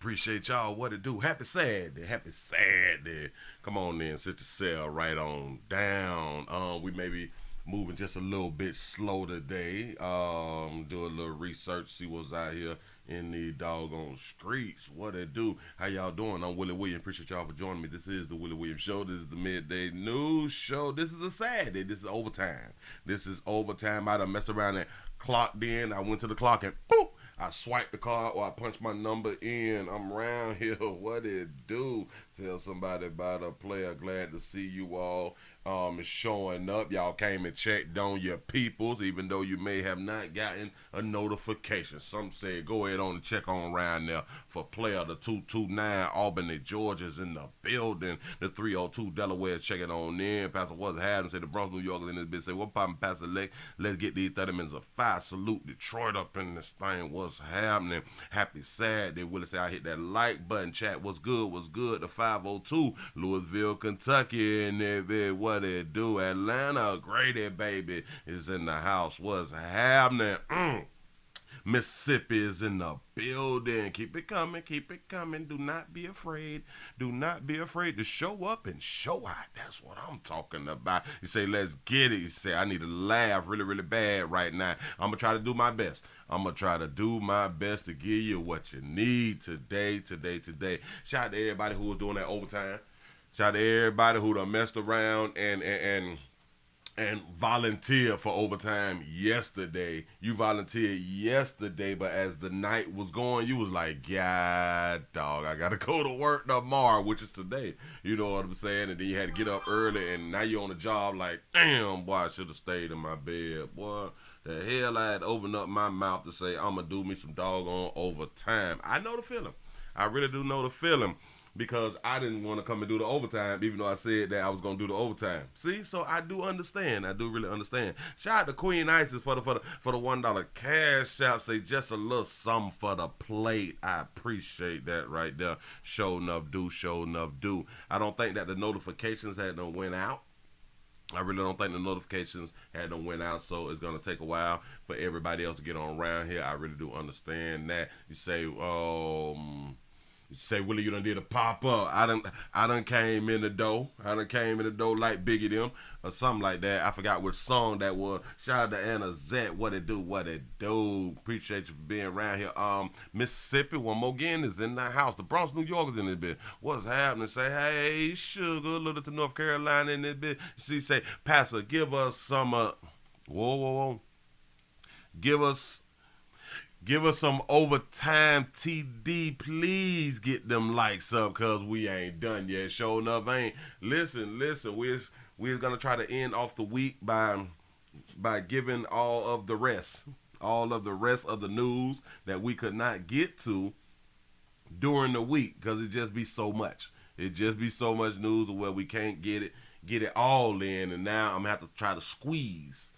Appreciate y'all. What it do? Happy Saturday. Happy Saturday. Come on in. Sit your cell right on down. We may be moving just a little bit slow today. Do a little research, see what's out here in the doggone streets. What it do? How y'all doing? I'm Willie Williams. Appreciate y'all for joining me. This is the Willie Williams Show. This is the midday news show. This is a Saturday. This is overtime. This is overtime. I done messed around and clocked in. I went to the clock and boop. I swipe the card or I punch my number in. I'm around here. What it do? Tell somebody about a player. Glad to see you all showing up. Y'all came and checked on your peoples, even though you may have not gotten a notification. Some say go ahead on and check on around there for player. The 229 Albany, Georgia's in the building. The 302 Delaware checking on in. Pastor what's happening? Say the Bronx, New York is in this bitch. Say what poppin', Pastor Lex? Let's get these 30 minutes of fire. Salute Detroit up in this thing. What's happening? Happy Saturday. Willie say I hit that like button. Chat what's good? What's good? The 502 Louisville, Kentucky in there. What it do? Atlanta, Grady baby is in the house. What's happening? Mississippi is in the building. Keep it coming, keep it coming. Do not be afraid. Do not be afraid to show up and show out. That's what I'm talking about. You say, let's get it. You say, I need to laugh really, really bad right now. I'm going to try to do my best. I'm going to try to do my best to give you what you need today. Shout out to everybody who was doing that overtime. Shout out to everybody who done messed around and volunteered for overtime yesterday. You volunteered yesterday, but as the night was going, you was like, God, dog, I gotta go to work tomorrow, which is today. You know what I'm saying? And then you had to get up early, and now you're on the job like, damn, boy, I should have stayed in my bed. Boy, the hell I had to open up my mouth to say, I'm gonna do me some doggone overtime. I know the feeling. I really do know the feeling. Because I didn't want to come and do the overtime, even though I said that I was gonna do the overtime. See, so I do understand. I do really understand. Shout out to Queen Isis for the $1 cash app. Say just a little something for the plate. I appreciate that right there. Show enough do. Show enough do. I don't think that the notifications had done went out. I really don't think the notifications had done went out, so it's gonna take a while for everybody else to get on around here. I really do understand that. You say, say, Willie, you done did a pop up. I done came in the door. I done came in the door like Biggie them or something like that. I forgot which song that was. Shout out to Anna Zette. What it do? What it do? Appreciate you for being around here. Mississippi, one more again is in the house. The Bronx, New York is in this bit. What's happening? Say, hey, sugar, little to North Carolina in this bit. She say, Pastor, give us some. Whoa. Give us some overtime TD. Please get them likes up because we ain't done yet. Sure enough, ain't. Listen. We're going to try to end off the week by giving all of the rest of the news that we could not get to during the week because it just be so much. It just be so much news where we can't get it all in. And now I'm going to have to try to squeeze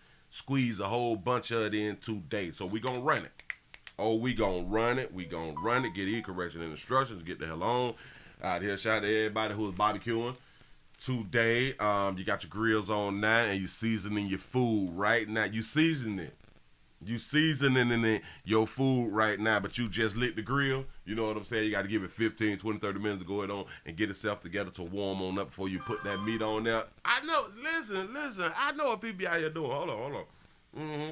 a whole bunch of it in today. So we're going to run it. Oh, we gonna run it. Get e-correction and instructions. Get the hell on out here. Shout out to everybody who is barbecuing today. You got your grills on now, and you seasoning your food right now. You seasoning it. Your food right now, but you just lit the grill. You know what I'm saying? You got to give it 15, 20, 30 minutes to go ahead on and get itself together to warm on up before you put that meat on there. I know. Listen. I know what people out here doing. Hold on. Mm-hmm.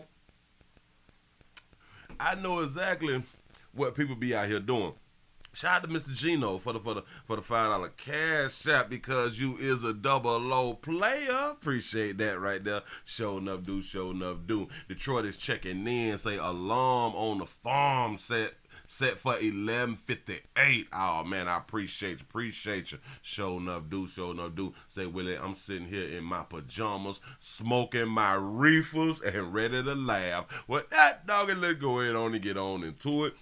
I know exactly what people be out here doing. Shout out to Mr. Gino for the $5 cash app because you is a double O player. Appreciate that right there. Show enough do. Detroit is checking in. Say alarm on the farm set for 11:58. Oh man, I appreciate you. Show enough do. Say, Willie, I'm sitting here in my pajamas, smoking my reefers and ready to laugh. Well, that doggy, let's go ahead on and get on into it.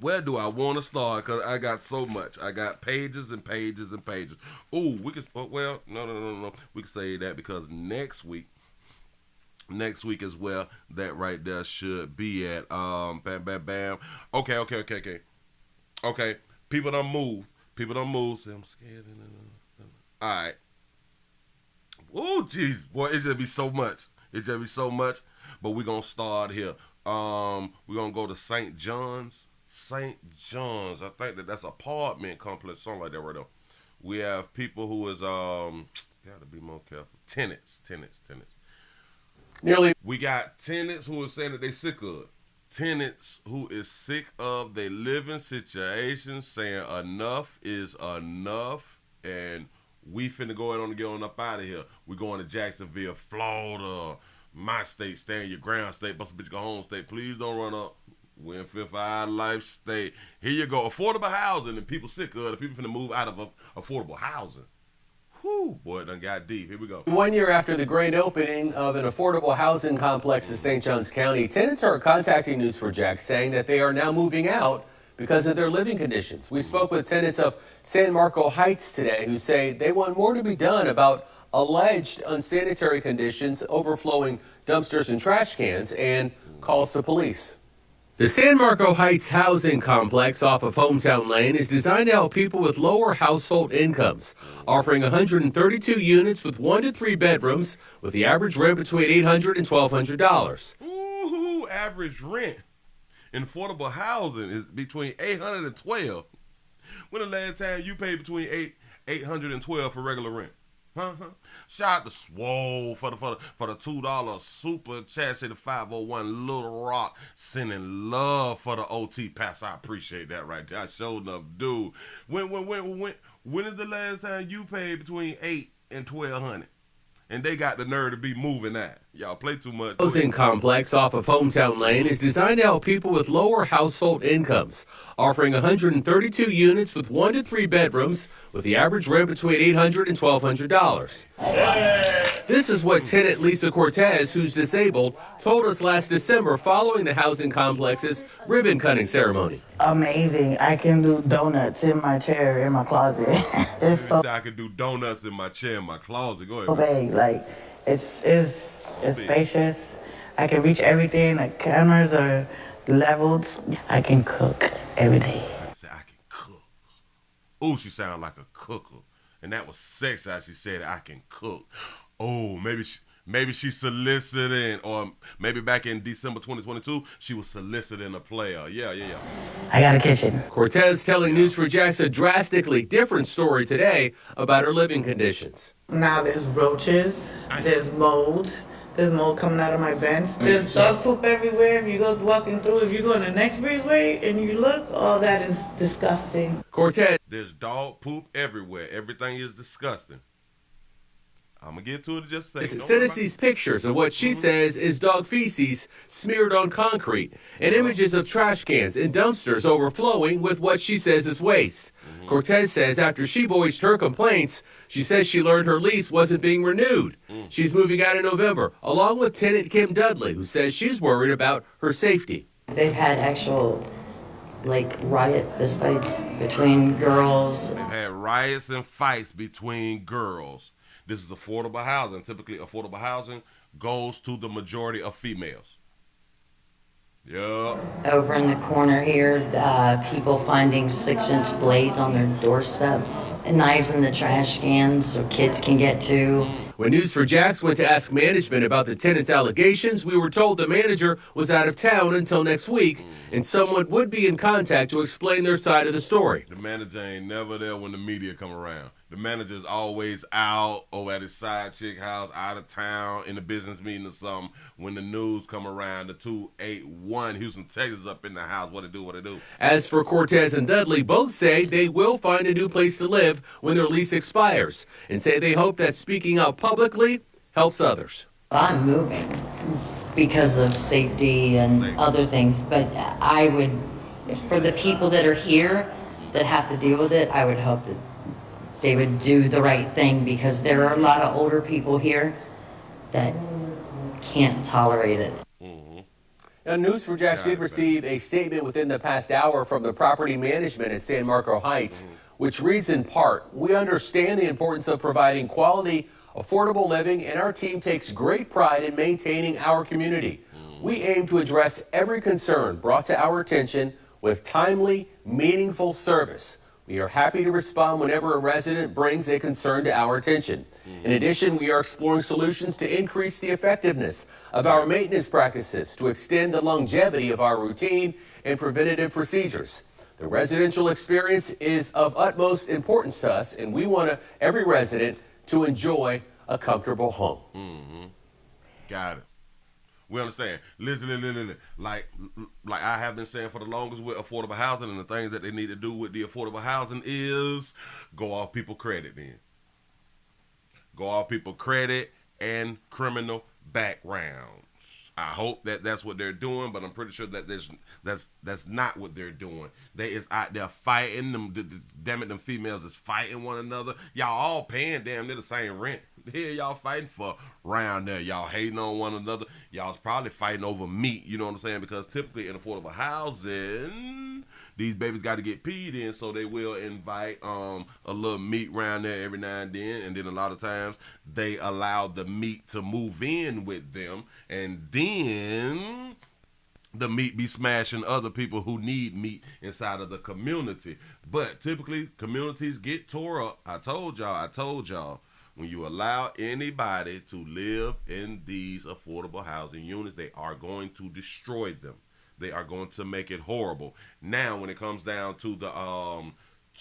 Where do I want to start? Because I got so much. I got pages and pages and pages. Ooh, we can, well, no. We can say that because next week is where that right there should be at. Bam. Okay. People don't move. Say, I'm scared. All right. Ooh, jeez. Boy, it just be so much. But we're going to start here. We're going to go to St. John's. St. John's. I think that's apartment complex, something like that right there. We have people who is gotta be more careful. Tenants. We got tenants who are saying that they sick of it. Tenants who is sick of their living situation, saying enough is enough, and we finna go on and get on up out of here. We going to Jacksonville, Florida, my state, stay in your ground state, bust a bitch go home state. Please don't run up. We're in Fifth Eye Life State. Here you go, affordable housing, and people sick of it. People finna move out of affordable housing. Whew, boy, it done got deep. Here we go. 1 year after the grand opening of an affordable housing complex in St. Johns County, tenants are contacting News4Jax saying that they are now moving out because of their living conditions. We spoke with tenants of San Marco Heights today who say they want more to be done about alleged unsanitary conditions, overflowing dumpsters and trash cans, and calls to police. The San Marco Heights housing complex off of Hometown Lane is designed to help people with lower household incomes, offering 132 units with 1 to 3 bedrooms, with the average rent between $800 and $1,200. Ooh, average rent in affordable housing is between $800 and $1,200. When the last time you paid between $800 and $1,200 for regular rent? Shout out to Swole for the $2 super chat. Say the 501 Little Rock sending love for the OT pass. I appreciate that right there. I showed enough, dude. When is the last time you paid between $800 and $1,200? And they got the nerve to be moving that. Y'all play too much. Housing complex off of Hometown Lane is designed to help people with lower household incomes, offering 132 units with 1 to 3 bedrooms, with the average rent between $800 and $1,200. This is what tenant Lisa Cortez, who's disabled, told us last December following the housing complex's ribbon cutting ceremony. Amazing. I can do donuts in my chair in my closet. It's so I can do donuts in my chair in my closet. Go ahead. big. Like it's spacious. I can reach everything. Like cameras are leveled. I can cook every day. Say I can cook. Ooh, she sounded like a cooker, and that was sexy how she said I can cook. Oh, maybe she soliciting, or maybe back in December 2022, she was soliciting a player. Yeah. I got a kitchen. Cortez telling News4Jax a drastically different story today about her living conditions. Now there's roaches. There's mold. There's mold coming out of my vents. There's dog poop everywhere. If you go walking through, if you go in the next breezeway and you look, all that is disgusting. Cortez. There's dog poop everywhere. Everything is disgusting. I'm going to get to it in just a second. Sent us these pictures of what she says is dog feces smeared on concrete and images of trash cans and dumpsters overflowing with what she says is waste. Cortez says after she voiced her complaints, she says she learned her lease wasn't being renewed. She's moving out in November, along with tenant Kim Dudley, who says she's worried about her safety. They've had actual, riot fistfights between girls. They've had riots and fights between girls. This is affordable housing. Typically, affordable housing goes to the majority of females. Yeah. Over in the corner here, people finding 6-inch blades on their doorstep, and knives in the trash cans so kids can get to. When News4Jax went to ask management about the tenant's allegations, we were told the manager was out of town until next week, and someone would be in contact to explain their side of the story. The manager ain't never there when the media come around. The manager's always out or at his side chick house, out of town, in a business meeting or something. When the news come around, the 281 Houston, Texas up in the house. What it do? As for Cortez and Dudley, both say they will find a new place to live when their lease expires, and say they hope that speaking out publicly helps others. I'm moving because of safety and other things, but I would, for the people that are here that have to deal with it, I would hope that they would do the right thing, because there are a lot of older people here that can't tolerate it. Now, News4Jax did receive a statement within the past hour from the property management at San Marco Heights, which reads in part, "We understand the importance of providing quality, affordable living, and our team takes great pride in maintaining our community. We aim to address every concern brought to our attention with timely, meaningful service. We are happy to respond whenever a resident brings a concern to our attention. In addition, we are exploring solutions to increase the effectiveness of our maintenance practices to extend the longevity of our routine and preventative procedures. The residential experience is of utmost importance to us, and we want every resident to enjoy a comfortable home. Got it. We understand. Listen. Like I have been saying for the longest with affordable housing, and the things that they need to do with the affordable housing is go off people credit then. Go off people credit and criminal backgrounds. I hope that that's what they're doing, but I'm pretty sure that that's not what they're doing. They is out there fighting them. Damn it, them females is fighting one another. Y'all all paying damn near the same rent. Here y'all fighting for round there. Y'all hating on one another. Y'all's probably fighting over meat. You know what I'm saying? Because typically in affordable housing, these babies got to get peed in, so they will invite a little meat round there every now and then a lot of times they allow the meat to move in with them, and then the meat be smashing other people who need meat inside of the community. But typically communities get tore up. I told y'all. When you allow anybody to live in these affordable housing units, they are going to destroy them. They are going to make it horrible. Now, when it comes down to the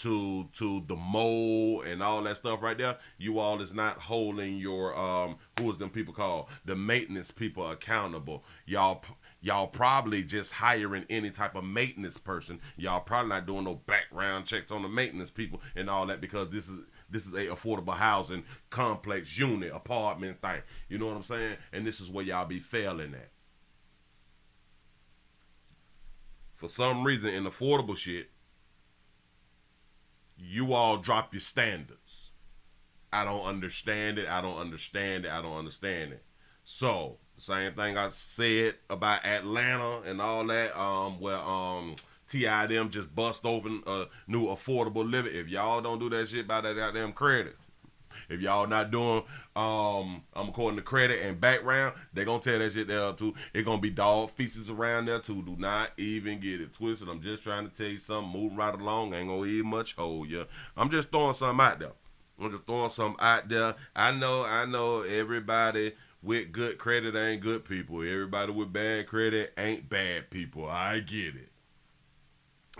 to the mold and all that stuff right there, you all is not holding your who is them people called, the maintenance people, accountable. Y'all probably just hiring any type of maintenance person. Y'all probably not doing no background checks on the maintenance people and all that, because this is a affordable housing complex unit, apartment thing. You know what I'm saying? And this is where y'all be failing at. For some reason, in affordable shit, you all drop your standards. I don't understand it. So, same thing I said about Atlanta and all that, where T.I. them just bust open a new affordable living. If y'all don't do that shit by that goddamn credit, if y'all not doing according to credit and background, they gonna tell that shit there too. It gonna be dog feces around there too. Do not even get it twisted. I'm just trying to tell you something. Moving right along. Ain't gonna eat much hold ya. I'm just throwing something out there. I know everybody with good credit ain't good people. Everybody with bad credit ain't bad people. I get it.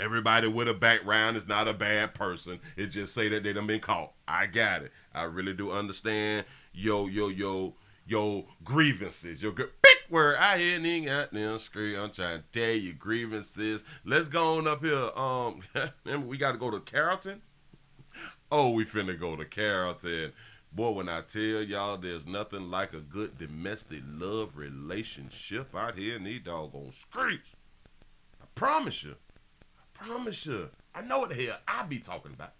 Everybody with a background is not a bad person. It just say that they done been caught. I got it. I really do understand your grievances. Your big word. I hear nigga out there scream. I'm trying to tell you grievances. Let's go on up here. Remember we got to go to Carrollton. Oh, we finna go to Carrollton. Boy, when I tell y'all there's nothing like a good domestic love relationship out here in these doggone streets. I promise you. I know what the hell I be talking about.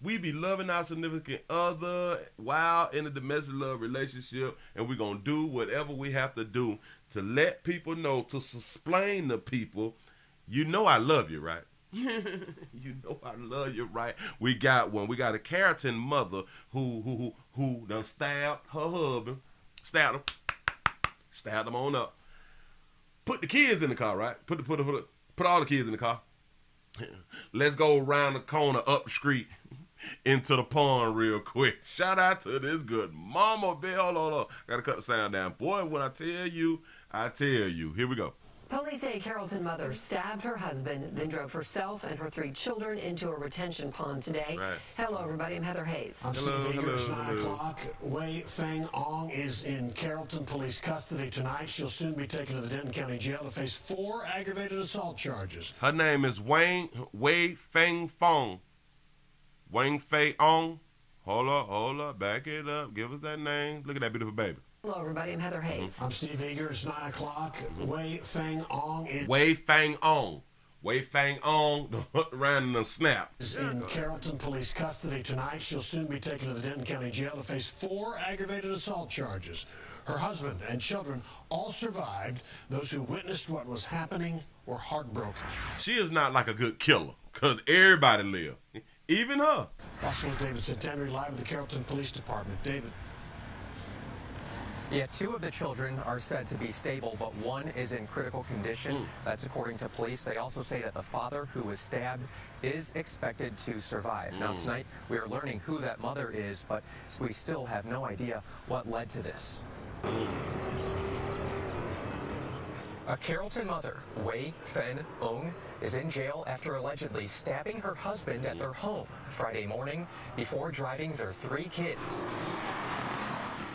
We be loving our significant other while in a domestic love relationship, and we're going to do whatever we have to do to let people know, to explain to people, you know I love you, right? You know I love you, right? We got a Carrollton mother who done stabbed her husband, stabbed him on up. Put the kids in the car, right? Put all the kids in the car. Let's go around the corner, up the street, into the pond real quick. Shout out to this good mama bear. Hold on. Gotta cut the sound down. Boy, when I tell you. Here we go. Police say a Carrollton mother stabbed her husband, then drove herself and her 3 children into a retention pond today. Right. Hello, everybody. I'm Heather Hayes. I'm Steve Eager. It's 9 o'clock. Wei Feng Ong is in Carrollton police custody tonight. She'll soon be taken to the Denton County Jail to face 4 aggravated assault charges. Her name is Wei Feng Fong. Wang Fei Ong. Hold up. Back it up. Give us that name. Look at that beautiful baby. Hello, everybody. I'm Heather Hayes. I'm Steve Eager. It's 9 o'clock. Wei Feng Ong is Wei Feng Ong. Around the snap. Is in Carrollton police custody tonight. She'll soon be taken to the Denton County Jail to face 4 aggravated assault charges. Her husband and children all survived. Those who witnessed what was happening were heartbroken. She is not like a good killer, because everybody lived, even her. Also, David Centenary live at the Carrollton Police Department. David. Yeah, 2 of the children are said to be stable, but 1 is in critical condition. That's according to police. They also say that the father who was stabbed is expected to survive. Now, tonight, we are learning who that mother is, but we still have no idea what led to this. A Carrollton mother, Wei Fen Ong, is in jail after allegedly stabbing her husband at their home Friday morning before driving their 3 kids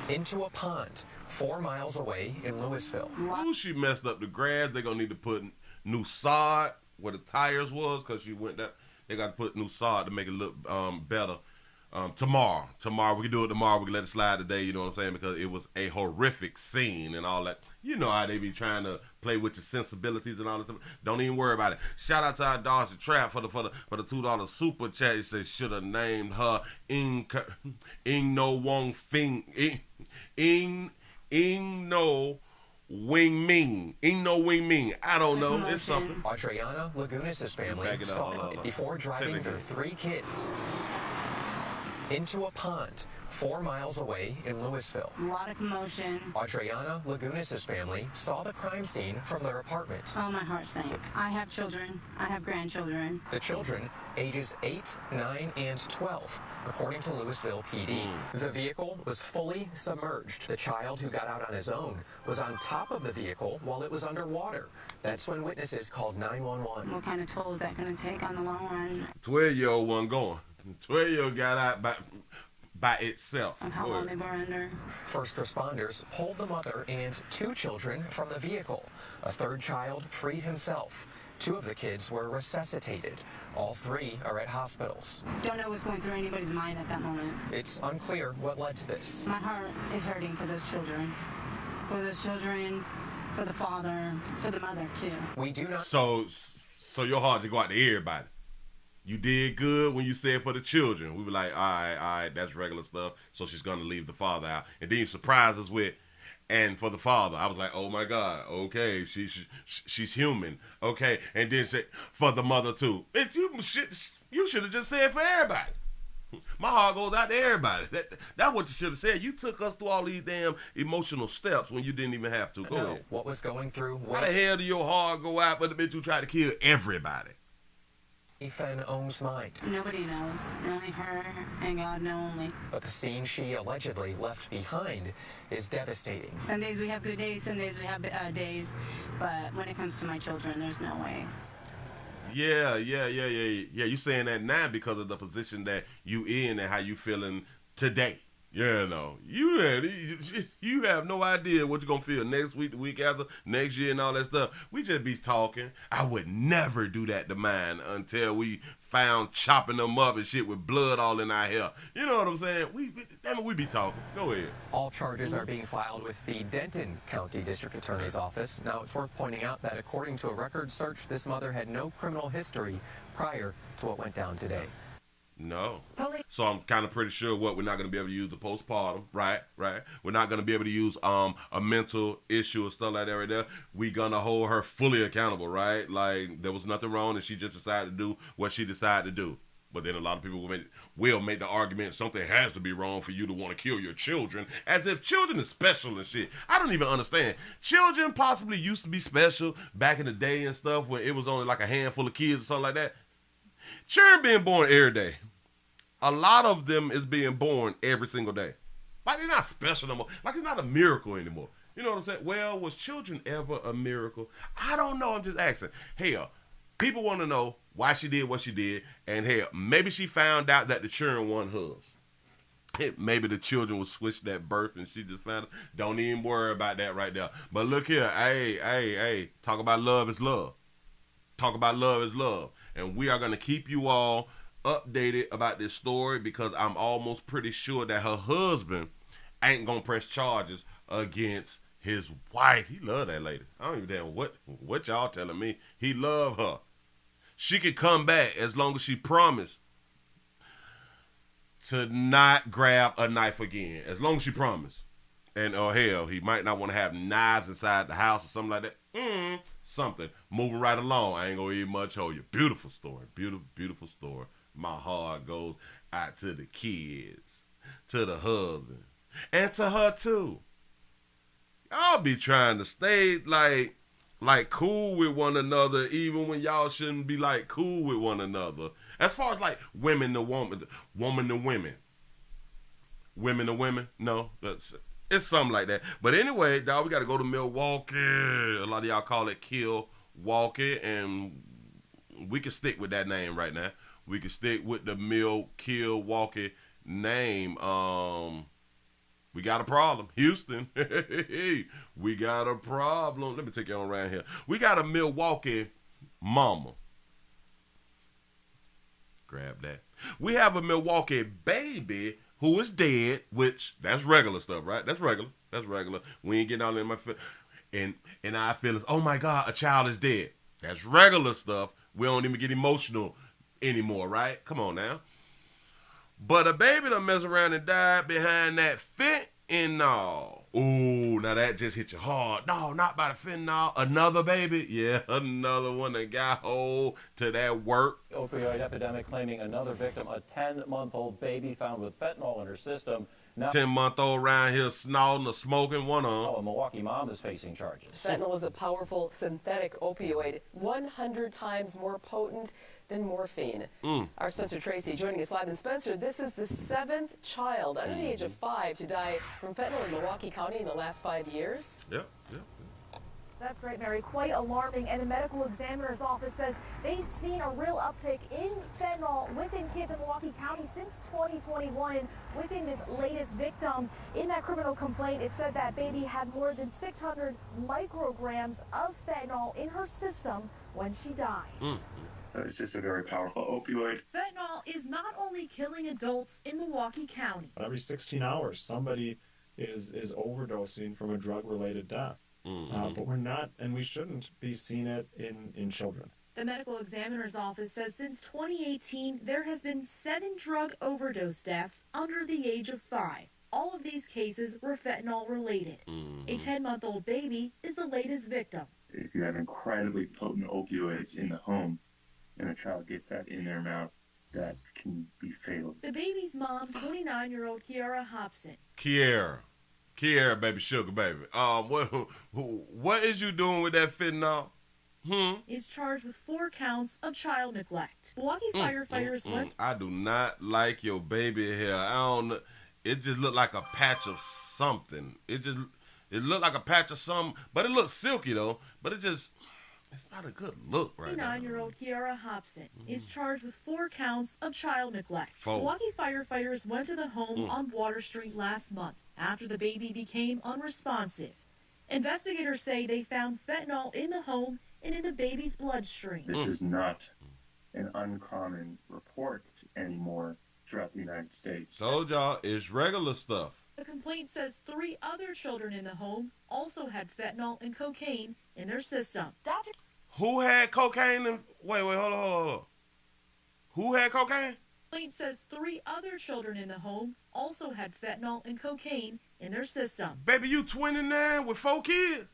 into a pond 4 miles away in Louisville. Ooh, she messed up the grass. They're going to need to put new sod where the tires was because she went that. They got to put new sod to make it look better. Tomorrow we can do it tomorrow. We can let it slide today, you know what I'm saying, because it was a horrific scene and all that. You know how they be trying to play with your sensibilities and all that stuff. Don't even worry about it. Shout out to our Darcy Trap for the $2 super chat. He says should have named her Ing No Wong Fing Ing No Wing Ming. Ing No Wing Ming. I don't know. It's something. Adriana Lagunas' family saw it before driving their 3 kids into a pond 4 miles away in Louisville. A lot of commotion. Adriana Lagunas' family saw the crime scene from their apartment. Oh, my heart sank. I have children. I have grandchildren. The children, ages 8, 9, and 12, according to Louisville PD. The vehicle was fully submerged. The child who got out on his own was on top of the vehicle while it was underwater. That's when witnesses called 911. What kind of toll is that going to take on the long run? 12-year-old wasn't going. 12-year-old got out by itself. And how long they were under? First responders pulled the mother and 2 children from the vehicle. A 3rd child freed himself. 2 of the kids were resuscitated. All 3 are at hospitals. Don't know what's going through anybody's mind at that moment. It's unclear what led to this. My heart is hurting for those children. For those children, for the father, for the mother, too. We do not... So your heart to go out to everybody. You did good when you said for the children. We were like, all right, that's regular stuff. So she's going to leave the father out. And then you surprised us with, and for the father. I was like, oh, my God. Okay, she's human. Okay. And then say, for the mother, too. You should have just said for everybody. My heart goes out to everybody. That's what you should have said. You took us through all these damn emotional steps when you didn't even have to. Go ahead. What was going through? Why the hell do your heart go out but the bitch who tried to kill everybody? Fen Ong's mind. Nobody knows. Only her and God know only. But the scene she allegedly left behind is devastating. Some days we have good days, some days we have days, but when it comes to my children, there's no way. Yeah. You saying that now because of the position that you in and how you feeling today. You know, you have no idea what you're going to feel next week, the week after, next year, and all that stuff. We just be talking. I would never do that to mine until we found chopping them up and shit with blood all in our hair. You know what I'm saying? We be talking. Go ahead. All charges are being filed with the Denton County District Attorney's Office. Now, it's worth pointing out that according to a record search, this mother had no criminal history prior to what went down today. No. So I'm kind of pretty sure we're not going to be able to use the postpartum, right? We're not going to be able to use a mental issue or stuff like that right there. We're going to hold her fully accountable, right? Like there was nothing wrong and she just decided to do what she decided to do. But then a lot of people will make the argument something has to be wrong for you to want to kill your children, as if children is special and shit. I don't even understand. Children possibly used to be special back in the day and stuff when it was only like a handful of kids or something like that. Children being born every day. A lot of them is being born every single day. Like they're not special no more. Like it's not a miracle anymore. You know what I'm saying? Well, was children ever a miracle? I don't know. I'm just asking. Hell, people want to know why she did what she did. And hell, maybe she found out that the children weren't hers. Maybe the children was switched at birth and she just found out. Don't even worry about that right there. But look here. Hey. Talk about love is love. Talk about love is love. And we are going to keep you all updated about this story because I'm almost pretty sure that her husband ain't gonna press charges against his wife. He love that lady. I don't even know what y'all telling me. He love her. She could come back as long as she promised to not grab a knife again. As long as she promised. And hell, he might not want to have knives inside the house or something like that. Something. Moving right along. I ain't gonna eat much hold you. Beautiful story. Beautiful story. My heart goes out to the kids, to the husband, and to her too. Y'all be trying to stay like cool with one another, even when y'all shouldn't be like cool with one another. As far as like women to woman, woman to women, women to women, no, it's something like that. But anyway, dog, we got to go to Milwaukee. A lot of y'all call it Milwaukee, and we can stick with that name right now. We can stick with the Milwaukee name. We got a problem. Houston. We got a problem. Let me take you on around here. We got a Milwaukee mama. Grab that. We have a Milwaukee baby who is dead, which that's regular stuff, right? That's regular. That's regular. We ain't getting all in my in our feelings. Oh my God, a child is dead. That's regular stuff. We don't even get emotional anymore, right? Come on now. But a baby done mess around and died behind that fentanyl. Ooh, now that just hit you hard. No, not by the fentanyl. Another baby? Yeah, another one that got hold to that work. Opioid epidemic claiming another victim, a 10-month-old baby found with fentanyl in her system. Now, 10-month-old around here snorting or smoking one on. A Milwaukee mom is facing charges. Fentanyl is a powerful synthetic opioid, 100 times more potent than morphine. Our Spencer Tracy joining us live. And Spencer, this is the 7th child under the age of 5 to die from fentanyl in Milwaukee County in the last 5 years. Yep. That's right, Mary. Quite alarming. And the medical examiner's office says they've seen a real uptick in fentanyl within kids in Milwaukee County since 2021. And within this latest victim, in that criminal complaint, it said that baby had more than 600 micrograms of fentanyl in her system when she died. It's just a very powerful opioid. Fentanyl is not only killing adults in Milwaukee County. Every 16 hours, somebody is overdosing from a drug-related death. But we're not, and we shouldn't be seeing it in children. The medical examiner's office says since 2018, there has been 7 drug overdose deaths under the age of 5. All of these cases were fentanyl related. A 10-month-old baby is the latest victim. If you have incredibly potent opioids in the home and a child gets that in their mouth, that can be fatal. The baby's mom, 29-year-old Kiara Hobson. Kiara, baby, sugar, baby. What is you doing with that fentanyl? Is charged with 4 counts of child neglect. Milwaukee firefighters went. I do not like your baby hair. I don't. It just looked like a patch of something. It looked like a patch of something, but it looked silky though. But it's not a good look right now. 29-year-old Kiara Hobson is charged with 4 counts of child neglect. Milwaukee firefighters went to the home on Water Street last month after the baby became unresponsive. Investigators say they found fentanyl in the home and in the baby's bloodstream. This is not an uncommon report anymore throughout the United States. Told y'all, it's regular stuff. The complaint says 3 other children in the home also had fentanyl and cocaine in their system. Who had cocaine? Wait, hold on. Who had cocaine? The complaint says 3 other children in the home also had fentanyl and cocaine in their system. Baby, you 29 with 4 kids?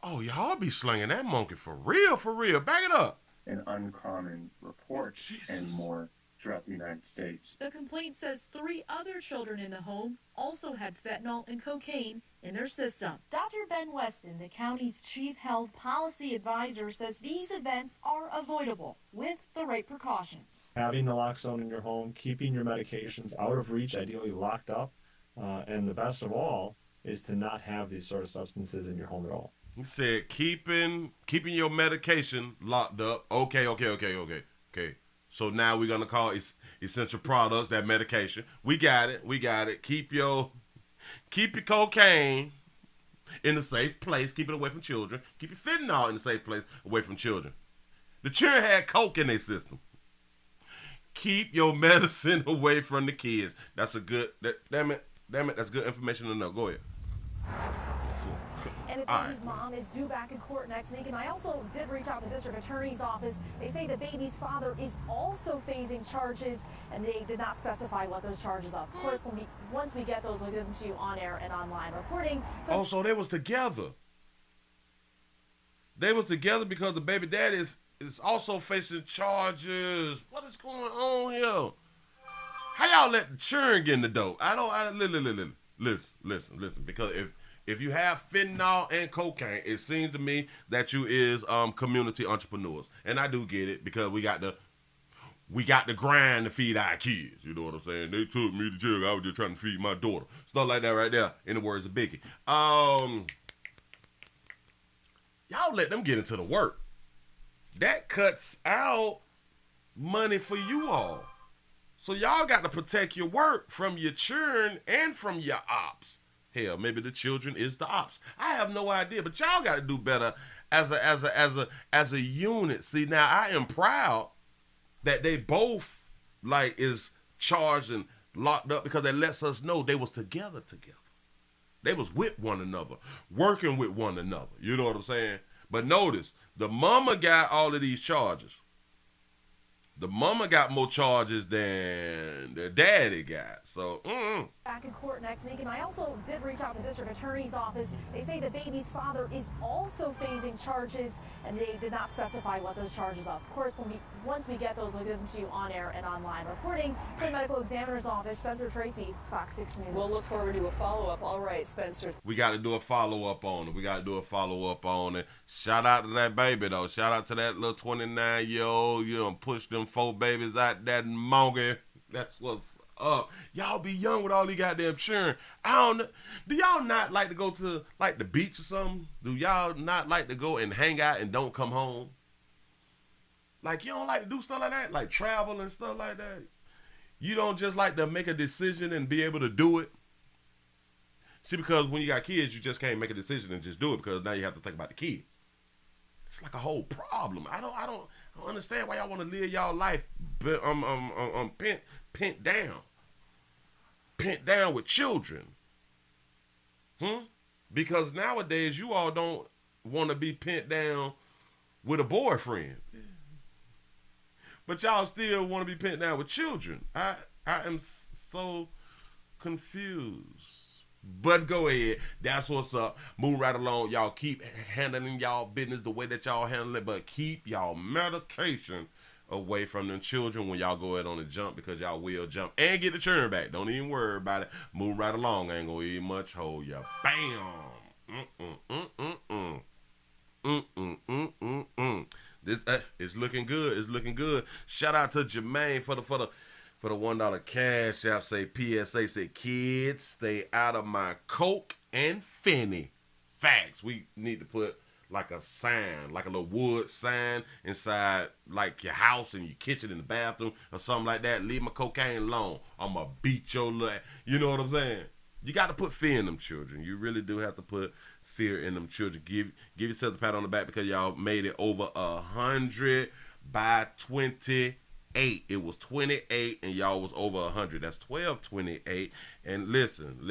Oh, y'all be slinging that monkey for real, for real. Back it up. An uncommon report anymore throughout the United States. The complaint says 3 other children in the home also had fentanyl and cocaine in their system. Dr. Ben Weston, the county's chief health policy advisor, says these events are avoidable with the right precautions. Having naloxone in your home, keeping your medications out of reach, ideally locked up, and the best of all is to not have these sort of substances in your home at all. You said keeping your medication locked up. Okay. So now we're gonna call essential products that medication. We got it. Keep your cocaine in a safe place. Keep it away from children. Keep your fentanyl in a safe place away from children. The children had coke in their system. Keep your medicine away from the kids. That's a good. Damn it. That's good information to know. Go ahead. And the baby's mom is due back in court next week. And I also did reach out to the district attorney's office. They say the baby's father is also facing charges, and they did not specify what those charges are. Of course, once we get those, we'll give them to you on air and online. Reporting. Oh, so they was together. They was together because the baby daddy is also facing charges. What is going on here? How y'all let the children get in the door? Listen. Because If you have fentanyl and cocaine, it seems to me that you is community entrepreneurs. And I do get it because we got the grind to feed our kids. You know what I'm saying? They took me to jail. I was just trying to feed my daughter. Stuff like that right there, in the words of Biggie. Y'all let them get into the work. That cuts out money for you all. So y'all got to protect your work from your churn and from your ops. Hell, maybe the children is the ops. I have no idea, but y'all got to do better as a unit. See, now I am proud that they both like is charged and locked up because it lets us know they was together. They was with one another, working with one another. You know what I'm saying? But notice, the mama got all of these charges. The mama got more charges than the daddy got. So, Back in court next week, and I also did reach out to the district attorney's office. They say the baby's father is also facing charges, and they did not specify what those charges are. Of course, once we get those, we'll give them to you on air and online. Reporting from the medical examiner's office, Spencer Tracy, Fox 6 News. We'll look forward to a follow-up. All right, Spencer. We got to do a follow-up on it. Shout out to that baby, though. Shout out to that little 29-year-old. You done push them 4 babies out that monkey. That's what's up. Y'all be young with all these goddamn children. I don't know. Do y'all not like to go to like the beach or something? Do y'all not like to go and hang out and don't come home? Like, you don't like to do stuff like that? Like travel and stuff like that? You don't just like to make a decision and be able to do it? See, because when you got kids, you just can't make a decision and just do it because now you have to think about the kids. It's like a whole problem. I don't understand why y'all want to live y'all life pent down with children. Because nowadays you all don't want to be pent down with a boyfriend. But y'all still want to be pent down with children. I am so confused. But go ahead. That's what's up. Move right along. Y'all keep handling y'all business the way that y'all handle it, but keep y'all medication away from them children when y'all go ahead on the jump because y'all will jump and get the churn back. Don't even worry about it. Move right along. I ain't gonna eat much. Hold ya. Bam. This it's looking good. It's looking good. Shout out to Jermaine for the $1 cash app. Say PSA. Say kids, stay out of my Coke and Finny. Facts. We need to put like a sign, like a little wood sign inside like your house and your kitchen and the bathroom or something like that. Leave my cocaine alone. I'ma beat your little. You know what I'm saying? You got to put fear in them children. You really do have to put fear in them children. Give yourself a pat on the back because y'all made it over 100 by 28. It was 28 and y'all was over 100. That's 1228. And listen.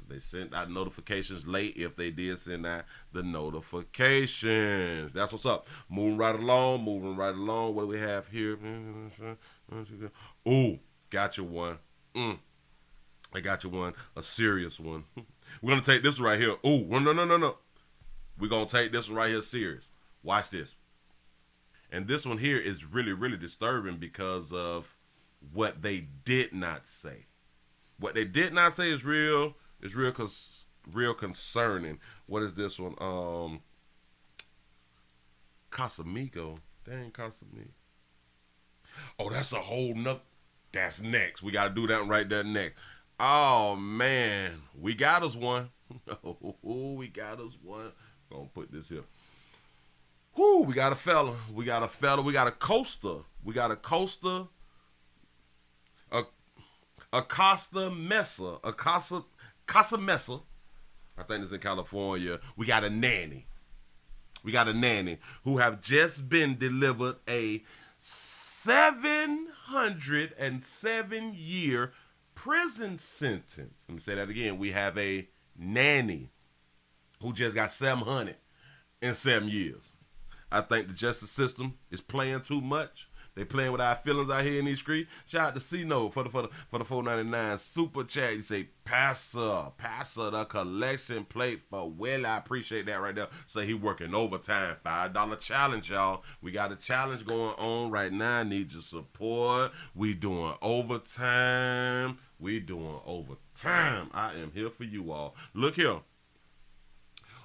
They sent out notifications late if they did send out the notifications. That's what's up. Moving right along. What do we have here? Oh, got you one. I got you one. A serious one. We're going to take this right here. Oh, no. We're going to take this one right here serious. Watch this. And this one here is really, really disturbing because of what they did not say. What they did not say is real concerning. What is this one? Casamigo. Dang, Casamigo. Oh, that's a whole nother. That's next. We got to do that one right there next. Oh, man. We got us one. We got us one. Gonna put this here. Whoo, we got a fella. We got a coaster. A Costa Mesa. Casa Mesa. I think it's in California. We got a nanny who have just been delivered a 707-year prison sentence. Let me say that again. We have a nanny who just got 707 years. I think the justice system is playing too much. They playing with our feelings out here in these streets. Shout out to C-No for the $4.99 super chat. You say, pass the collection plate for Will. I appreciate that right there. Say he working overtime. $5 challenge, y'all. We got a challenge going on right now. I need your support. We doing overtime. I am here for you all. Look here.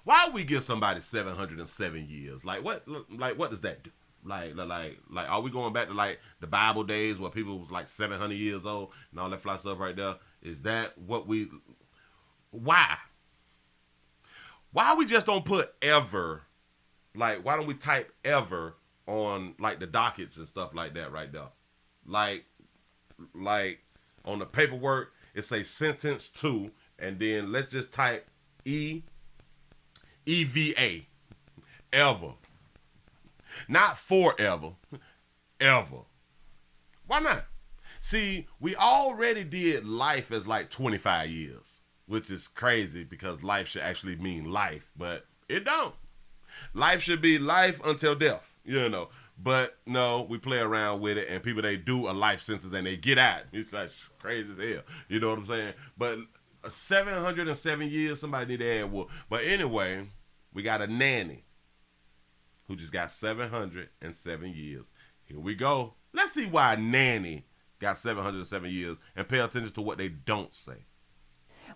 Why we give somebody 707 years? Like what does that do? Like, are we going back to like the Bible days where people was like 700 years old and all that fly stuff right there? Is that what we? Why? Why we just don't put ever? Like, why don't we type ever on like the dockets and stuff like that right there? Like on the paperwork, it say sentence to, and then let's just type EVA, ever. Not forever, ever. Why not? See, we already did life as like 25 years, which is crazy because life should actually mean life, but it don't. Life should be life until death, you know. But no, we play around with it, and people, they do a life sentence and they get out. It's like crazy as hell. You know what I'm saying? But 707 years, somebody need to add wood. But anyway, we got a nanny who just got 707 years. Here we go. Let's see why a nanny got 707 years and pay attention to what they don't say.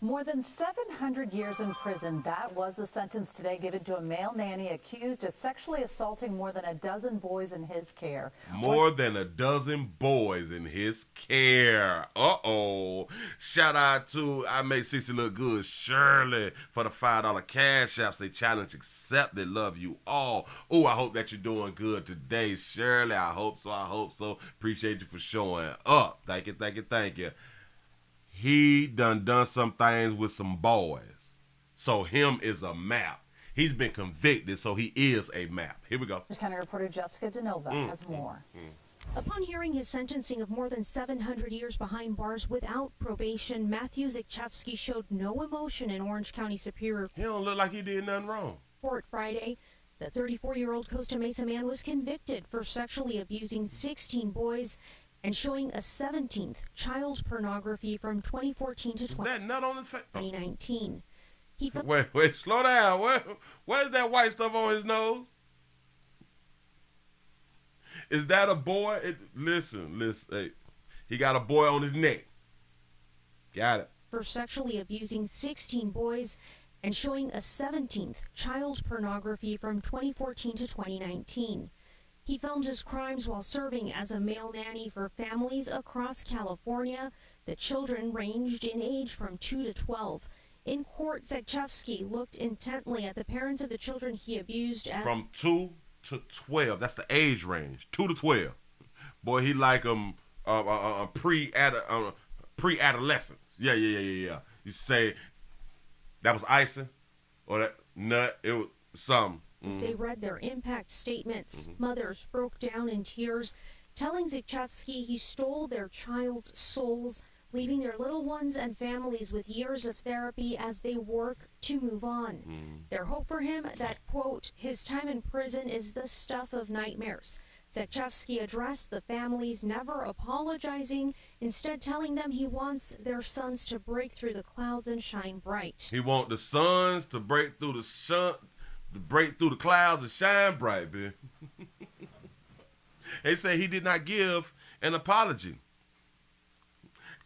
More than 700 years in prison. That was the sentence today given to a male nanny accused of sexually assaulting more than a dozen boys in his care. More than a dozen boys in his care. Uh-oh. Shout out to I Make 60 Look Good, Shirley, for the $5 cash app. Say challenge accepted. Love you all. Oh, I hope that you're doing good today, Shirley. I hope so. I hope so. Appreciate you for showing up. Thank you, thank you, thank you. He done some things with some boys. So him is a map. He's been convicted, so he is a map. Here we go. County reporter Jessica DeNova has more. Upon hearing his sentencing of more than 700 years behind bars without probation, Matthew Zikchevsky showed no emotion in Orange County Superior. He don't look like he did nothing wrong. Court Friday, the 34-year-old Costa Mesa man was convicted for sexually abusing 16 boys and showing a 17th child pornography from 2014 to 2019. Wait, slow down. Where's that white stuff on his nose? Is that a boy? Listen. Hey, he got a boy on his neck. Got it. For sexually abusing 16 boys and showing a 17th child pornography from 2014 to 2019. He filmed his crimes while serving as a male nanny for families across California. The children ranged in age from 2 to 12. In court, Zikchevsky looked intently at the parents of the children he abused. From 2 to 12. That's the age range. 2 to 12. Boy, he like pre-adolescence. Yeah. You say that was icing or that nut. It was something. As they read their impact statements, mothers broke down in tears, telling Zikchevsky he stole their child's souls, leaving their little ones and families with years of therapy as they work to move on. Their hope for him that, quote, his time in prison is the stuff of nightmares. Zikchevsky addressed the families, never apologizing, instead telling them he wants their sons to break through the clouds and shine bright. He wants the sons to break through the sun. To break through the clouds and shine bright, man. They say he did not give an apology.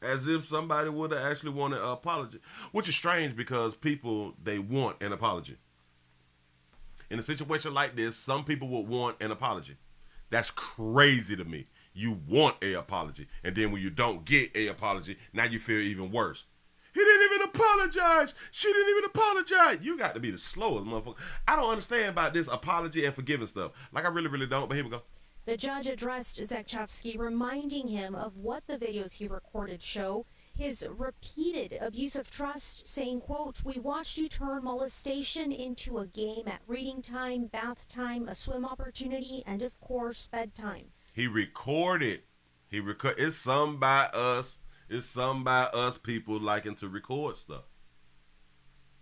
As if somebody would have actually wanted an apology. Which is strange because people, they want an apology. In a situation like this, some people would want an apology. That's crazy to me. You want an apology. And then when you don't get an apology, now you feel even worse. He didn't even apologize. She didn't even apologize. You got to be the slowest motherfucker. I don't understand about this apology and forgiving stuff. Like, I really don't, but here we go. The judge addressed Zikchevsky, reminding him of what the videos he recorded show. His repeated abuse of trust, saying, quote, we watched you turn molestation into a game at reading time, bath time, a swim opportunity, and, of course, bedtime. He recorded. It's some by us. It's some by us people liking to record stuff.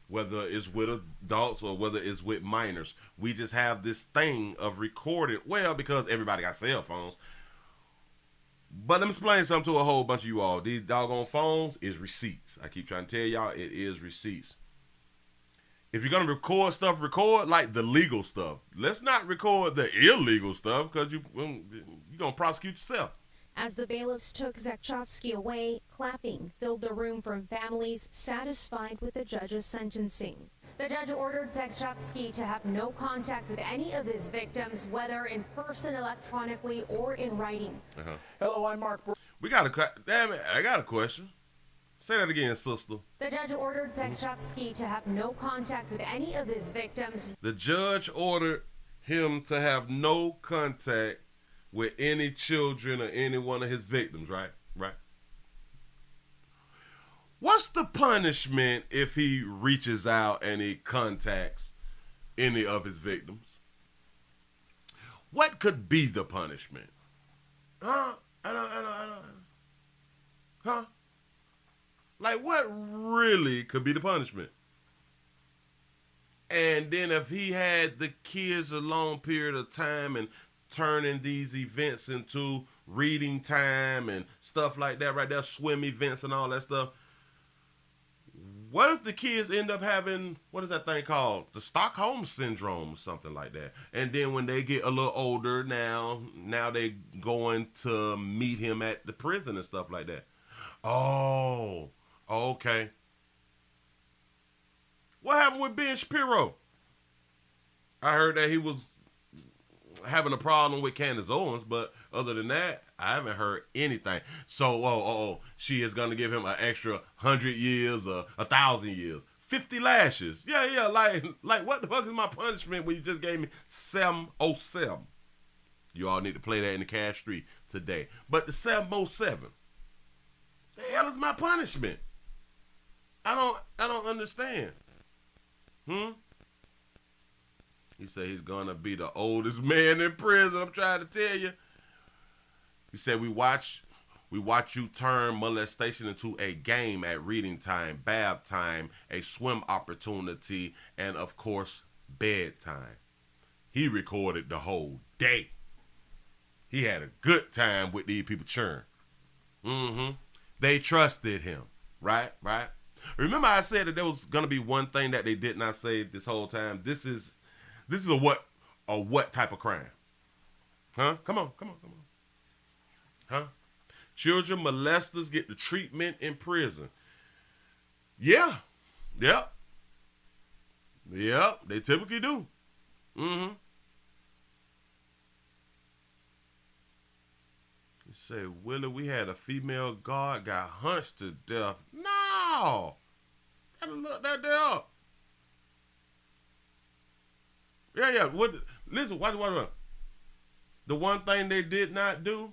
Whether it's with adults or whether it's with minors. We just have this thing of recording. Well, because everybody got cell phones. But let me explain something to a whole bunch of you all. These doggone phones is receipts. I keep trying to tell y'all, it is receipts. If you're going to record stuff, record like the legal stuff. Let's not record the illegal stuff because you're going to prosecute yourself. As the bailiffs took Zikchevsky away, clapping filled the room from families satisfied with the judge's sentencing. The judge ordered Zakrzewski to have no contact with any of his victims, whether in person, electronically, or in writing. Hello, I'm Mark. We got a damn it. I got a question. Say that again, sister. The judge ordered Zakrzewski to have no contact with any of his victims. The judge ordered him to have no contact with any children or any one of his victims, right? Right. What's the punishment if he reaches out and he contacts any of his victims? What could be the punishment? Huh? I don't. Huh? Like, what really could be the punishment? And then if he had the kids a long period of time and turning these events into reading time and stuff like that, right there, swim events and all that stuff. What if the kids end up having, what is that thing called? The Stockholm Syndrome or something like that. And then when they get a little older now they going to meet him at the prison and stuff like that. Oh, okay. What happened with Ben Shapiro? I heard that he was having a problem with Candace Owens, but other than that, I haven't heard anything. So, she is going to give him an extra 100 years or 1,000 years. 50 lashes. Yeah, like what the fuck is my punishment when you just gave me 707? You all need to play that in the cash street today. But the 707, the hell is my punishment? I don't understand. He said he's gonna be the oldest man in prison. I'm trying to tell you. He said we watch you turn molestation into a game at reading time, bath time, a swim opportunity, and of course, bedtime. He recorded the whole day. He had a good time with these people churn. They trusted him. Right? Remember I said that there was gonna be one thing that they did not say this whole time. This is a what type of crime? Huh? Come on. Huh? Children molesters get the treatment in prison. Yeah. Yep. They typically do. You say, Willie, we had a female guard got hunched to death. No. Gotta look that there up. Yeah. Listen, watch. The one thing they did not do,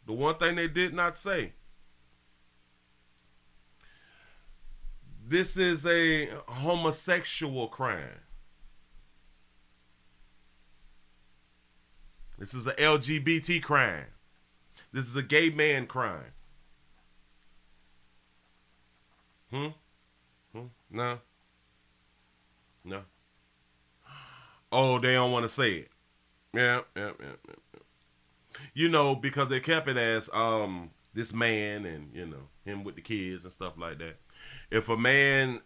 the one thing they did not say. This is a homosexual crime. This is an LGBT crime. This is a gay man crime. No. Oh, they don't want to say it. Yeah. You know, because they kept it as this man and, you know, him with the kids and stuff like that. If a man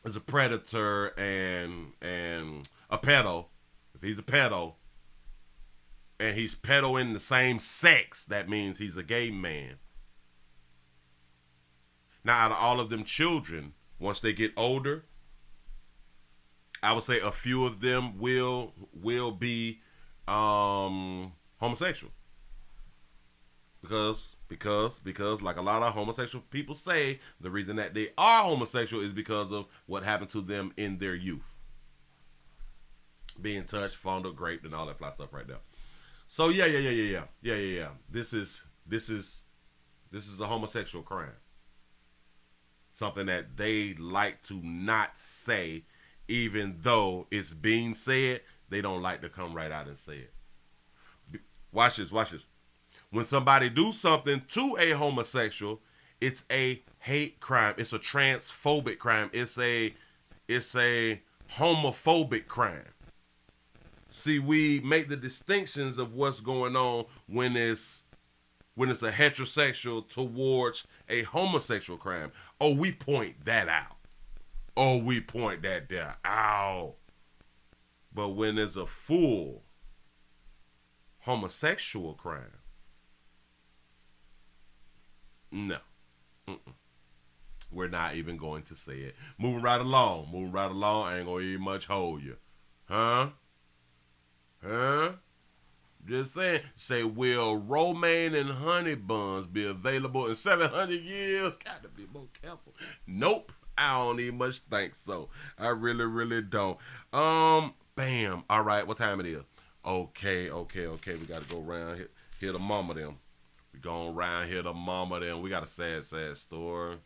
is a predator and a pedo, if he's a pedo and he's pedoing the same sex, that means he's a gay man. Now, out of all of them children, once they get older, I would say a few of them will be homosexual. Because like a lot of homosexual people say, the reason that they are homosexual is because of what happened to them in their youth. Being touched, fondled, raped, and all that fly stuff right there. So yeah. This is a homosexual crime. Something that they like to not say, even though it's being said, they don't like to come right out and say it. Watch this. When somebody do something to a homosexual, it's a hate crime. It's a transphobic crime. It's a homophobic crime. See, we make the distinctions of what's going on when it's a heterosexual towards a homosexual crime. Oh, we point that out. Oh, we point that there out. But when there's a full homosexual crime, no. We're not even going to say it. Moving right along. I ain't gonna even much hold you. Huh? Just saying. Say, will romaine and honey buns be available in 700 years? Gotta be more careful. Nope. I don't even much think so. I really, really don't. Bam. All right. What time it is? Okay. We gotta go around here to mama them. We going around here to mama them. We got a sad story.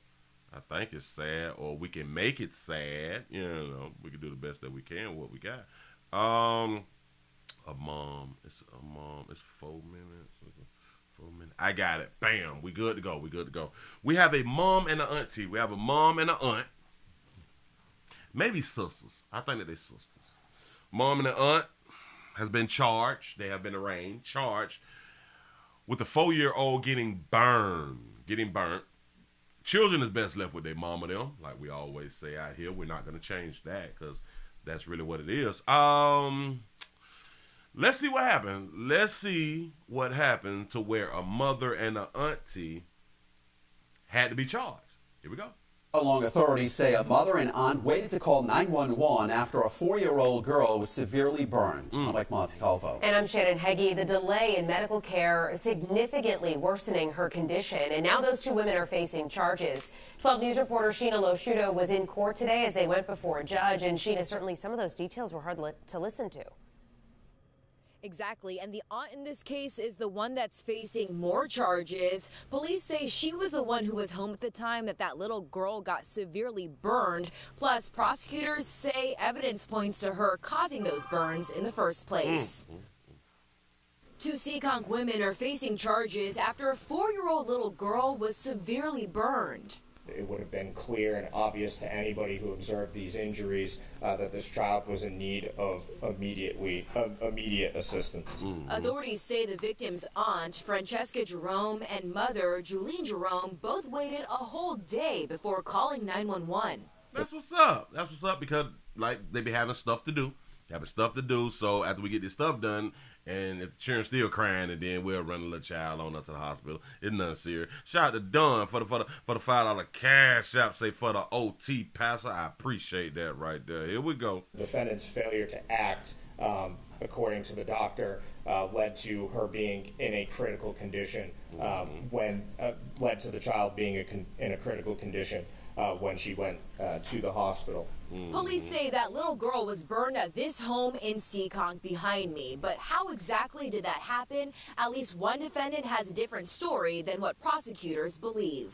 I think it's sad, or we can make it sad. You know, we can do the best that we can with what we got. A mom. It's 4 minutes. 4 minutes. I got it. Bam. We good to go. We have a mom and an auntie. We have a mom and an aunt. Maybe sisters. I think that they're sisters. Mom and the aunt has been charged. They have been arraigned, charged with a 4-year-old getting burnt. Children is best left with their mama them, like we always say out here. We're not going to change that because that's really what it is. Let's see what happened. Let's see what happened to where a mother and an auntie had to be charged. Here we go. Along authorities say a mother and aunt waited to call 911 after a 4-year-old girl was severely burned. I'm Mike Montecalvo. And I'm Shannon Heggie. The delay in medical care significantly worsening her condition, and now those two women are facing charges. 12 News reporter Sheena Loshuto was in court today as they went before a judge, and Sheena, certainly some of those details were hard to listen to. Exactly, and the aunt in this case is the one that's facing more charges. Police say she was the one who was home at the time that little girl got severely burned. Plus, prosecutors say evidence points to her causing those burns in the first place. Two Seekonk women are facing charges after a 4-year-old little girl was severely burned. It would have been clear and obvious to anybody who observed these injuries that this child was in need of immediate assistance. Authorities say the victim's aunt, Francesca Jerome, and mother, Julene Jerome, both waited a whole day before calling 911. That's what's up. Because, like, they be having stuff to do. So after we get this stuff done, and if the children's still crying, and then we'll run a little child on up to the hospital. It's nothing serious. Shout out to Dunn for the $5 cash app. Say for the OT passer. I appreciate that right there. Here we go. The defendant's failure to act, according to the doctor, led to her being in a critical condition. Led to the child being in a critical condition when she went to the hospital. Police say that little girl was burned at this home in Seekonk behind me. But how exactly did that happen? At least one defendant has a different story than what prosecutors believe.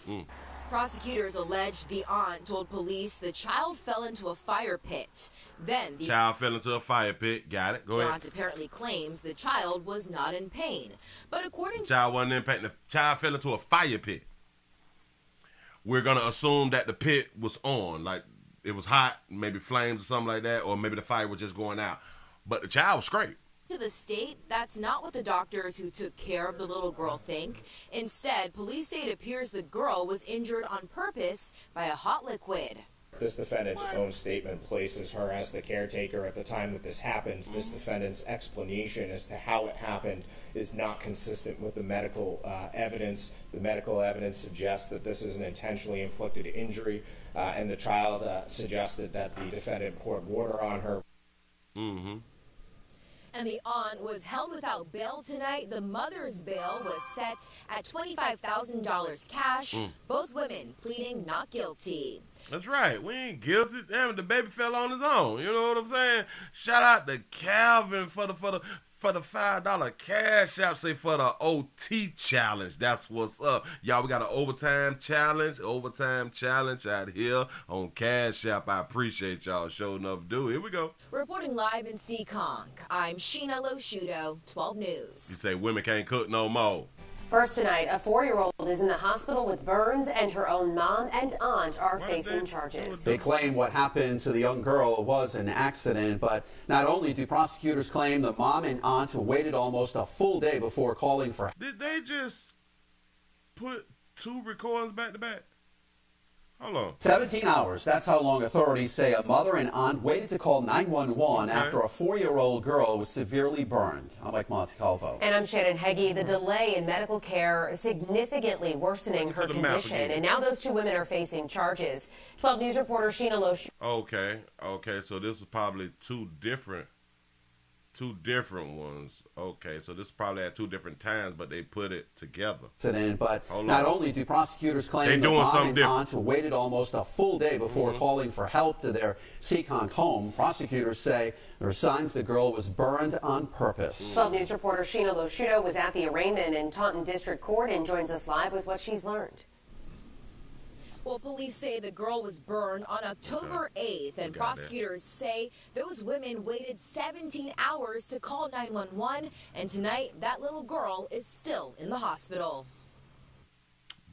Prosecutors allege the aunt told police the child fell into a fire pit. Then the child fell into a fire pit. Got it. Go ahead. The aunt apparently claims the child was not in pain. But according to the child wasn't in pain. The child fell into a fire pit. We're going to assume that the pit was on, like it was hot, maybe flames or something like that, or maybe the fire was just going out. But the child was straight. To the state, that's not what the doctors who took care of the little girl think. Instead, police say it appears the girl was injured on purpose by a hot liquid. This defendant's own statement places her as the caretaker at the time that this happened. This defendant's explanation as to how it happened is not consistent with the medical evidence. The medical evidence suggests that this is an intentionally inflicted injury, and the child suggested that the defendant poured water on her. And the aunt was held without bail tonight. The mother's bail was set at $25,000 cash. Both women pleading not guilty. That's right. We ain't guilty. Damn, the baby fell on his own. You know what I'm saying? Shout out to Calvin for the $5 cash app. Say for the OT challenge. That's what's up. Y'all, we got an overtime challenge out here on Cash App. I appreciate y'all showing up. Here we go. Reporting live in Seekonk, I'm Sheena Loshuto, 12 News. You say women can't cook no more. First tonight, a 4-year-old is in the hospital with burns, and her own mom and aunt are facing charges. They claim what happened to the young girl was an accident, but not only do prosecutors claim the mom and aunt waited almost a full day before calling for help. Did they just put 2 recordings back to back? Hold on. 17 hours. That's how long authorities say a mother and aunt waited to call 911 after a 4-year-old girl was severely burned. I'm Mike Montecalvo. And I'm Shannon Heggie. The delay in medical care significantly worsening her condition. And now those two women are facing charges. 12 News reporter Sheena Losh. Okay. So this is probably two different ones. Okay, so this is probably at two different times, but they put it together. But not only do prosecutors claim the mom and aunt waited almost a full day before calling for help to their Seekonk home, prosecutors say there are signs the girl was burned on purpose. 12 News reporter Sheena Losh was at the arraignment in Taunton District Court and joins us live with what she's learned. Well, police say the girl was burned on October 8th, and prosecutors say those women waited 17 hours to call 911, and tonight that little girl is still in the hospital.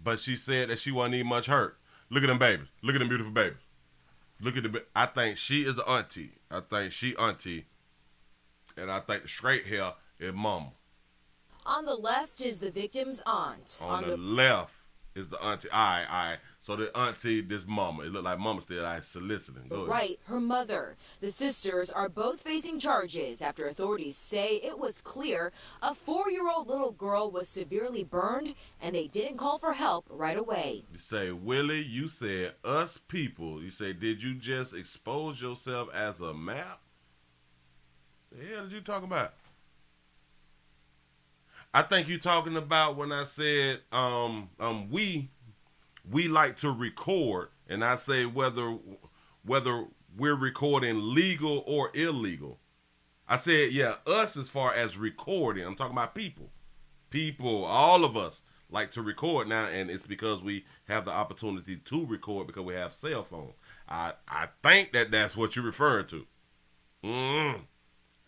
But she said that she wasn't even much hurt. Look at them babies. Look at them beautiful babies. Look at the. I think she is the auntie. I think she auntie, and I think the straight hair is mama. On the left is the victim's aunt. On the left is the auntie. All right. So the auntie, this mama. It looked like mama still soliciting. Go ahead. Right, her mother. The sisters are both facing charges after authorities say it was clear a 4-year-old little girl was severely burned and they didn't call for help right away. You say, Willie, you said us people. You say, did you just expose yourself as a map? The hell did you talking about? I think you talking about when I said we like to record, and I say whether we're recording legal or illegal. I said, yeah, us as far as recording. I'm talking about people. People, all of us like to record now, and it's because we have the opportunity to record because we have cell phones. I think that's what you're referring to.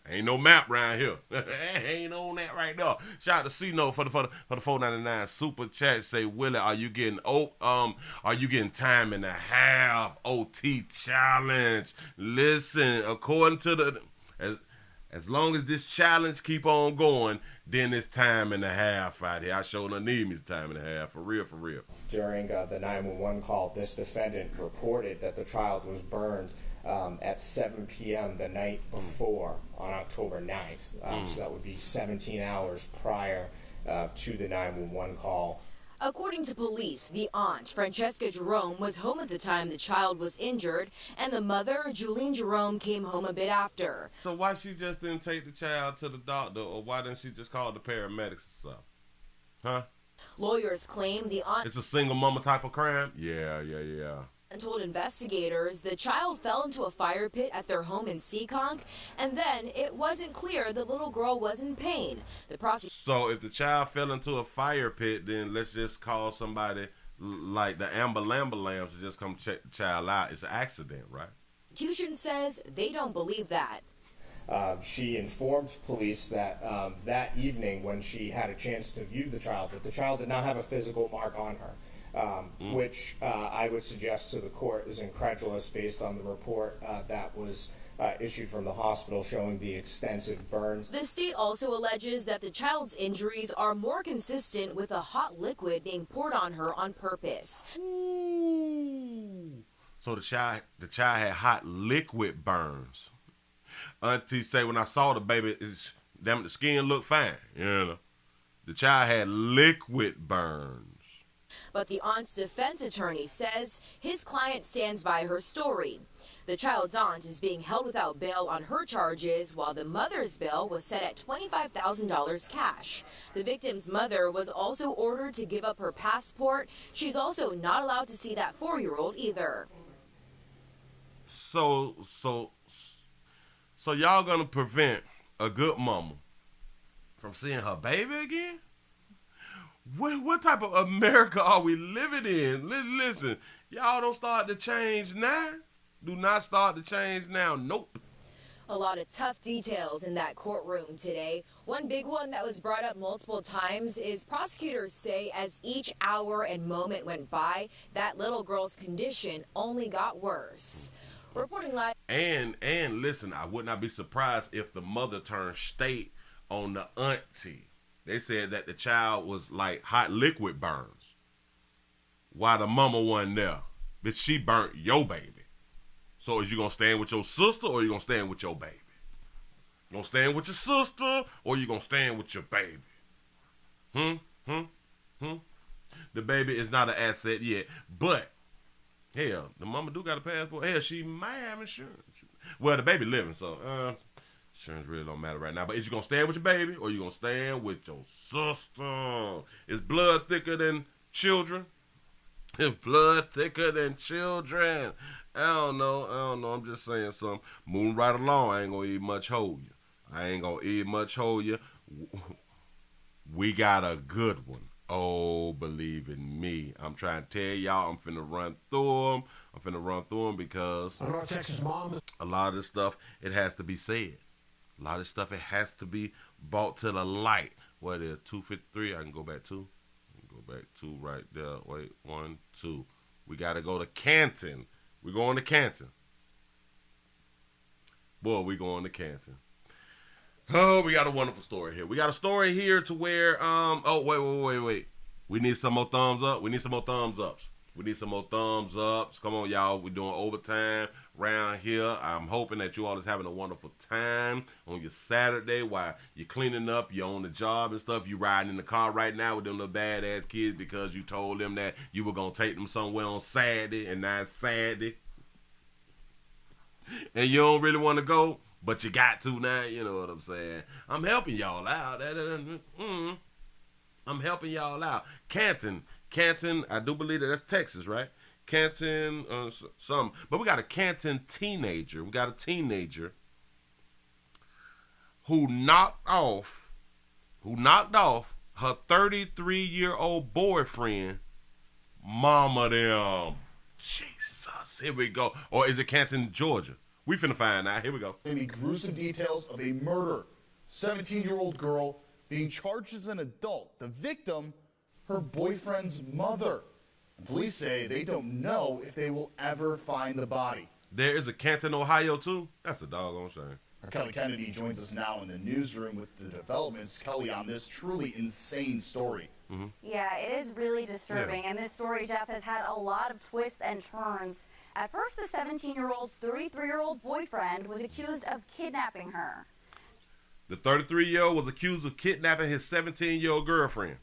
Ain't no map around here. Ain't on that right now. Shout out to C-Note for the $4.99 super chat. Say, Willie, are you getting time and a half OT challenge? Listen, according to the as long as this challenge keep on going, then it's time and a half out here. I sure don't need me time and a half, for real. During the 911 call, this defendant reported that the child was burned at 7 p.m. the night before on October 9th. So that would be 17 hours prior to the 911 call. According to police, the aunt, Francesca Jerome, was home at the time the child was injured, and the mother, Julene Jerome, came home a bit after. So why she just didn't take the child to the doctor, or why didn't she just call the paramedics or something? Huh? Lawyers claim the aunt... It's a single mama type of crime? Yeah. And told investigators the child fell into a fire pit at their home in Seekonk, and then it wasn't clear the little girl was in pain. So if the child fell into a fire pit, then let's just call somebody like the ambulance to just come check the child out. It's an accident, right? Prosecution says they don't believe that. She informed police that that evening when she had a chance to view the child, that the child did not have a physical mark on her. Which I would suggest to the court is incredulous based on the report that was issued from the hospital showing the extensive burns. The state also alleges that the child's injuries are more consistent with a hot liquid being poured on her on purpose. Ooh. So the child had hot liquid burns. Auntie say when I saw the baby, the skin looked fine. You know, the child had liquid burns. But the aunt's defense attorney says his client stands by her story. The child's aunt is being held without bail on her charges, while the mother's bail was set at $25,000 cash. The victim's mother was also ordered to give up her passport. She's also not allowed to see that 4-year-old either. So y'all gonna prevent a good mama from seeing her baby again? What type of America are we living in? Listen, y'all don't start to change now. Do not start to change now. Nope. A lot of tough details in that courtroom today. One big one that was brought up multiple times is prosecutors say as each hour and moment went by, that little girl's condition only got worse. Reporting live. And listen, I would not be surprised if the mother turned state on the auntie. They said that the child was like hot liquid burns while the mama wasn't there. Bitch, she burnt your baby. So is you gonna stand with your sister or you gonna stand with your baby? You gonna stand with your sister or you gonna stand with your baby? The baby is not an asset yet, but hell, the mama do got a passport. Hell, she might have insurance. Well, the baby living, so insurance really don't matter right now. But is you gonna stand with your baby or you gonna stand with your sister? Is blood thicker than children? Is blood thicker than children? I don't know. I'm just saying something. Moving right along, I ain't gonna eat much hold you. We got a good one. Oh, believe in me. I'm trying to tell y'all, I'm finna run through them because a lot of this stuff, it has to be said. A lot of this stuff, it has to be brought to the light. What is 253? I can go back 2. Go back 2 right there. Wait, 1, 2. We got to go to Canton. We're going to Canton. Boy, we going to Canton. Oh, we got a wonderful story here. We got a story here to where, oh, wait. We need some more thumbs up. We need some more thumbs ups. Come on, y'all. We're doing overtime around here. I'm hoping that you all is having a wonderful time on your Saturday while you're cleaning up, you're on the job and stuff. You riding in the car right now with them little badass kids because you told them that you were going to take them somewhere on Saturday and not Saturday. And you don't really want to go, but you got to now. You know what I'm saying? I'm helping y'all out. I'm helping y'all out. Canton, I do believe that's Texas, right? Canton, but we got a Canton teenager. We got a teenager who knocked off her 33-year-old boyfriend, mama them. Jesus, here we go. Or is it Canton, Georgia? We finna find out. Here we go. The gruesome details of a murder. 17-year-old girl being charged as an adult. The victim, her boyfriend's mother. And police say they don't know if they will ever find the body. There is a Canton, Ohio, too? That's a doggone shame. Kelly Kennedy joins us now in the newsroom with the developments. Kelly, on this truly insane story. Yeah, it is really disturbing. And this story, Jeff, has had a lot of twists and turns. At first, the 17-year-old's 33-year-old boyfriend was accused of kidnapping her. The 33-year-old was accused of kidnapping his 17-year-old girlfriend.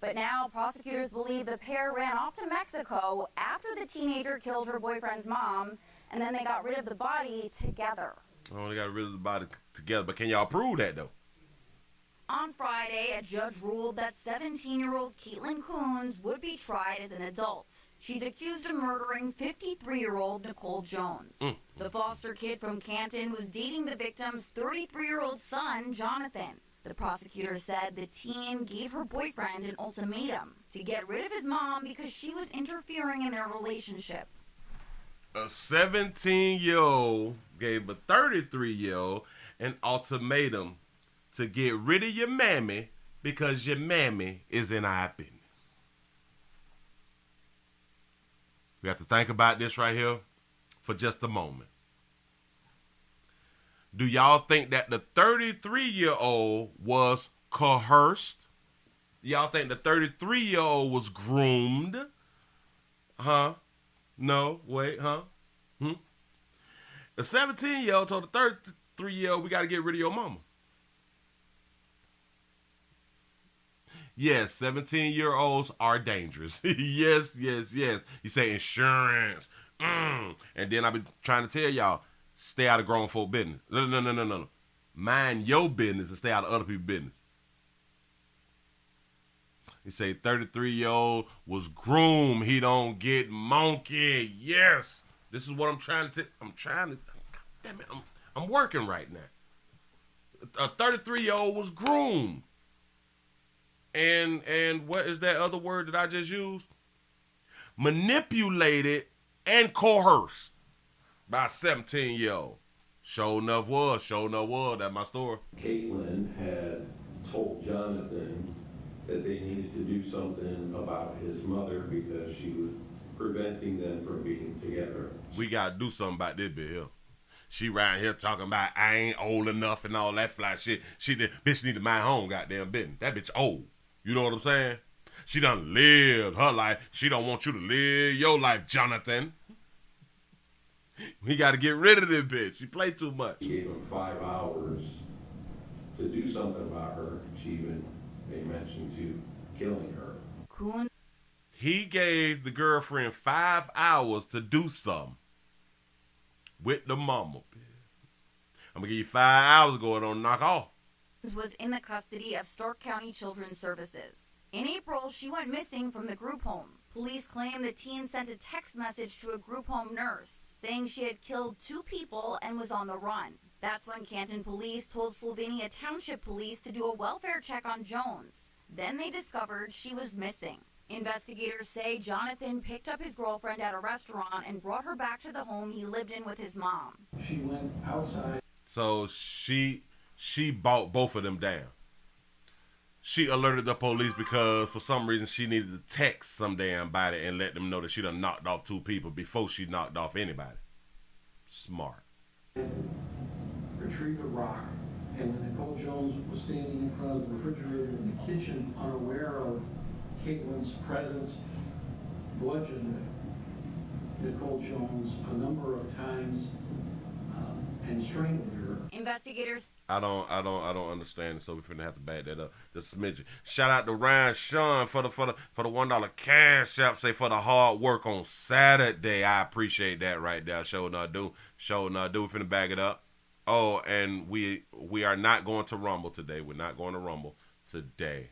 But now prosecutors believe the pair ran off to Mexico after the teenager killed her boyfriend's mom, and then they got rid of the body together. Oh, they got rid of the body together. But can y'all prove that, though? On Friday, a judge ruled that 17-year-old Caitlin Coons would be tried as an adult. She's accused of murdering 53-year-old Nicole Jones. The foster kid from Canton was dating the victim's 33-year-old son, Jonathan. The prosecutor said the teen gave her boyfriend an ultimatum to get rid of his mom because she was interfering in their relationship. A 17-year-old gave a 33-year-old an ultimatum to get rid of your mammy because your mammy is in our business. We have to think about this right here for just a moment. Do y'all think that the 33-year-old was coerced? Y'all think the 33-year-old was groomed? Huh? No, wait, huh? The 17-year-old told the 33-year-old, we got to get rid of your mama. Yes, 17-year-olds are dangerous. Yes. You say insurance. And then I be trying to tell y'all, stay out of grown folk business. No. Mind your business and stay out of other people's business. You say 33-year-old was groomed. He don't get monkey. Yes. This is what I'm trying to damn it, I'm working right now. A 33-year-old was groomed. And what is that other word that I just used? Manipulated and coerced by a 17-year-old. Sure enough was. That's my story. Caitlin had told Jonathan that they needed to do something about his mother because she was preventing them from being together. We got to do something about this bit here. She right here talking about I ain't old enough and all that fly shit. Bitch need to mind her own goddamn business. That bitch old. You know what I'm saying? She done lived her life. She don't want you to live your life, Jonathan. We got to get rid of this bitch. She played too much. He gave him 5 hours to do something about her. She even made mention to killing her. He gave the girlfriend 5 hours to do something with the mama. I'm going to give you 5 hours to go on knock off. Was in the custody of Stark County Children's Services. In April, she went missing from the group home. Police claim the teen sent a text message to a group home nurse saying she had killed 2 people and was on the run. That's when Canton police told Slovenia Township Police to do a welfare check on Jones. Then they discovered she was missing. Investigators say Jonathan picked up his girlfriend at a restaurant and brought her back to the home he lived in with his mom. She went outside. So she bought both of them down. She alerted the police because for some reason she needed to text some damn body and let them know that she done knocked off 2 people before she knocked off anybody. Smart. Retrieved a rock, and when Nicole Jones was standing in front of the refrigerator in the kitchen, unaware of Caitlin's presence, bludgeoned Nicole Jones a number of times and strangled her. Investigators. I don't understand it, so we're finna have to back that up. Just a smidgen. Shout out to Ryan Sean for the $1 cash app. Say for the hard work on Saturday. I appreciate that right there. Show not do. We're finna back it up. Oh, and we are not going to Rumble today. We're not going to Rumble today.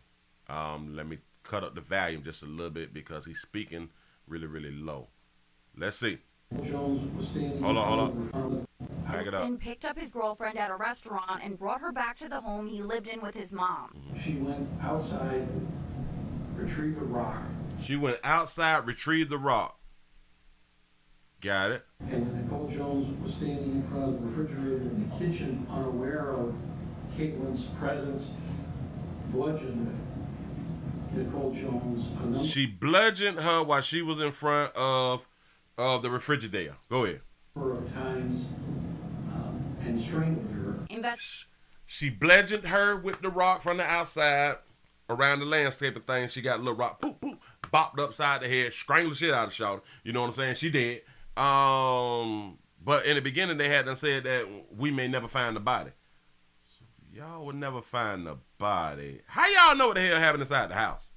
Let me cut up the volume just a little bit because he's speaking really, really low. Let's see. Jones was standing. Hold on. Back it up. Then picked up his girlfriend at a restaurant and brought her back to the home he lived in with his mom. She went outside, retrieved a rock. She went outside, retrieved the rock. Got it. And when Nicole Jones was standing in front of the refrigerator in the kitchen, unaware of Caitlin's presence, bludgeoned Nicole Jones a number. She bludgeoned her while she was in front of the refrigerator. Go ahead. Of times and strangled her. She bludgeoned her with the rock from the outside around the landscape of things. She got a little rock, poop, bopped upside the head, strangled the shit out of the shawty. You know what I'm saying? She did. But in the beginning, they had done said that we may never find the body. So y'all would never find the body. How y'all know what the hell happened inside the house?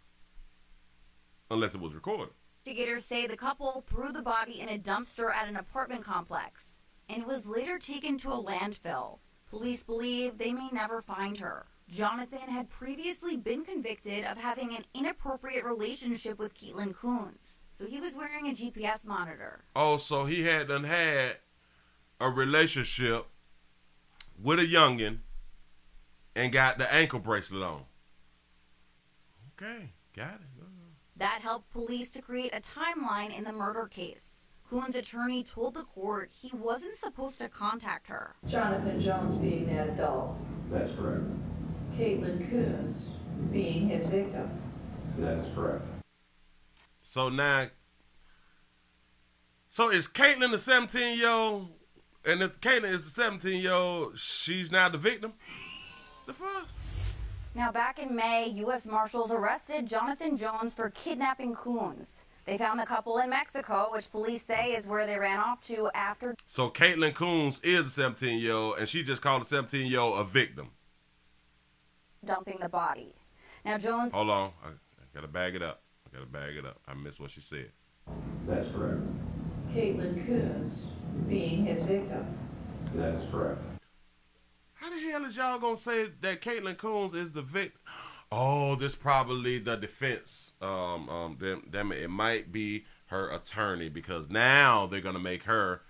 Unless it was recorded. Investigators say the couple threw the body in a dumpster at an apartment complex and was later taken to a landfill. Police believe they may never find her. Jonathan had previously been convicted of having an inappropriate relationship with Caitlin Coons, so he was wearing a GPS monitor. Oh, so he had done had a relationship with a youngin' and got the ankle bracelet on. Okay, got it. That helped police to create a timeline in the murder case. Coons' attorney told the court he wasn't supposed to contact her. Jonathan Jones being that adult. That's correct. Caitlin Coons being his victim. That is correct. So now, is Caitlin the 17-year-old? And if Caitlin is the 17-year-old, she's now the victim? The fuck? Now, back in May, U.S. Marshals arrested Jonathan Jones for kidnapping Coons. They found the couple in Mexico, which police say is where they ran off to after. So Caitlin Coons is the 17-year-old, and she just called the 17-year-old a victim. Dumping the body. Now, Jones. Hold on. I got to bag it up. I missed what she said. That's correct. Caitlin Coons being his victim. That is correct. How the hell is y'all gonna say that Caitlin Coons is the victim? Oh, this probably the defense. It might be her attorney because now they're gonna make her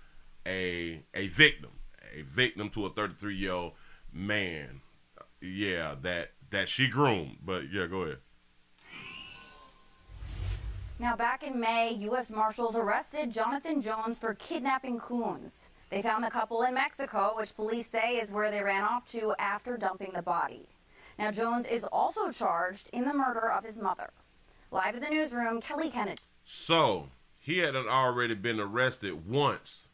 a victim to a 33-year-old man. Yeah, that she groomed. But yeah, go ahead. Now, back in May, U.S. Marshals arrested Jonathan Jones for kidnapping Coons. They found the couple in Mexico, which police say is where they ran off to after dumping the body. Now, Jones is also charged in the murder of his mother. Live at the newsroom, Kelly Kennedy. So, he had already been arrested once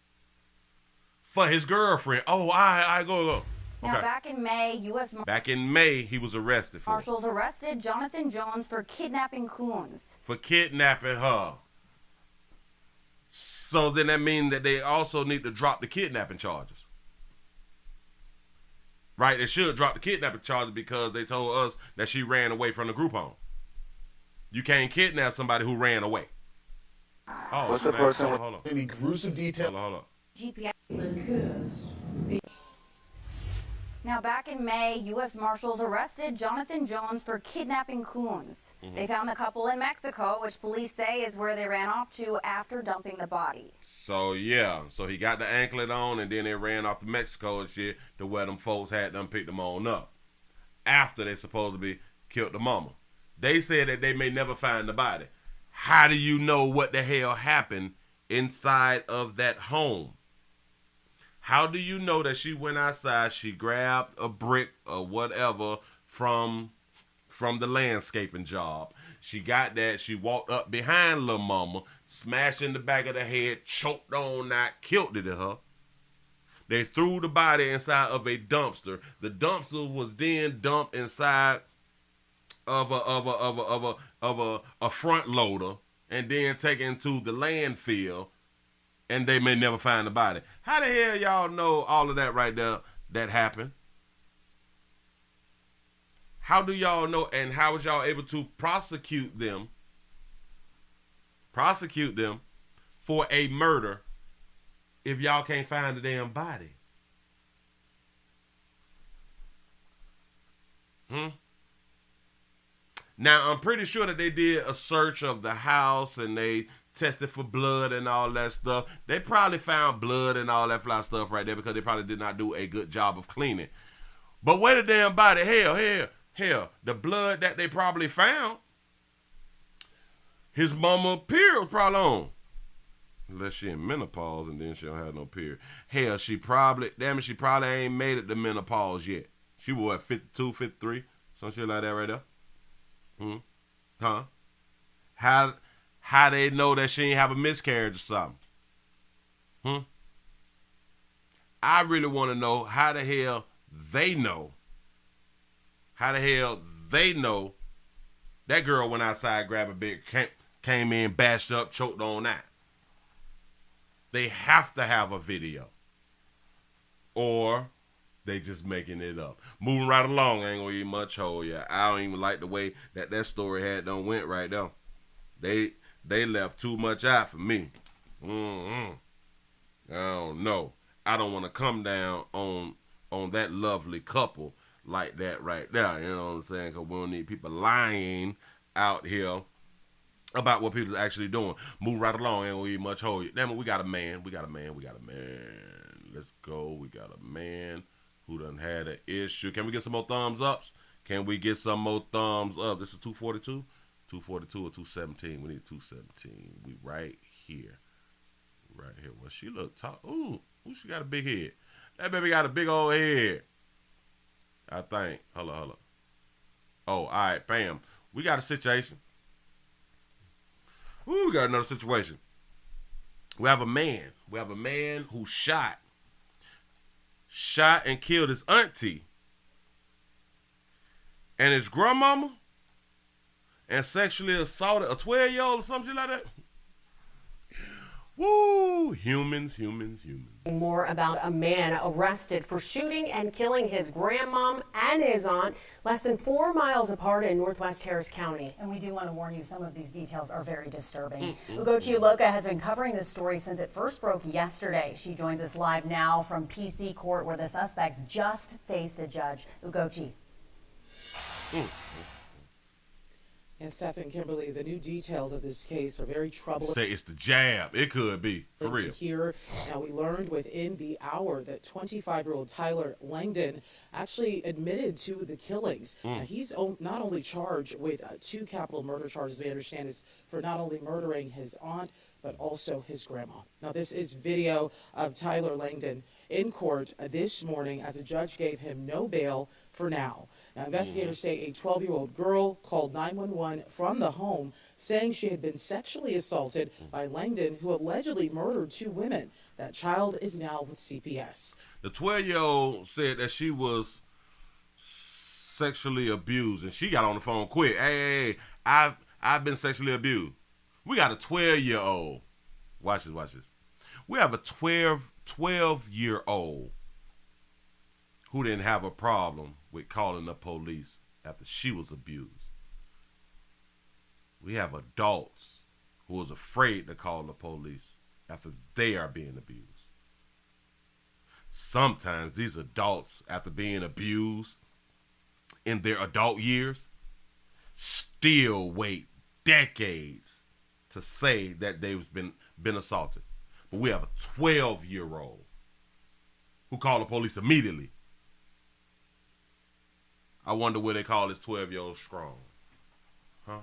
for his girlfriend. Oh, I go. Now, back in May, U.S. Back in May, he was arrested for Marshals arrested Jonathan Jones for kidnapping Coons. For kidnapping her. So then that means that they also need to drop the kidnapping charges. Right? They should drop the kidnapping charges because they told us that she ran away from the group home. You can't kidnap somebody who ran away. Oh, what's the person? Hold on. Any gruesome detail? Hold on. GPS. Now, back in May, U.S. Marshals arrested Jonathan Jones for kidnapping Coons. They found the couple in Mexico, which police say is where they ran off to after dumping the body. So, yeah. So, he got the anklet on, and then they ran off to Mexico and shit to where them folks had them pick them on up. After they supposed to be killed the mama. They said that they may never find the body. How do you know what the hell happened inside of that home? How do you know that she went outside, she grabbed a brick or whatever from the landscaping job? She got that, she walked up behind little mama, smashed in the back of the head, choked on that, killed it to her. They threw the body inside of a dumpster. The dumpster was then dumped inside of a front loader and then taken to the landfill, and they may never find the body. How the hell y'all know all of that right there that happened? How do y'all know, and how was y'all able to prosecute them for a murder if y'all can't find the damn body? Now, I'm pretty sure that they did a search of the house and they tested for blood and all that stuff. They probably found blood and all that fly stuff right there because they probably did not do a good job of cleaning. But where the damn body? Hell, the blood that they probably found, his mama period was probably on. Unless she in menopause and then she don't have no period. Hell, she probably ain't made it to menopause yet. She was at 52, 53, some shit like that right there. Huh? How they know that she ain't have a miscarriage or something? I really want to know how the hell they know. How the hell they know that girl went outside, grabbed a big, came in, bashed up, choked on that. They have to have a video. Or they just making it up. Moving right along, I ain't gonna eat much hole. Yeah, I don't even like the way that story had done went right there. They left too much out for me. I don't know. I don't want to come down on that lovely couple like that right there. You know what I'm saying? Because we don't need people lying out here about what people's actually doing. Move right along. Ain't gonna eat much hole. Damn it, we got a man. Let's go. We got a man who done had an issue. Can we get some more thumbs ups? Can we get some more thumbs up? This is 242? 242 or 217? We need 217. We right here. Right here. Well, she look tall. Ooh, she got a big head. That baby got a big old head. I think. Hold on. Oh, all right, bam. We got a situation. Ooh, we got another situation. We have a man. Who shot and killed his auntie and his grandmama and sexually assaulted a 12-year-old or something like that. Woo! Humans. More about a man arrested for shooting and killing his grandmom and his aunt less than 4 miles apart in northwest Harris County. And we do want to warn you, some of these details are very disturbing. Ugochi Uloka has been covering this story since it first broke yesterday. She joins us live now from PC Court, where the suspect just faced a judge. Ugochi. And Steph and Kimberly, the new details of this case are very troubling. Say it's the jab. It could be, for real. Here, now we learned within the hour that 25-year-old Tyler Langdon actually admitted to the killings. Now, he's not only charged with 2 capital murder charges, we understand, is for not only murdering his aunt, but also his grandma. Now, this is video of Tyler Langdon in court this morning as a judge gave him no bail for now. Now, investigators say a 12-year-old girl called 911 from the home saying she had been sexually assaulted by Langdon, who allegedly murdered 2 women. That child is now with CPS. The 12-year-old said that she was sexually abused, and she got on the phone quick. Hey, I've been sexually abused. We got a 12-year-old. Watch this. We have a 12-year-old who didn't have a problem with calling the police after she was abused. We have adults who was afraid to call the police after they are being abused. Sometimes these adults, after being abused in their adult years, still wait decades to say that they've been assaulted. But we have a 12-year-old who called the police immediately. I wonder will they call this 12-year-old strong? Huh?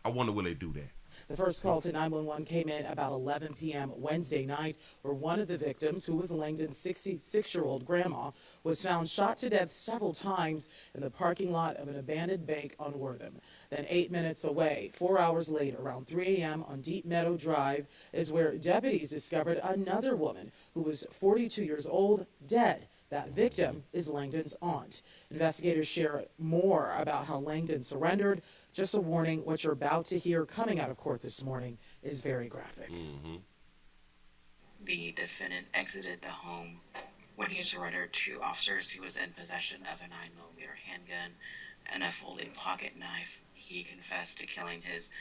I wonder will they do that? The first call to 911 came in about 11 p.m. Wednesday night, where one of the victims, who was Langdon's 66-year-old grandma, was found shot to death several times in the parking lot of an abandoned bank on Wortham. Then 8 minutes away, 4 hours later, around 3 a.m. on Deep Meadow Drive, is where deputies discovered another woman who was 42 years old, dead. That victim is Langdon's aunt. Investigators share more about how Langdon surrendered. Just a warning, what you're about to hear coming out of court this morning is very graphic. The defendant exited the home. When he surrendered to officers, he was in possession of a 9mm handgun and a folding pocket knife. He confessed to killing his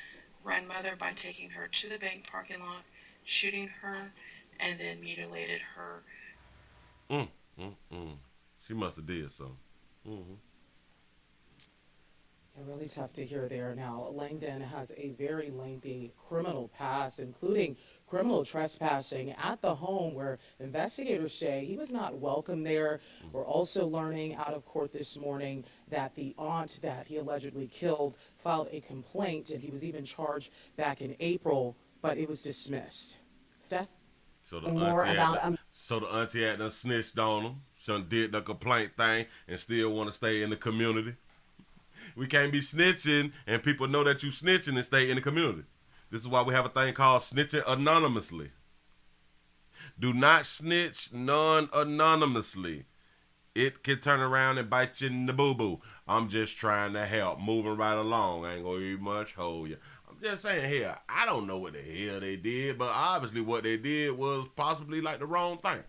grandmother by taking her to the bank parking lot, shooting her, and then mutilated her. She must have did something. Really tough to hear there. Now, Langdon has a very lengthy criminal past, including criminal trespassing at the home, where investigators say he was not welcome there. We're also learning out of court this morning that the aunt that he allegedly killed filed a complaint, and he was even charged back in April, but it was dismissed. Steph? So the auntie had done snitched on him, son did the complaint thing, and still want to stay in the community. We can't be snitching and people know that you snitching and stay in the community. This is why we have a thing called snitching anonymously. Do not snitch non-anonymously. It can turn around and bite you in the boo-boo. I'm just trying to help. Moving right along. I ain't gonna eat much, hold you. I'm just saying here, I don't know what the hell they did, but obviously what they did was possibly like the wrong thing.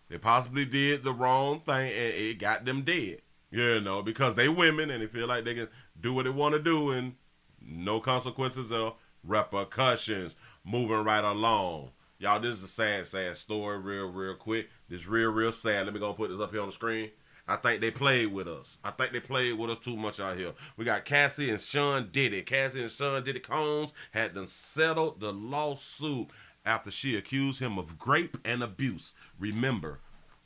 They possibly did the wrong thing and it got them dead. You know, because they women and they feel like they can do what they want to do and no consequences or repercussions. Moving right along. Y'all, this is a sad, sad story real quick. This real sad. Let me go put this up here on the screen. I think they played with us. I think they played with us too much out here. We got Cassie and Sean Diddy. Cassie and Sean Diddy Combs had done settled the lawsuit after she accused him of rape and abuse. Remember,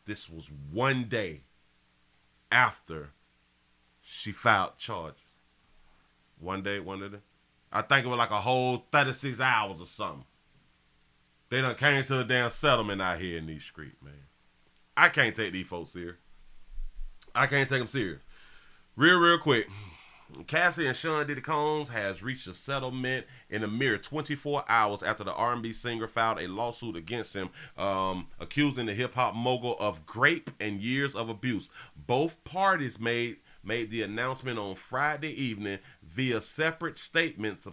this was one day after she filed charges. One day. I think it was like a whole 36 hours or something. They done came to a damn settlement out here in these streets, man. I can't take these folks serious. I can't take them serious. Real quick. Cassie and Sean Diddy Combs has reached a settlement in a mere 24 hours after the R&B singer filed a lawsuit against him, accusing the hip-hop mogul of rape and years of abuse. Both parties made the announcement on Friday evening via separate statements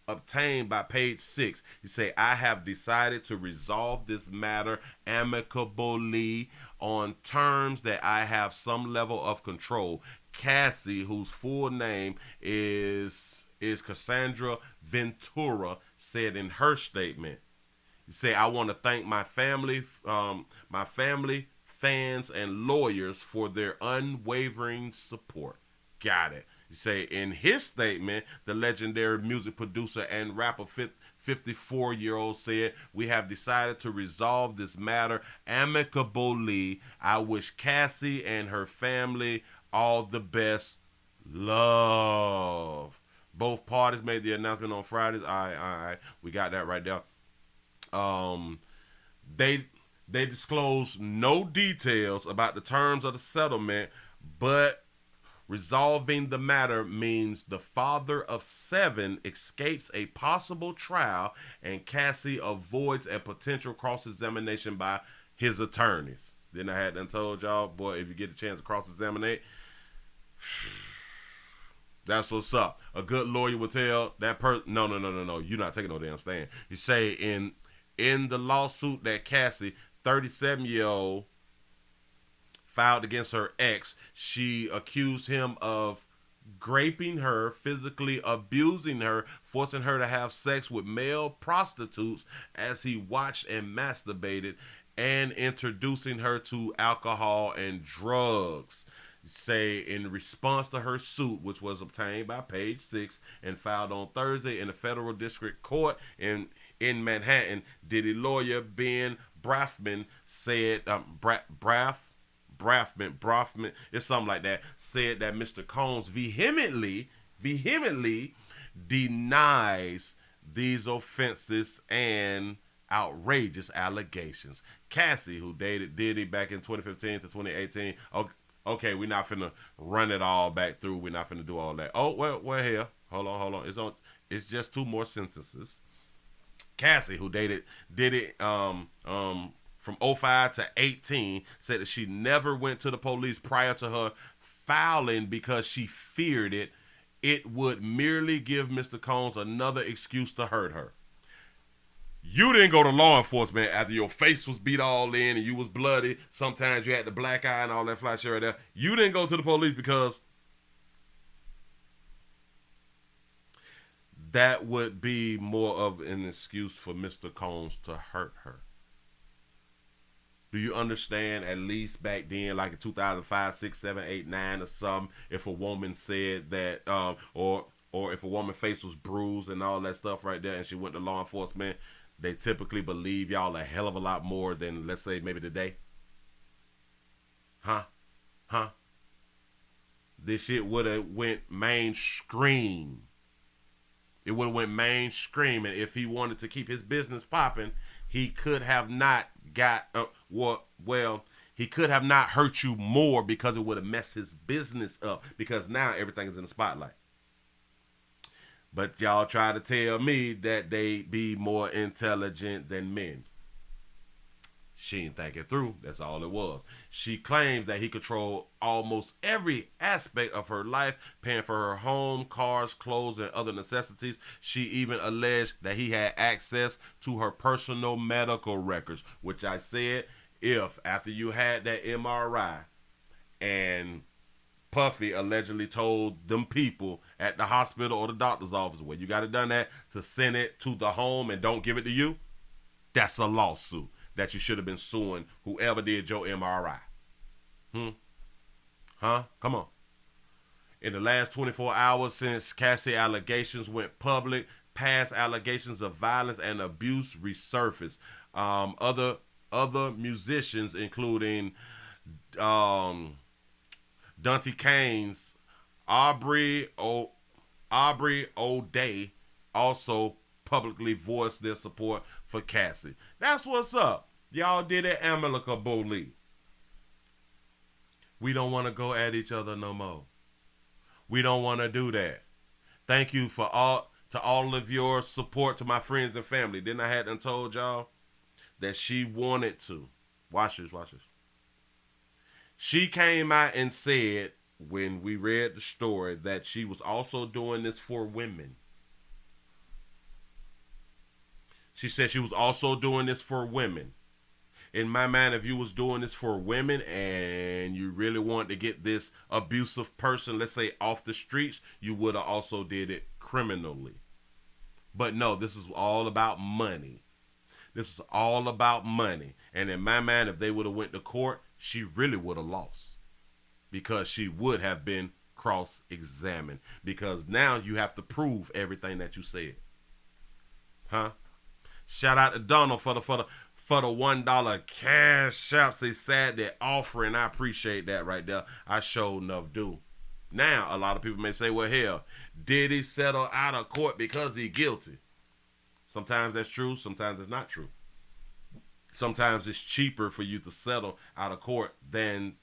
obtained by Page 6. He said, I have decided to resolve this matter amicably on terms that I have some level of control. Cassie, whose full name is Cassandra Ventura, said in her statement, he said, I want to thank my family, fans, and lawyers for their unwavering support. Got it. He said in his statement, the legendary music producer and rapper 54-year-old said, we have decided to resolve this matter amicably. I wish Cassie and her family all the best. Love. Both parties made the announcement on Fridays. All right. We got that right there. They disclosed no details about the terms of the settlement, but resolving the matter means the father of 7 escapes a possible trial and Cassie avoids a potential cross-examination by his attorneys. Then I had done told y'all, boy, if you get a chance to cross-examine, that's what's up. A good lawyer will tell that person, no, you're not taking no damn stand. You say in the lawsuit that Cassie, 37-year-old, filed against her ex, she accused him of raping her, physically abusing her, forcing her to have sex with male prostitutes as he watched and masturbated, and introducing her to alcohol and drugs. Say in response to her suit, which was obtained by Page 6 and filed on Thursday in the federal district court in Manhattan, Diddy lawyer Ben Brafman said, Brafman, it's something like that, said that Mr. Combs vehemently denies these offenses and outrageous allegations. Cassie, who dated Diddy back in 2015 to 2018, okay, we're not finna run it all back through. We're not finna do all that. Oh, well, here. Hold on. It's just 2 more sentences. Cassie, who dated Diddy from 05 to 18, said that she never went to the police prior to her filing because she feared it would merely give Mr. Combs another excuse to hurt her. You didn't go to law enforcement after your face was beat all in and you was bloody. Sometimes you had the black eye and all that fly shit right there. You didn't go to the police because that would be more of an excuse for Mr. Combs to hurt her. Do you understand? At least back then, like in 2005, 6, 7, 8, 9 or something, if a woman said that, or if a woman's face was bruised and all that stuff right there and she went to law enforcement, they typically believe y'all a hell of a lot more than, let's say, maybe today. Huh? This shit would have went mainstream. It would have went mainstream, and if he wanted to keep his business popping, he could have not got, he could have not hurt you more because it would have messed his business up, because now everything is in the spotlight. But y'all try to tell me that they be more intelligent than men. She didn't think it through. That's all it was. She claims that he controlled almost every aspect of her life, paying for her home, cars, clothes, and other necessities. She even alleged that he had access to her personal medical records, which I said, if after you had that MRI and Puffy allegedly told them people at the hospital or the doctor's office where you got it done at to send it to the home and don't give it to you, that's a lawsuit that you should have been suing whoever did your MRI. Come on. In the last 24 hours since Cassie allegations went public, past allegations of violence and abuse resurfaced. Other musicians, including Dante Kane's Aubrey O'Day, also publicly voiced their support for Cassie. That's what's up. Y'all did it amicably. We don't want to go at each other no more. We don't want to do that. Thank you for all of your support to my friends and family. Then I hadn't told y'all that she wanted to. Watch this. She came out and said, when we read the story, that she was also doing this for women. She said she was also doing this for women. In my mind, if you was doing this for women and you really wanted to get this abusive person, let's say, off the streets, you would have also did it criminally. But no, this is all about money. This is all about money. And in my mind, if they would have went to court, she really would have lost, because she would have been cross-examined, because now you have to prove everything that you said. Shout out to Donald for the $1 cash app. Say sad that offering. I appreciate that right there. I sure enough do. Now, a lot of people may say, well, hell, did he settle out of court because he's guilty? Sometimes that's true. Sometimes it's not true. sometimes it's cheaper for you to settle out of court than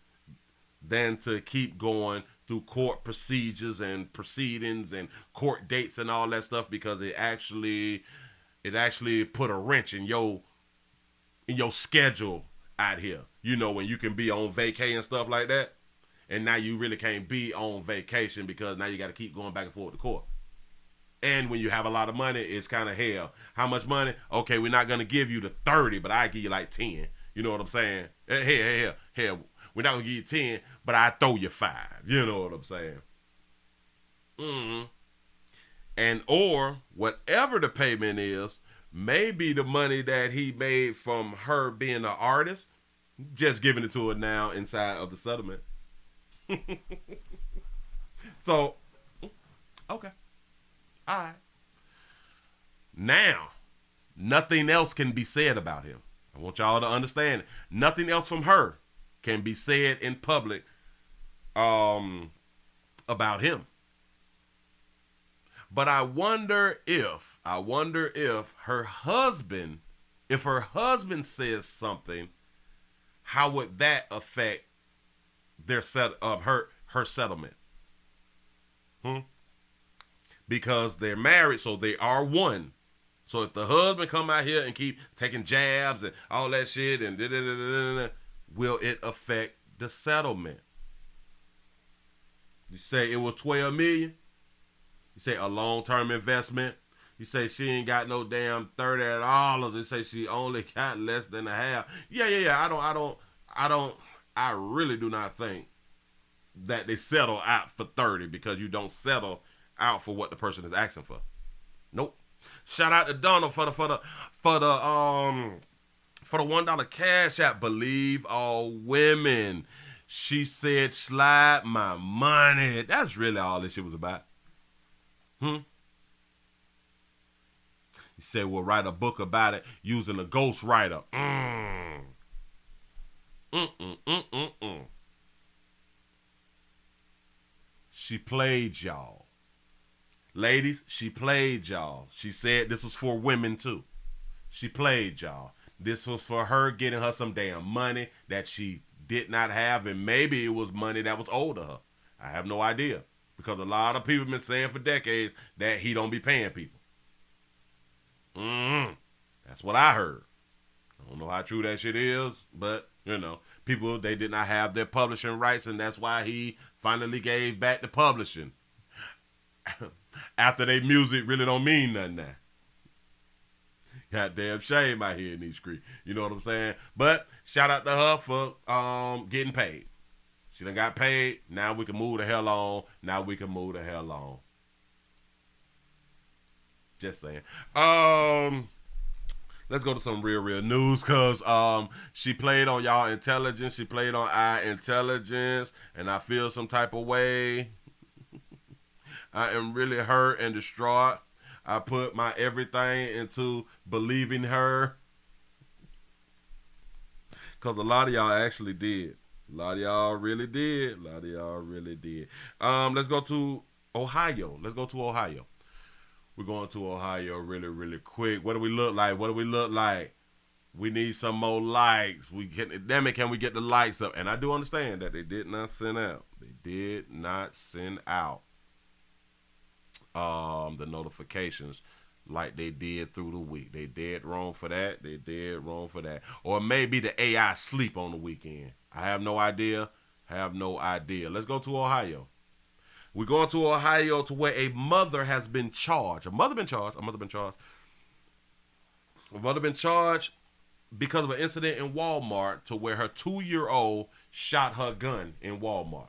to keep going through court procedures and proceedings and court dates and all that stuff, because it actually put a wrench in your schedule out here. You know, when you can be on vacay and stuff like that, and now you really can't be on vacation because now you got to keep going back and forth to court. And when you have a lot of money, it's kind of hell. How much money? Okay, we're not going to give you the 30, but I give you like 10. You know what I'm saying? Hell. We're not going to give you 10, but I throw you 5. You know what I'm saying? And or whatever the payment is, maybe the money that he made from her being an artist, just giving it to her now inside of the settlement. So, okay. All right. Now, nothing else can be said about him. I want y'all to understand it. Nothing else from her can be said in public about him. But I wonder if her husband says something, how would that affect their her settlement? Because they're married, so they are one. So if the husband come out here and keep taking jabs and all that shit and will it affect the settlement? You say it was $12 million. You say a long-term investment. You say she ain't got no damn $30. You say she only got less than a half. Yeah. I really do not think that they settle out for 30, because you don't settle out for what the person is asking for. Nope. Shout out to Donald for the $1 cash app. Believe all women. She said, slide my money. That's really all this shit was about. He said, we'll write a book about it using a ghostwriter. She played y'all. Ladies, she played y'all. She said this was for women too. She played y'all. This was for her getting her some damn money that she did not have, and maybe it was money that was owed to her. I have no idea, because a lot of people have been saying for decades that he don't be paying people. That's what I heard. I don't know how true that shit is, but, you know, people, they did not have their publishing rights, and that's why he finally gave back the publishing. After their music really don't mean nothing now. Goddamn shame out here in these streets. You know what I'm saying? But shout out to her for getting paid. She done got paid. Now we can move the hell on. Just saying. Let's go to some real news, because she played on y'all intelligence. She played on our intelligence, and I feel some type of way. I am really hurt and distraught. I put my everything into believing her, because a lot of y'all actually did. A lot of y'all really did. Let's go to Ohio. We're going to Ohio really quick. What do we look like? We need some more likes. Damn it, can we get the likes up? And I do understand that they did not send out. The notifications like they did through the week. They did wrong for that. Or maybe the AI sleep on the weekend. I have no idea. Let's go to Ohio. We're going to Ohio to where a mother has been charged. A mother been charged because of an incident in Walmart, to where her 2-year-old shot her gun in Walmart.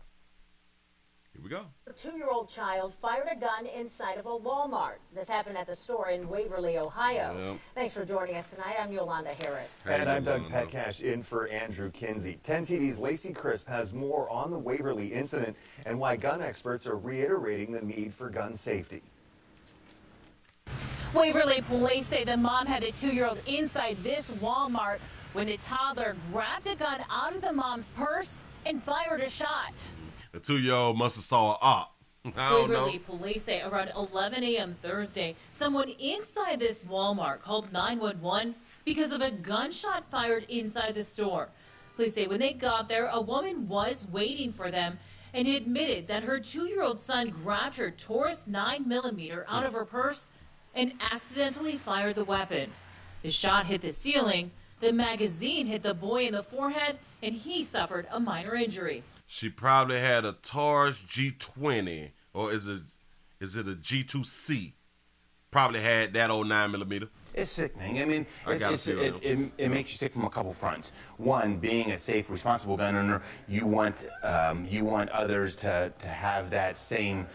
Here we go. A 2-year-old child fired a gun inside of a Walmart. This happened at the store in Waverly, Ohio. Yep. Thanks for joining us tonight. I'm Yolanda Harris. And I'm Doug Petcash in for Andrew Kinsey. 10 TV's Lacey Crisp has more on the Waverly incident and why gun experts are reiterating the need for gun safety. Waverly police say the mom had a 2-year-old inside this Walmart when the toddler grabbed a gun out of the mom's purse and fired a shot. The 2-year-old must have saw an op. Waverly police say around 11 a.m. Thursday, someone inside this Walmart called 911 because of a gunshot fired inside the store. Police say when they got there, a woman was waiting for them and admitted that her 2-year-old son grabbed her Taurus 9mm out of her purse and accidentally fired the weapon. The shot hit the ceiling, the magazine hit the boy in the forehead, and he suffered a minor injury. She probably had a Taurus G20, or is it a G2C? Probably had that old 9mm. It's sickening. I mean, it makes you sick from a couple fronts. One, being a safe, responsible gun owner, you want others to have that same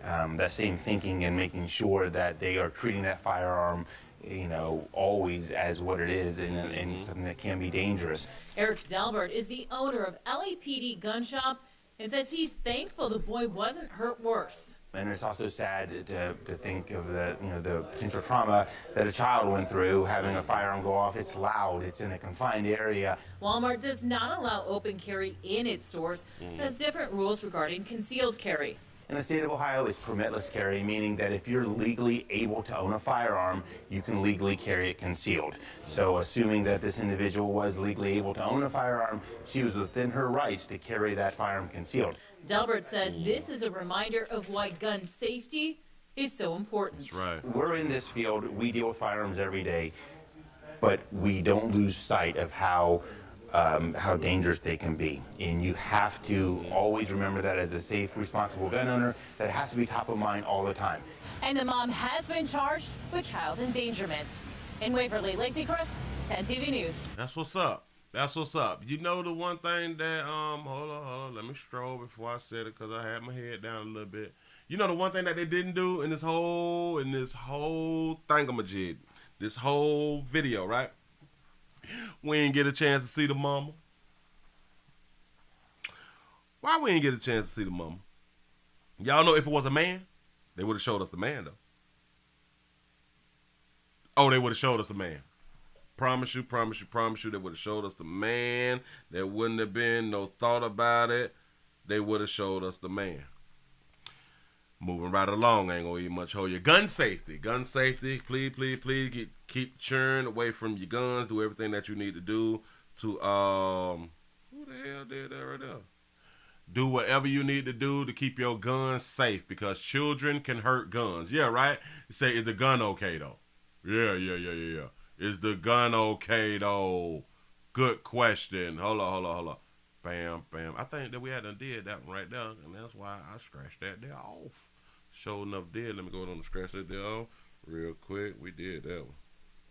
thinking and making sure that they are treating that firearm, you know, always as what it is and something that can be dangerous. Eric Delbert is the owner of LAPD Gun Shop and says he's thankful the boy wasn't hurt worse. And it's also sad to think of the potential trauma that a child went through having a firearm go off. It's loud. It's in a confined area. Walmart does not allow open carry in its stores. It has different rules regarding concealed carry. In the state of Ohio, it's permitless carry, meaning that if you're legally able to own a firearm, you can legally carry it concealed. So assuming that this individual was legally able to own a firearm, she was within her rights to carry that firearm concealed. Delbert says this is a reminder of why gun safety is so important. That's right. We're in this field. We deal with firearms every day, but we don't lose sight of how dangerous they can be. And you have to always remember that as a safe, responsible gun owner, that has to be top of mind all the time. And the mom has been charged with child endangerment. In Waverly, Lacey Chris, 10 TV News. That's what's up. That's what's up. You know the one thing that, hold on, let me stroll before I said it because I had my head down a little bit. You know the one thing that they didn't do in this whole thingamajig, this whole video, right? We didn't get a chance to see the mama. Why we didn't get a chance to see the mama? Y'all know if it was a man, they would have showed us the man, though. Oh, they would have showed us the man. Promise you, they would have showed us the man. There wouldn't have been no thought about it. They would have showed us the man. Moving right along, I ain't gonna eat much hold you. Gun safety, please keep churning away from your guns. Do everything that you need to do to who the hell did that right there? Do whatever you need to do to keep your guns safe because children can hurt guns. Yeah, right? You say, is the gun okay though? Yeah. Is the gun okay though? Good question. Hold on. Bam. I think that we had done did that one right there, and that's why I scratched that there off. Sure enough did. Let me go on and scratch that there off real quick. We did that one.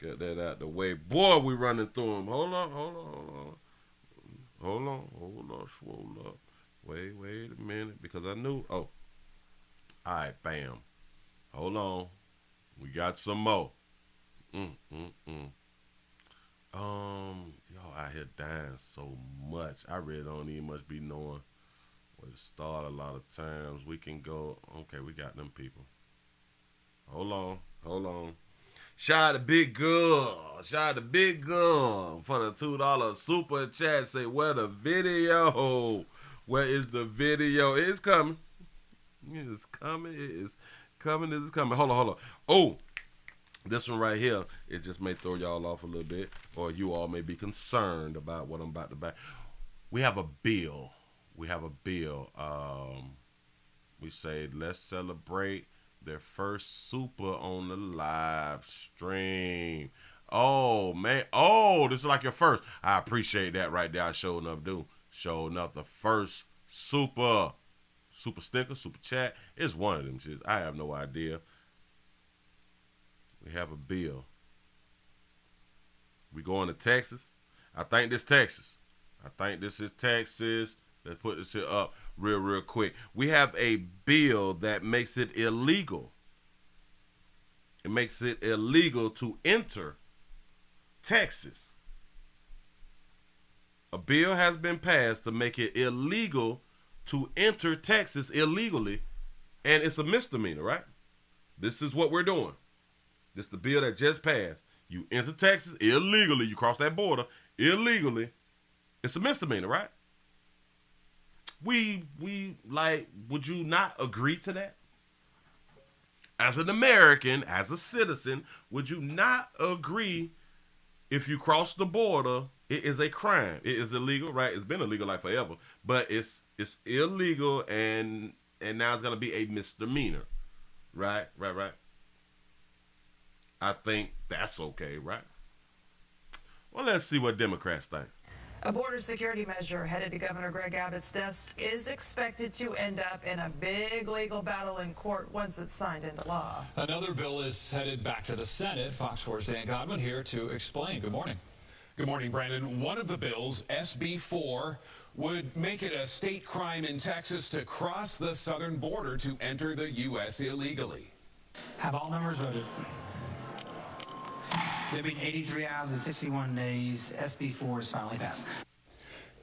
Got that out the way. Boy, we running through them. Hold on. Swole up. Wait a minute, because I knew. Oh. All right, bam. Hold on. We got some more. Y'all out here dying so much. I really don't even much be knowing where to start a lot of times. We can go. Okay, we got them people. Hold on. Shout out to Big Girl. For the $2 super chat. Say, where the video? Where is the video? It's coming. It's coming. Hold on. Oh, this one right here, it just may throw y'all off a little bit, or you all may be concerned about what I'm about to buy. We have a bill. We say, let's celebrate their first super on the live stream. Oh, man. Oh, this is like your first. I appreciate that right there. I sure enough do. Sure enough, the first super sticker, super chat. It's one of them shits. I have no idea. We have a bill. We going to Texas. I think this is Texas. Let's put this here up real quick. We have a bill that makes it illegal. It makes it illegal to enter Texas. A bill has been passed to make it illegal to enter Texas illegally, and it's a misdemeanor, right? This is what we're doing. This is the bill that just passed. You enter Texas illegally. You cross that border illegally. It's a misdemeanor, right? We would you not agree to that? As an American, as a citizen, would you not agree if you cross the border, it is a crime. It is illegal, right? It's been illegal like forever, but it's illegal, and now it's gonna be a misdemeanor, right? I think that's okay, right? Well, let's see what Democrats think. A border security measure headed to Governor Greg Abbott's desk is expected to end up in a big legal battle in court once it's signed into law. Another bill is headed back to the Senate. Fox 4's Dan Godwin here to explain. Good morning. Good morning, Brandon. One of the bills, SB 4, would make it a state crime in Texas to cross the southern border to enter the U.S. illegally. Have all members voted? There being 83 hours and 61 days, SB 4 is finally passed.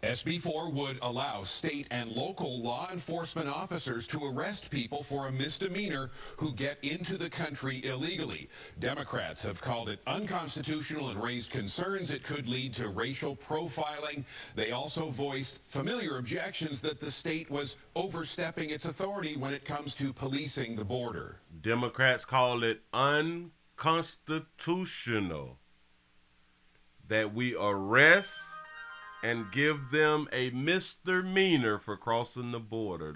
SB 4 would allow state and local law enforcement officers to arrest people for a misdemeanor who get into the country illegally. Democrats have called it unconstitutional and raised concerns it could lead to racial profiling. They also voiced familiar objections that the state was overstepping its authority when it comes to policing the border. Democrats call it unconstitutional that we arrest and give them a misdemeanor for crossing the border.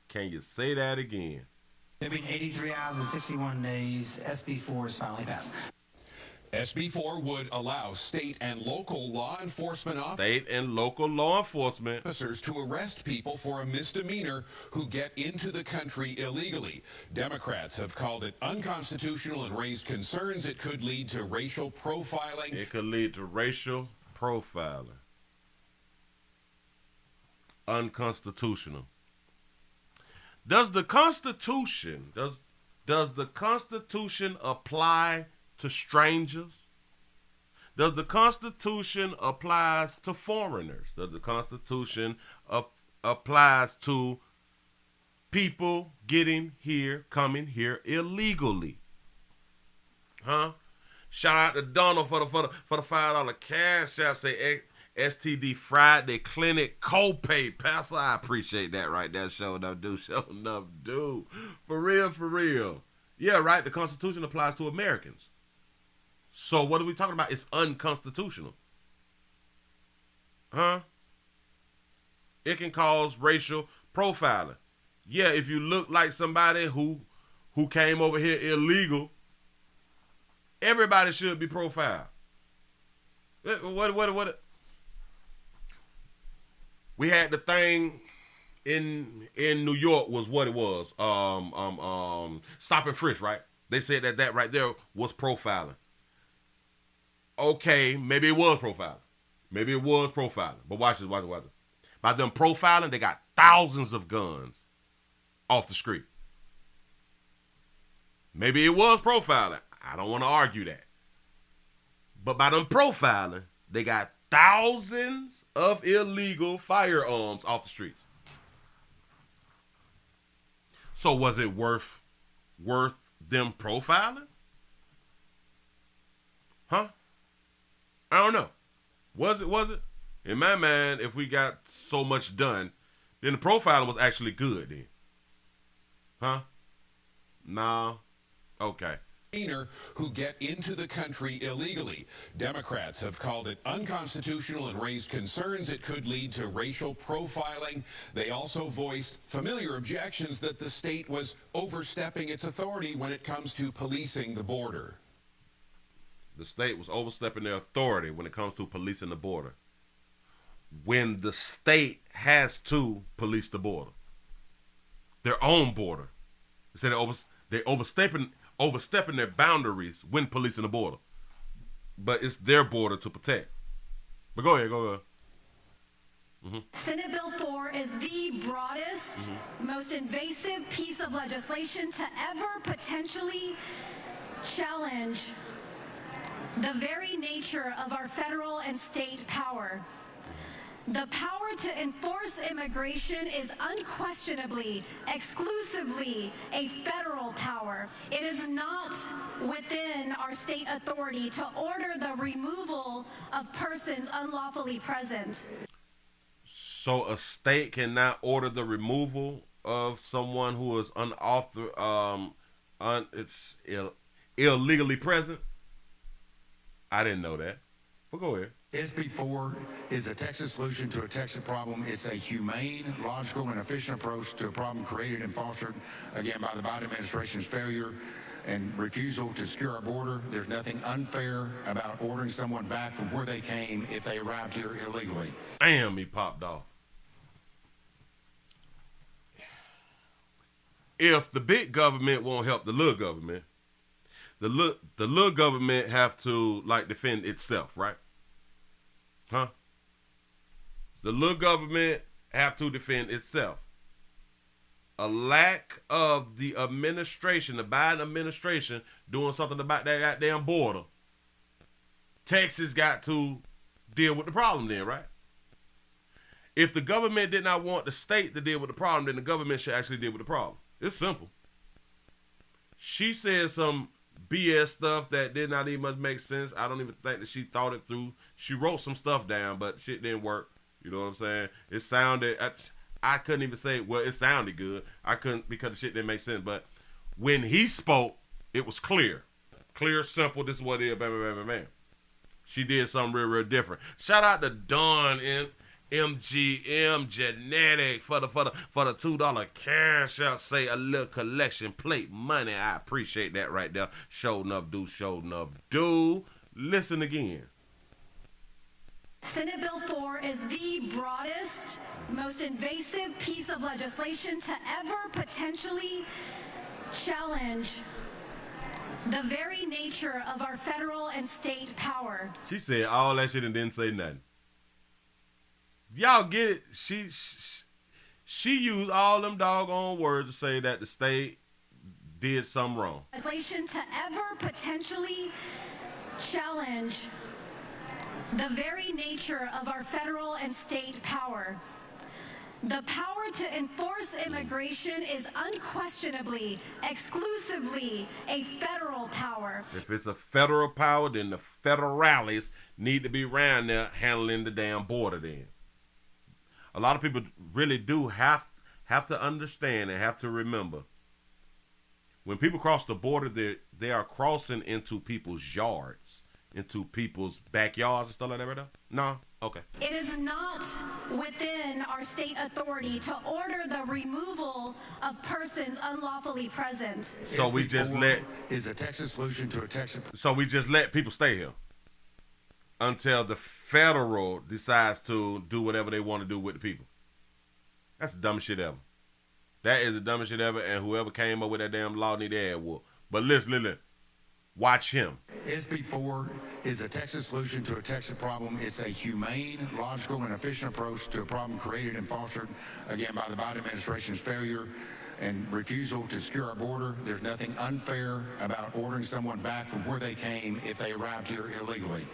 Can you say that again? There being 83 hours and 61 days, SB 4 is finally passed. SB 4 would allow state and local law enforcement officers to arrest people for a misdemeanor who get into the country illegally. Democrats have called it unconstitutional and raised concerns it could lead to racial profiling. It could lead to racial profiling. Unconstitutional. Does the Constitution apply to strangers? Does the Constitution apply to foreigners? Does the Constitution applies to people coming here illegally? Huh? Shout out to Donald for the $5 cash app. Say STD Friday Clinic copay. Pastor, I appreciate that right there. Show enough do. For real. Yeah, right. The Constitution applies to Americans. So what are we talking about? It's unconstitutional. Huh? It can cause racial profiling. Yeah, if you look like somebody who came over here illegal, everybody should be profiled. What? We had the thing in New York was what it was. Stop and frisk, right? They said that right there was profiling. Okay, maybe it was profiling. But watch this. By them profiling, they got thousands of guns off the street. Maybe it was profiling. I don't want to argue that. But by them profiling, they got thousands of illegal firearms off the streets. So was it worth them profiling? Huh? I don't know. Was it? In my mind, if we got so much done, then the profiling was actually good then. Huh? No. Okay. Who get into the country illegally. Democrats have called it unconstitutional and raised concerns it could lead to racial profiling. They also voiced familiar objections that the state was overstepping its authority when it comes to policing the border. The state was overstepping their authority when it comes to policing the border. When the state has to police the border, their own border, they said they're overstepping their boundaries when policing the border. But it's their border to protect. But go ahead. Mm-hmm. Senate Bill 4 is the broadest, most invasive piece of legislation to ever potentially challenge the very nature of our federal and state power. The power to enforce immigration is unquestionably, exclusively a federal power. It is not within our state authority to order the removal of persons unlawfully present. So a state cannot order the removal of someone who is illegally present? I didn't know that. Well, go ahead. SB4 is a Texas solution to a Texas problem. It's a humane, logical, and efficient approach to a problem created and fostered, again, by the Biden administration's failure and refusal to secure our border. There's nothing unfair about ordering someone back from where they came if they arrived here illegally. Damn, he popped off. If the big government won't help the little government, the little government have to, like, defend itself, right? Huh? The little government have to defend itself. A lack of the administration, the Biden administration, doing something about that goddamn border. Texas got to deal with the problem then, right? If the government did not want the state to deal with the problem, then the government should actually deal with the problem. It's simple. She said some BS stuff that did not even much make sense. I don't even think that she thought it through. She wrote some stuff down, but shit didn't work. You know what I'm saying? It sounded, I couldn't even say, well, it sounded good. I couldn't because the shit didn't make sense. But when he spoke, it was clear. Clear, simple, this is what it is, bam, bam, bam, bam. She did something real, real different. Shout out to Dawn in MGM Genetic for the $2 cash out, say a little collection plate money. I appreciate that right there. Show enough do. Listen again. Senate Bill 4 is the broadest, most invasive piece of legislation to ever potentially challenge the very nature of our federal and state power. She said all that shit and didn't say nothing. Y'all get it? She used all them doggone words to say that the state did something wrong. Legislation to ever potentially challenge the very nature of our federal and state power. The power to enforce immigration is unquestionably, exclusively a federal power. If it's a federal power, then the federales need to be around there handling the damn border then. A lot of people really do have to understand and have to remember. When people cross the border, they are crossing into people's yards, into people's backyards and stuff like that right now? No? Okay. It is not within our state authority to order the removal of persons unlawfully present. So we just let is a Texas solution to a Texas. So we just let people stay here until the federal decides to do whatever they want to do with the people. That's the dumbest shit ever. That is the dumbest shit ever, and whoever came up with that damn law need their ass whooped. But listen. Watch him. SB4 is a Texas solution to a Texas problem. It's a humane, logical, and efficient approach to a problem created and fostered, again, by the Biden administration's failure and refusal to secure our border. There's nothing unfair about ordering someone back from where they came if they arrived here illegally.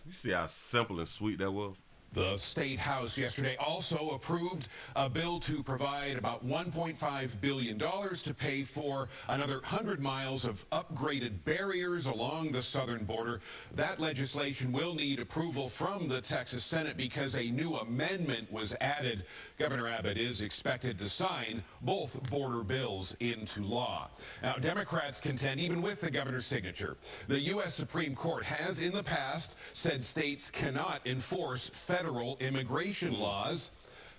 You see how simple and sweet that was? The State House yesterday also approved a bill to provide about $1.5 billion to pay for another 100 miles of upgraded barriers along the southern border. That legislation will need approval from the Texas Senate because a new amendment was added. Governor Abbott is expected to sign both border bills into law. Now, Democrats contend, even with the governor's signature, the U.S. Supreme Court has in the past said states cannot enforce federal immigration laws.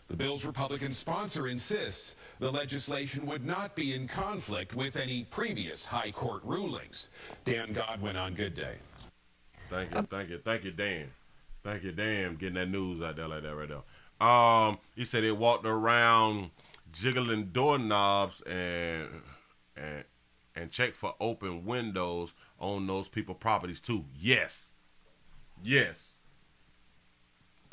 The bill's Republican sponsor insists the legislation would not be in conflict with any previous high court rulings. Dan Godwin on Good Day. Thank you, Dan. Thank you, Dan, getting that news out there like that right there. He said they walked around jiggling doorknobs and checked for open windows on those people's properties too. Yes.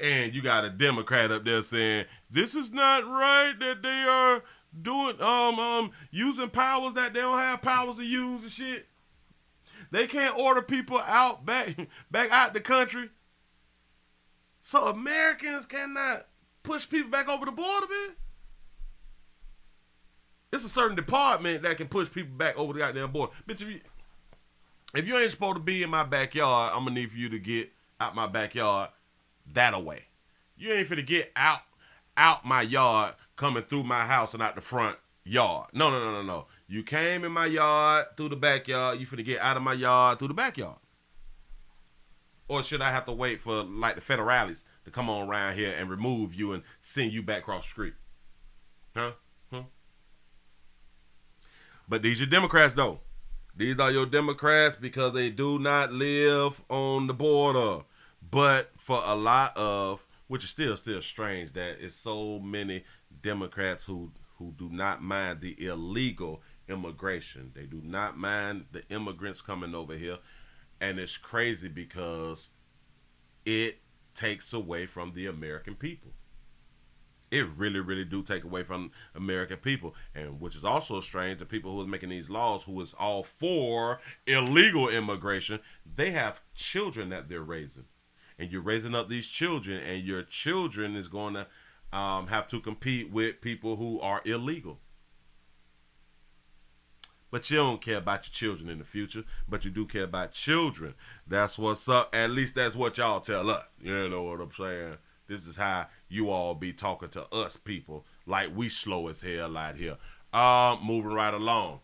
And you got a Democrat up there saying this is not right that they are doing using powers that they don't have powers to use and shit. They can't order people out back out the country. So Americans cannot push people back over the border, man. It's a certain department that can push people back over the goddamn border. Bitch, if you ain't supposed to be in my backyard, I'm gonna need for you to get out my backyard that away. You ain't finna get out my yard coming through my house and out the front yard. No. You came in my yard through the backyard. You finna get out of my yard through the backyard. Or should I have to wait for, like, the federales to come on around here and remove you and send you back across the street? Huh? But these are Democrats, though. These are your Democrats because they do not live on the border. But for a lot of, which is still strange that it's so many Democrats who do not mind the illegal immigration. They do not mind the immigrants coming over here. And it's crazy because it takes away from the American people. It really, really do take away from American people. And which is also strange, the people who are making these laws, who is all for illegal immigration, they have children that they're raising. And you're raising up these children, and your children is going to have to compete with people who are illegal. But you don't care about your children in the future, but you do care about children. That's what's up. At least that's what y'all tell us. You know what I'm saying? This is how you all be talking to us people, like we slow as hell out here. Moving right along.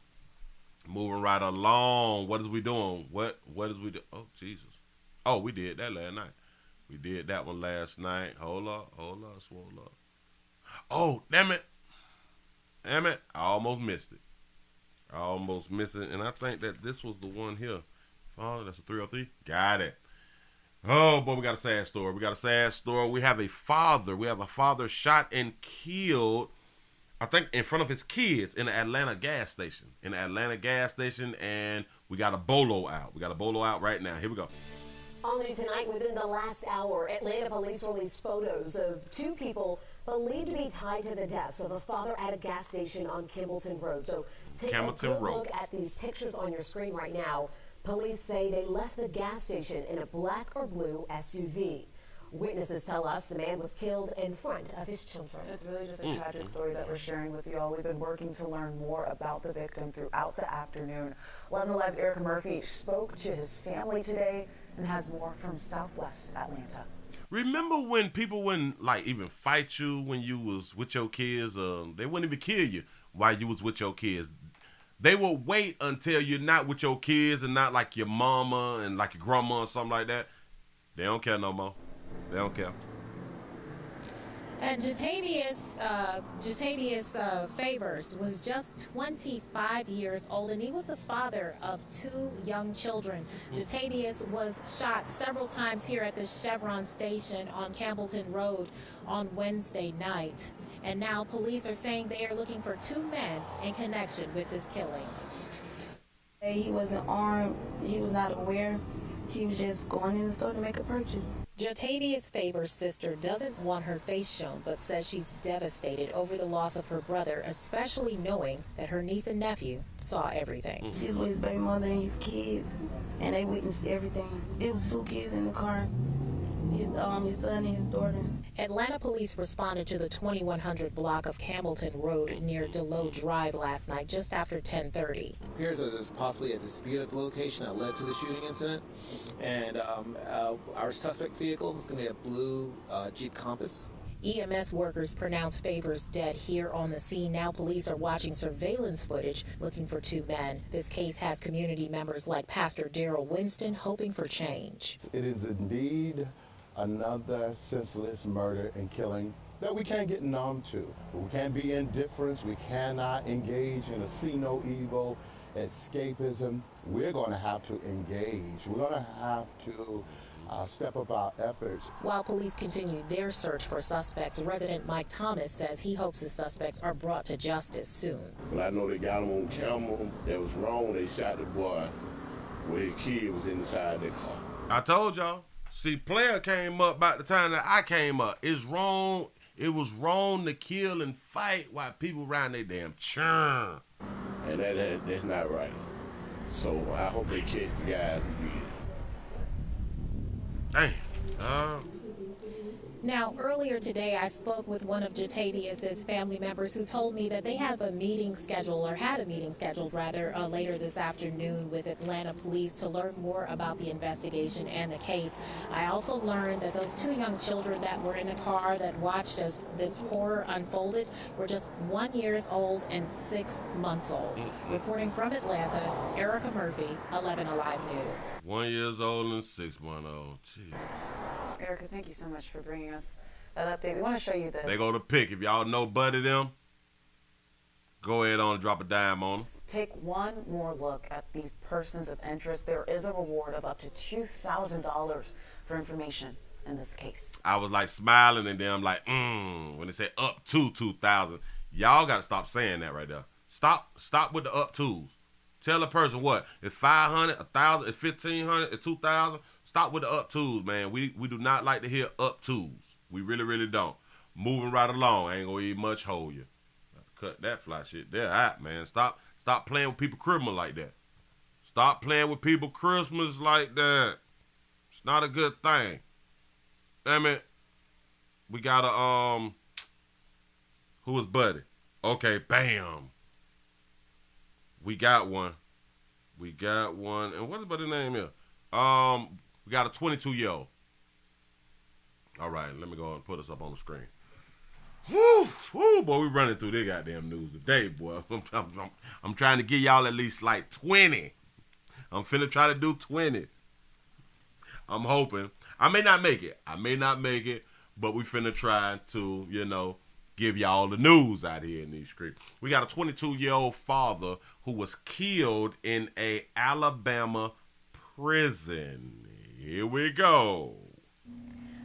What is we doing? What is we do? Oh, Jesus. Oh, we did that last night. We did that one last night. Hold up, swole up. Oh, damn it. I almost missed it. And I think that this was the one here. Oh, that's a 303. Got it. Oh, boy, we got a sad story. We have a father shot and killed, I think, in front of his kids in an Atlanta gas station. And we got a bolo out. Right now. Here we go. All new tonight, within the last hour, Atlanta police released photos of two people believed to be tied to the deaths of a father at a gas station on Campbellton Road. So take a good look at these pictures on your screen right now. Police say they left the gas station in a black or blue SUV. Witnesses tell us the man was killed in front of his children. It's really just a tragic story that we're sharing with you all. We've been working to learn more about the victim throughout the afternoon. 11 Alive's Erica Murphy spoke to his family today and has more from Southwest Atlanta. Remember when people wouldn't, like, even fight you when you was with your kids? They wouldn't even kill you while you was with your kids. They will wait until you're not with your kids and not like your mama and like your grandma or something like that. They don't care no more. They don't care. And Jatavius Favors was just 25 years old, and he was the father of two young children. Jatavius was shot several times here at the Chevron station on Campbellton Road on Wednesday night. And now police are saying they are looking for two men in connection with this killing. He wasn't armed. He was not aware. He was just going in the store to make a purchase. Jatavius Favors' sister doesn't want her face shown, but says she's devastated over the loss of her brother, especially knowing that her niece and nephew saw everything. She was with his baby mother and his kids, and they witnessed everything. It was two kids in the car, his son and his daughter. Atlanta police responded to the 2100 block of Campbellton Road near Delow Drive last night, just after 10:30. It appears that there's possibly a dispute at the location that led to the shooting incident. And our suspect vehicle is going to be a blue Jeep Compass. EMS workers pronounced Favors dead here on the scene. Now police are watching surveillance footage looking for two men. This case has community members like Pastor Darrell Winston hoping for change. It is indeed another senseless murder and killing that we can't get numb to. We can't be indifferent. We cannot engage in a see no evil escapism. We're going to have to engage. We're going to have to step up our efforts. While police continue their search for suspects, resident Mike Thomas says he hopes the suspects are brought to justice soon. But I know they got him on camera. That was wrong. They shot the boy where his kid was inside the car. I told y'all. See, player came up about the time that I came up. It's wrong. It was wrong to kill and fight while people around their damn churn. And that's not right. So I hope they catch the guys who did it. Dang. Now, earlier today, I spoke with one of Jatavius's family members who told me that they have a meeting scheduled, or had a meeting scheduled rather, later this afternoon with Atlanta police to learn more about the investigation and the case. I also learned that those 2 young children that were in the car that watched as this horror unfolded were just 1 year old and 6 months old. Reporting from Atlanta, Erica Murphy, 11 Alive News. 1 year old and 6 months old. Jeez. Erica, thank you so much for bringing us that update. We want to show you this. They go to pick. If y'all know Buddy them, go ahead on and drop a dime on them. Take one more look at these persons of interest. There is a reward of up to $2,000 for information in this case. I was like smiling, and then I'm like, when they say up to 2,000. Y'all got to stop saying that right there. Stop with the up tos. Tell a person what? It's 500, 1,000, it's 1,500, it's 2,000. Stop with the up twos, man. We do not like to hear up twos. We really, really don't. Moving right along. I ain't gonna even much hold you. Cut that fly shit. They're out, man. Stop playing with people Christmas like that. Stop playing with people Christmas like that. It's not a good thing. Damn it. We got a who is Buddy? Okay, bam. We got one. And what's Buddy's name here? We got a 22-year-old. All right, let me go and put us up on the screen. Whoo, boy, we running through this goddamn news today, boy. I'm trying to give y'all at least like 20. I'm finna try to do 20. I'm hoping. I may not make it, but we finna try to, give y'all the news out here in these streets. We got a 22-year-old father who was killed in a Alabama prison. Here we go.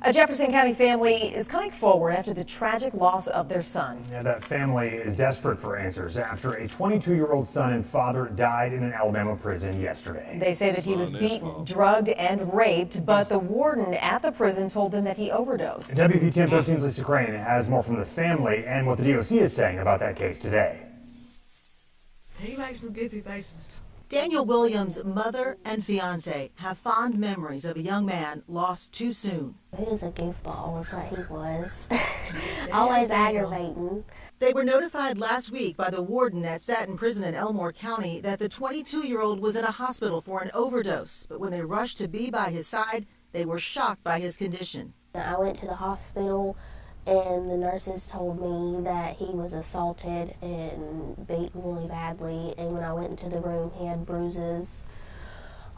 A Jefferson County family is coming forward after the tragic loss of their son. Yeah, that family is desperate for answers after a 22-year-old son and father died in an Alabama prison yesterday. They say that he was beaten, drugged, and raped, but the warden at the prison told them that he overdosed. WVTN 13's Lisa Crane has more from the family and what the DOC is saying about that case today. He makes some goofy faces. Daniel Williams' mother and fiance have fond memories of a young man lost too soon. He was a goofball, was what he was. Always aggravating. They were notified last week by the warden at Staten Prison in Elmore County that the 22-year-old was in a hospital for an overdose. But when they rushed to be by his side, they were shocked by his condition. I went to the hospital, and the nurses told me that he was assaulted and beaten really badly. And when I went into the room, he had bruises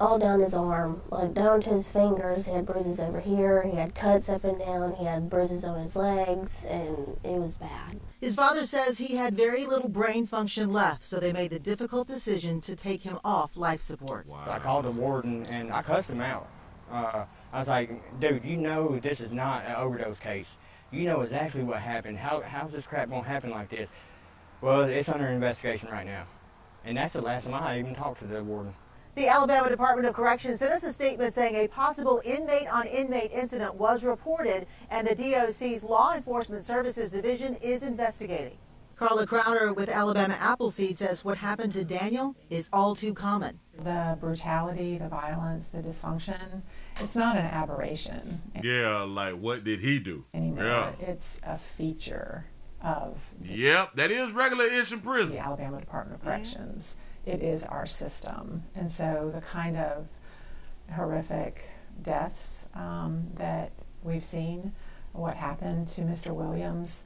all down his arm, like down to his fingers. He had bruises over here. He had cuts up and down. He had bruises on his legs, and it was bad. His father says he had very little brain function left, so they made the difficult decision to take him off life support. Wow. I called the warden, and I cussed him out. I was like, dude, you know this is not an overdose case. You know exactly what happened. How's this crap gonna happen like this? Well, it's under investigation right now. And that's the last time I even talked to the warden. The Alabama Department of Corrections sent us a statement saying a possible inmate-on-inmate incident was reported, and the DOC's Law Enforcement Services Division is investigating. Carla Crowder with Alabama Appleseed says what happened to Daniel is all too common. The brutality, the violence, the dysfunction, it's not an aberration. Yeah, like what did he do? Anymore. Yeah. It's a feature of Yep, that is regular-ish in prison. The Alabama Department of Corrections. It is our system. And so the kind of horrific deaths that we've seen, what happened to Mr. Williams,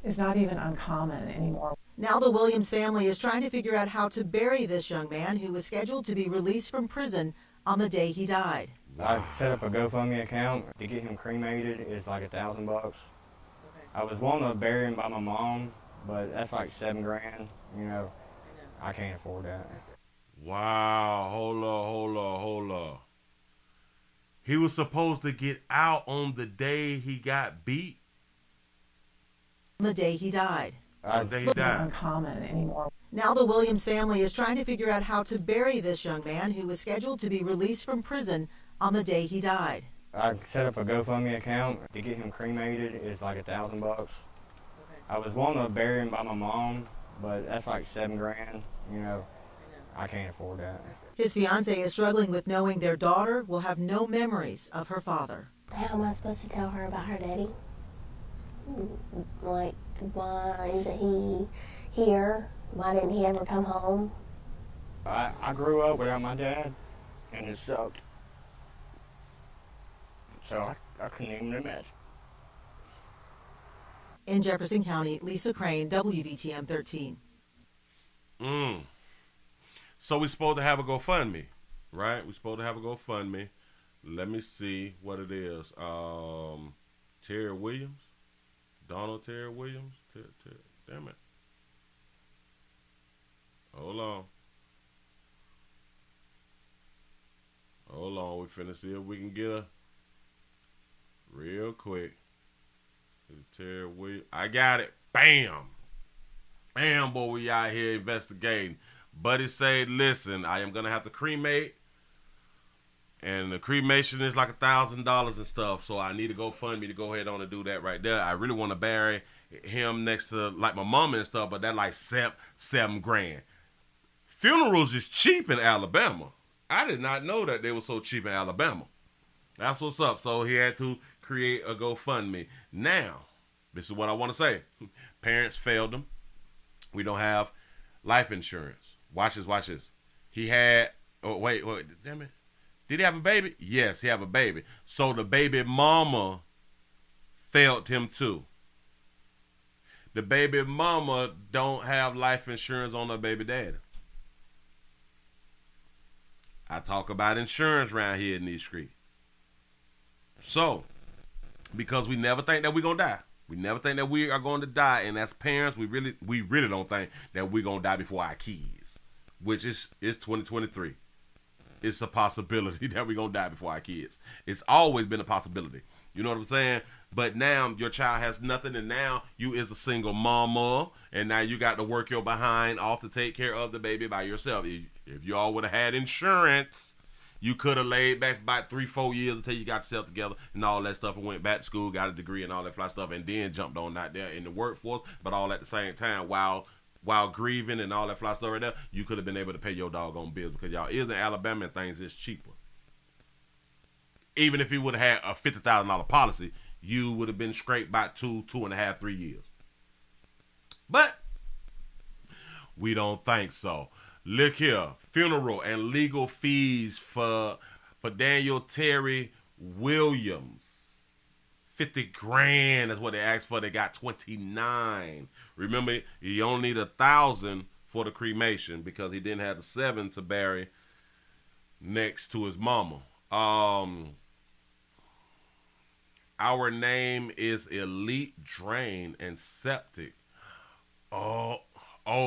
is not even uncommon anymore. Now the Williams family is trying to figure out how to bury this young man who was scheduled to be released from prison on the day he died. I set up a GoFundMe account to get him cremated. It's like $1,000. Okay. I was wanting to bury him by my mom, but that's like $7 grand. I can't afford that. Wow, hold up. He was supposed to get out on the day he got beat. The day he died. It's not uncommon anymore. Now the Williams family is trying to figure out how to bury this young man who was scheduled to be released from prison on the day he died. I set up a GoFundMe account to get him cremated. It's like $1,000. Okay. I was wanting to bury him by my mom, but that's like $7 grand. I can't afford that. His fiance is struggling with knowing their daughter will have no memories of her father. How am I supposed to tell her about her daddy? Like, why isn't he here? Why didn't he ever come home? I grew up without my dad, and it sucked. So I couldn't even imagine. In Jefferson County, Lisa Crane, WVTM 13. So we're supposed to have a GoFundMe, right? We're supposed to have a GoFundMe. Let me see what it is. Terry Williams? Donald Terry Williams? Damn it. Hold on. Hold on. We finna see if we can get a real quick. Terry Williams. I got it. Bam. Bam, boy, we out here investigating. Buddy said, listen, I am going to have to cremate. And the cremation is like $1,000 and stuff. So I need to GoFundMe to go ahead on and do that right there. I really want to bury him next to like my mama and stuff, but that like seven grand. Funerals is cheap in Alabama. I did not know that they were so cheap in Alabama. That's what's up. So he had to create a GoFundMe. Now, this is what I want to say. Parents failed him. We don't have life insurance. Watch this, watch this. He had, oh, wait, damn it. Did he have a baby? Yes, he have a baby. So the baby mama failed him too. The baby mama don't have life insurance on her baby daddy. I talk about insurance around here in these streets. So, because we never think that we're going to die. We never think that we are going to die. And as parents, we really don't think that we're going to die before our kids. Which is 2023. It's a possibility that we're going to die before our kids. It's always been a possibility. You know what I'm saying? But now your child has nothing, and now you is a single mama, and now you got to work your behind off to take care of the baby by yourself. If you all would have had insurance, you could have laid back about 3-4 years until you got yourself together and all that stuff and went back to school, got a degree and all that fly stuff, and then jumped on out there in the workforce, but all at the same time while grieving and all that fly stuff right there, you could have been able to pay your doggone bills because y'all is in Alabama and things is cheaper. Even if you would have had a $50,000 policy, you would have been scraped by 2.5, 3 years. But we don't think so. Look here, funeral and legal fees for Daniel Terry Williams. 50 grand is what they asked for. They got 29. Remember, you only need 1,000 for the cremation because he didn't have the 7 to bury next to his mama. Our name is Elite Drain and Septic. Oh,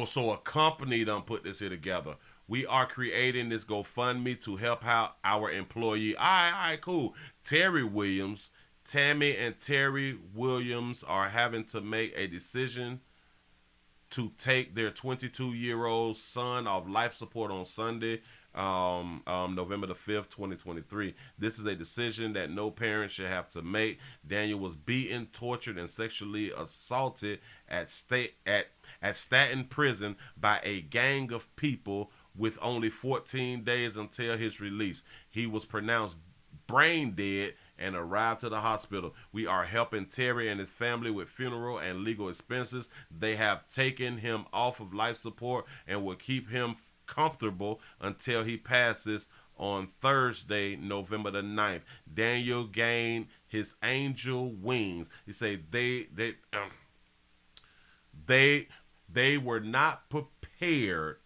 so a company done put this here together. We are creating this GoFundMe to help out our employee. All right, cool. Terry Williams, Tammy and Terry Williams are having to make a decision to take their 22-year-old son off life support on Sunday, November the 5th, 2023. This is a decision that no parent should have to make. Daniel was beaten, tortured, and sexually assaulted at Staten Prison by a gang of people with only 14 days until his release. He was pronounced brain dead and arrived to the hospital. We are helping Terry and his family with funeral and legal expenses. They have taken him off of life support and will keep him comfortable until he passes on Thursday, November the 9th. Daniel gained his angel wings. He said they were not prepared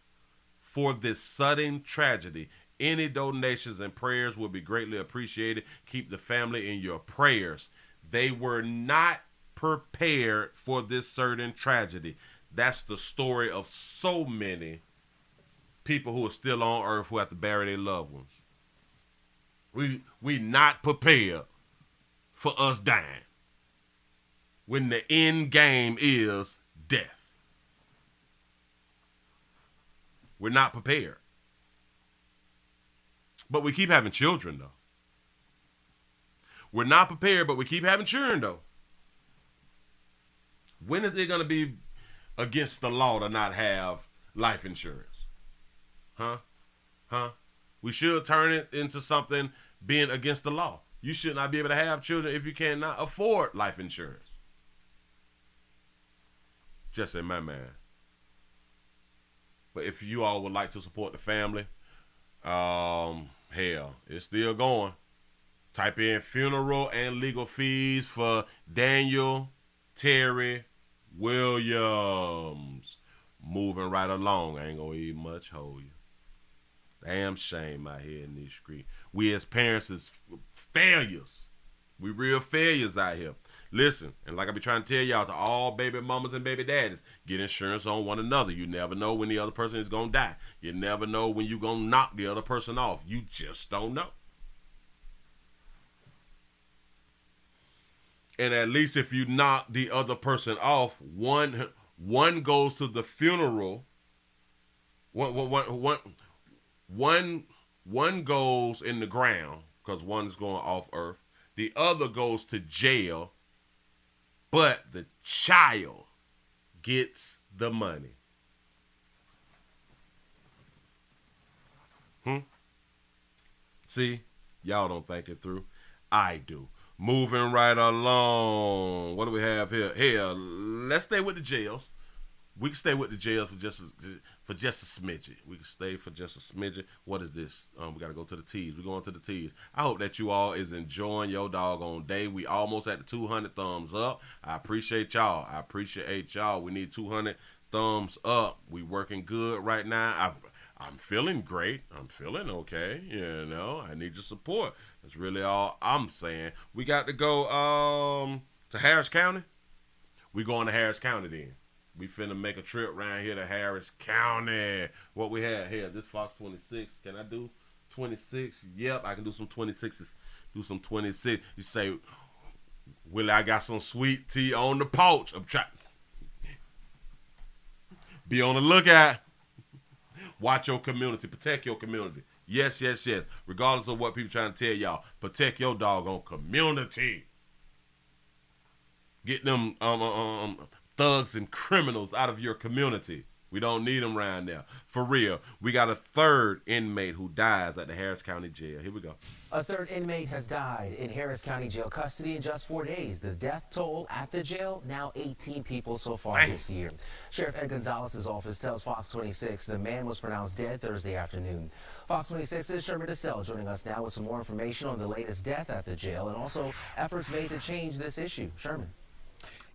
for this sudden tragedy. Any donations and prayers will be greatly appreciated. Keep the family in your prayers. They were not prepared for this certain tragedy. That's the story of so many people who are still on earth who have to bury their loved ones. We not prepared for us dying when the end game is death. We're not prepared. But we keep having children, though. We're not prepared, but we keep having children, though. When is it going to be against the law to not have life insurance? Huh? We should turn it into something being against the law. You should not be able to have children if you cannot afford life insurance. Just in my mind. But if you all would like to support the family, hell, it's still going. Type in funeral and legal fees for Daniel Terry Williams. Moving right along. I ain't gonna even much hold you. Damn shame out here in these streets. We as parents is failures. We real failures out here. Listen, and like I be trying to tell y'all, to all baby mamas and baby daddies, get insurance on one another. You never know when the other person is going to die. You never know when you're going to knock the other person off. You just don't know. And at least if you knock the other person off, one goes to the funeral. One goes in the ground because one's going off earth. The other goes to jail. But the child gets the money. See, y'all don't think it through. I do. Moving right along. What do we have here? Here, let's stay with the jails. We can stay with the jails for just a smidget. We can stay for just a smidget. What is this? We got to go to the T's. We're going to the T's. I hope that you all is enjoying your doggone day. We almost at the 200 thumbs up. I appreciate y'all. We need 200 thumbs up. We working good right now. I'm feeling great. I'm feeling okay. You know, I need your support. That's really all I'm saying. We got to go to Harris County. We going to Harris County then. We finna make a trip around here to Harris County. What we have here, this Fox 26. Can I do 26? Yep, I can do some 26s. Do some 26. You say, Willie, I got some sweet tea on the porch. I'm trying. Be on the lookout. Watch your community. Protect your community. Yes, yes, yes. Regardless of what people trying to tell y'all, protect your doggone community. Get them thugs and criminals out of your community. We don't need them around there. For real. We got a third inmate who dies at the Harris County Jail. Here we go. A third inmate has died in Harris County Jail custody in just 4 days. The death toll at the jail, now 18 people so far this year. Sheriff Ed Gonzalez's office tells Fox 26 the man was pronounced dead Thursday afternoon. Fox 26's Sherman DeSell joining us now with some more information on the latest death at the jail and also efforts made to change this issue. Sherman.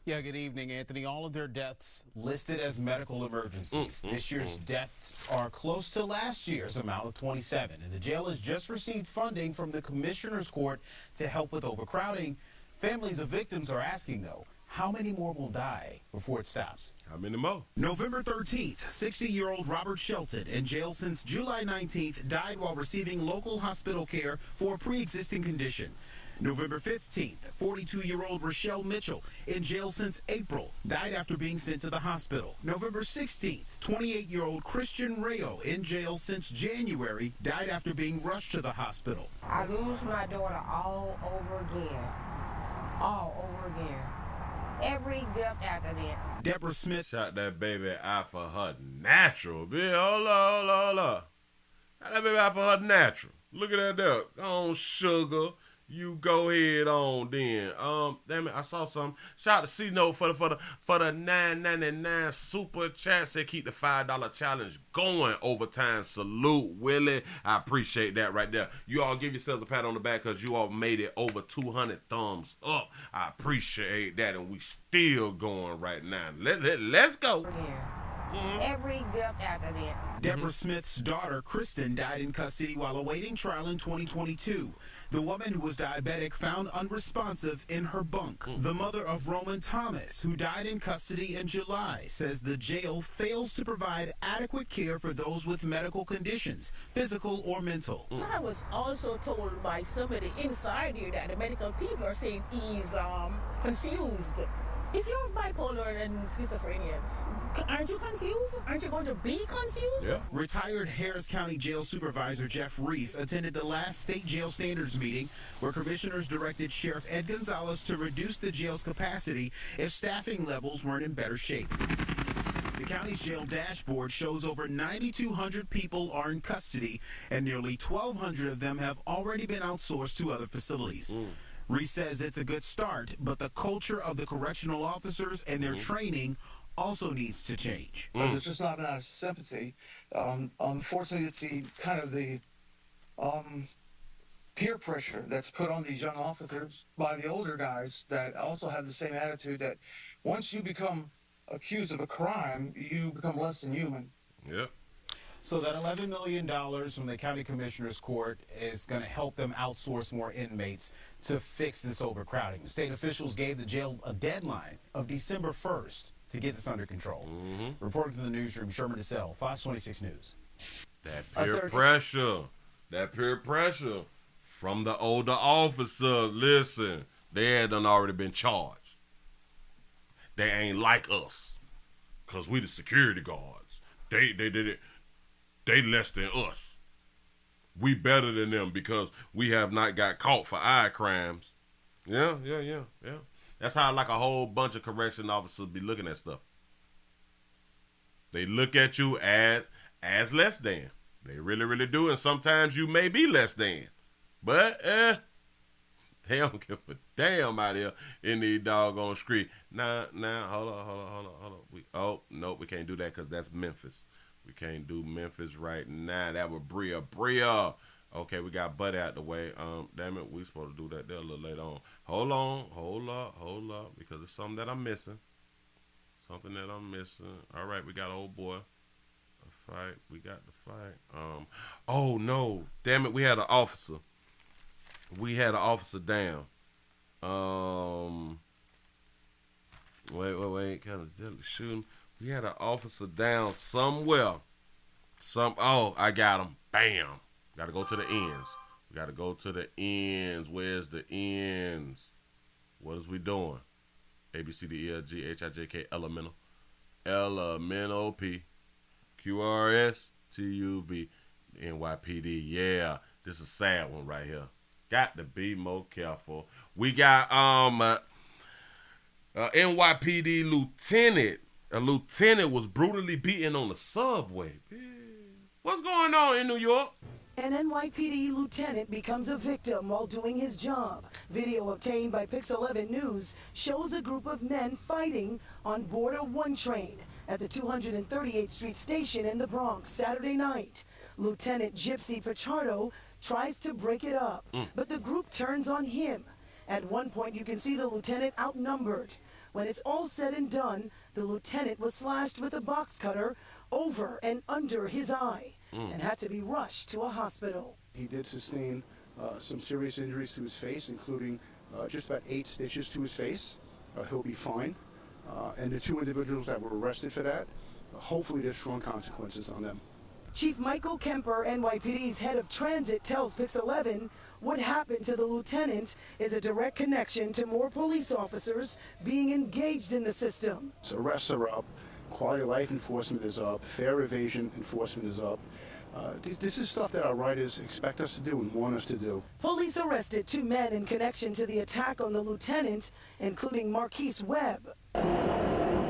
Yeah, good evening, Anthony. All of their deaths listed as medical emergencies. This year's deaths are close to last year's amount of 27, and the jail has just received funding from the Commissioner's Court to help with overcrowding. Families of victims are asking, though, how many more will die before it stops? How many more? November 13th, 60-year-old Robert Shelton, in jail since July 19th, died while receiving local hospital care for a pre-existing condition. November 15th, 42-year-old Rochelle Mitchell, in jail since April, died after being sent to the hospital. November 16th, 28-year-old Christian Rayo, in jail since January, died after being rushed to the hospital. I lose my daughter all over again. All over again. Every death after that. Deborah Smith shot that baby out for her natural. Hold up. Shot that baby out for her natural. Look at that there. Go on, sugar. You go ahead on then. Damn it, I saw something. Shout out to C-Note for the $9.99 super chat. Said keep the $5 challenge going overtime. Salute, Willie. I appreciate that right there. You all give yourselves a pat on the back because you all made it over 200 thumbs up. I appreciate that, and we still going right now. Let's go. Every death after that. Deborah Smith's daughter, Kristen, died in custody while awaiting trial in 2022. The woman who was diabetic found unresponsive in her bunk. The mother of Roman Thomas, who died in custody in July, says the jail fails to provide adequate care for those with medical conditions, physical or mental. I was also told by somebody inside here that the medical people are saying he's confused. If you're bipolar and schizophrenia, aren't you confused? Aren't you going to be confused? Yeah. Retired Harris County Jail Supervisor Jeff Reese attended the last state jail standards meeting where commissioners directed Sheriff Ed Gonzalez to reduce the jail's capacity if staffing levels weren't in better shape. The county's jail dashboard shows over 9,200 people are in custody and nearly 1,200 of them have already been outsourced to other facilities. Reese says it's a good start, but the culture of the correctional officers and their training also needs to change. There's just not enough sympathy. Unfortunately, it's the peer pressure that's put on these young officers by the older guys that also have the same attitude that once you become accused of a crime, you become less than human. Yep. So that $11 million from the county commissioner's court is going to help them outsource more inmates to fix this overcrowding. State officials gave the jail a deadline of December 1st to get this under control. Reporting from the newsroom, Sherman DeSalle, Fox 26 News. That peer pressure from the older officer. Listen, they had done already been charged. They ain't like us, cause we the security guards. They did it. They less than us. We better than them because we have not got caught for our crimes. Yeah. That's how like a whole bunch of correction officers be looking at stuff. They look at you as less than. They really do, and sometimes you may be less than. But they don't give a damn out here in the doggone street. Now, hold on. No, we can't do that because that's Memphis. We can't do Memphis right now. That was Bria. Okay, we got Buddy out the way. Damn it, we supposed to do that there a little later on. Hold up, because it's something that I'm missing. All right, we got old boy. A fight. We got the fight. Oh no, damn it, we had an officer. Down. Wait, kind of deadly shooting. We had an officer down somewhere. I got him. Bam. Gotta go to the ends. Where's the ends? What is we doing? A, B, C, D, E, F, G, H, I, J, K, elemental. Elemental P. Q, R, S, T, U, B, NYPD. Yeah, this is a sad one right here. Got to be more careful. We got NYPD lieutenant. A lieutenant was brutally beaten on the subway. What's going on in New York? An NYPD lieutenant becomes a victim while doing his job. Video obtained by Pix 11 News shows a group of men fighting on board a 1 train at the 238th Street station in the Bronx Saturday night. Lieutenant Gypsy Pichardo tries to break it up, but the group turns on him. At one point, you can see the lieutenant outnumbered. When it's all said and done, the lieutenant was slashed with a box cutter over and under his eye and had to be rushed to a hospital. He did sustain some serious injuries to his face, including just about 8 stitches to his face. He'll be fine. And the 2 individuals that were arrested for that, hopefully there's strong consequences on them. Chief Michael Kemper, NYPD's head of transit, tells Pix 11 what happened to the lieutenant is a direct connection to more police officers being engaged in the system. So arrests are up, quality of life enforcement is up, fare evasion enforcement is up. This is stuff that our riders expect us to do and want us to do. Police arrested 2 men in connection to the attack on the lieutenant, including Marquise Webb.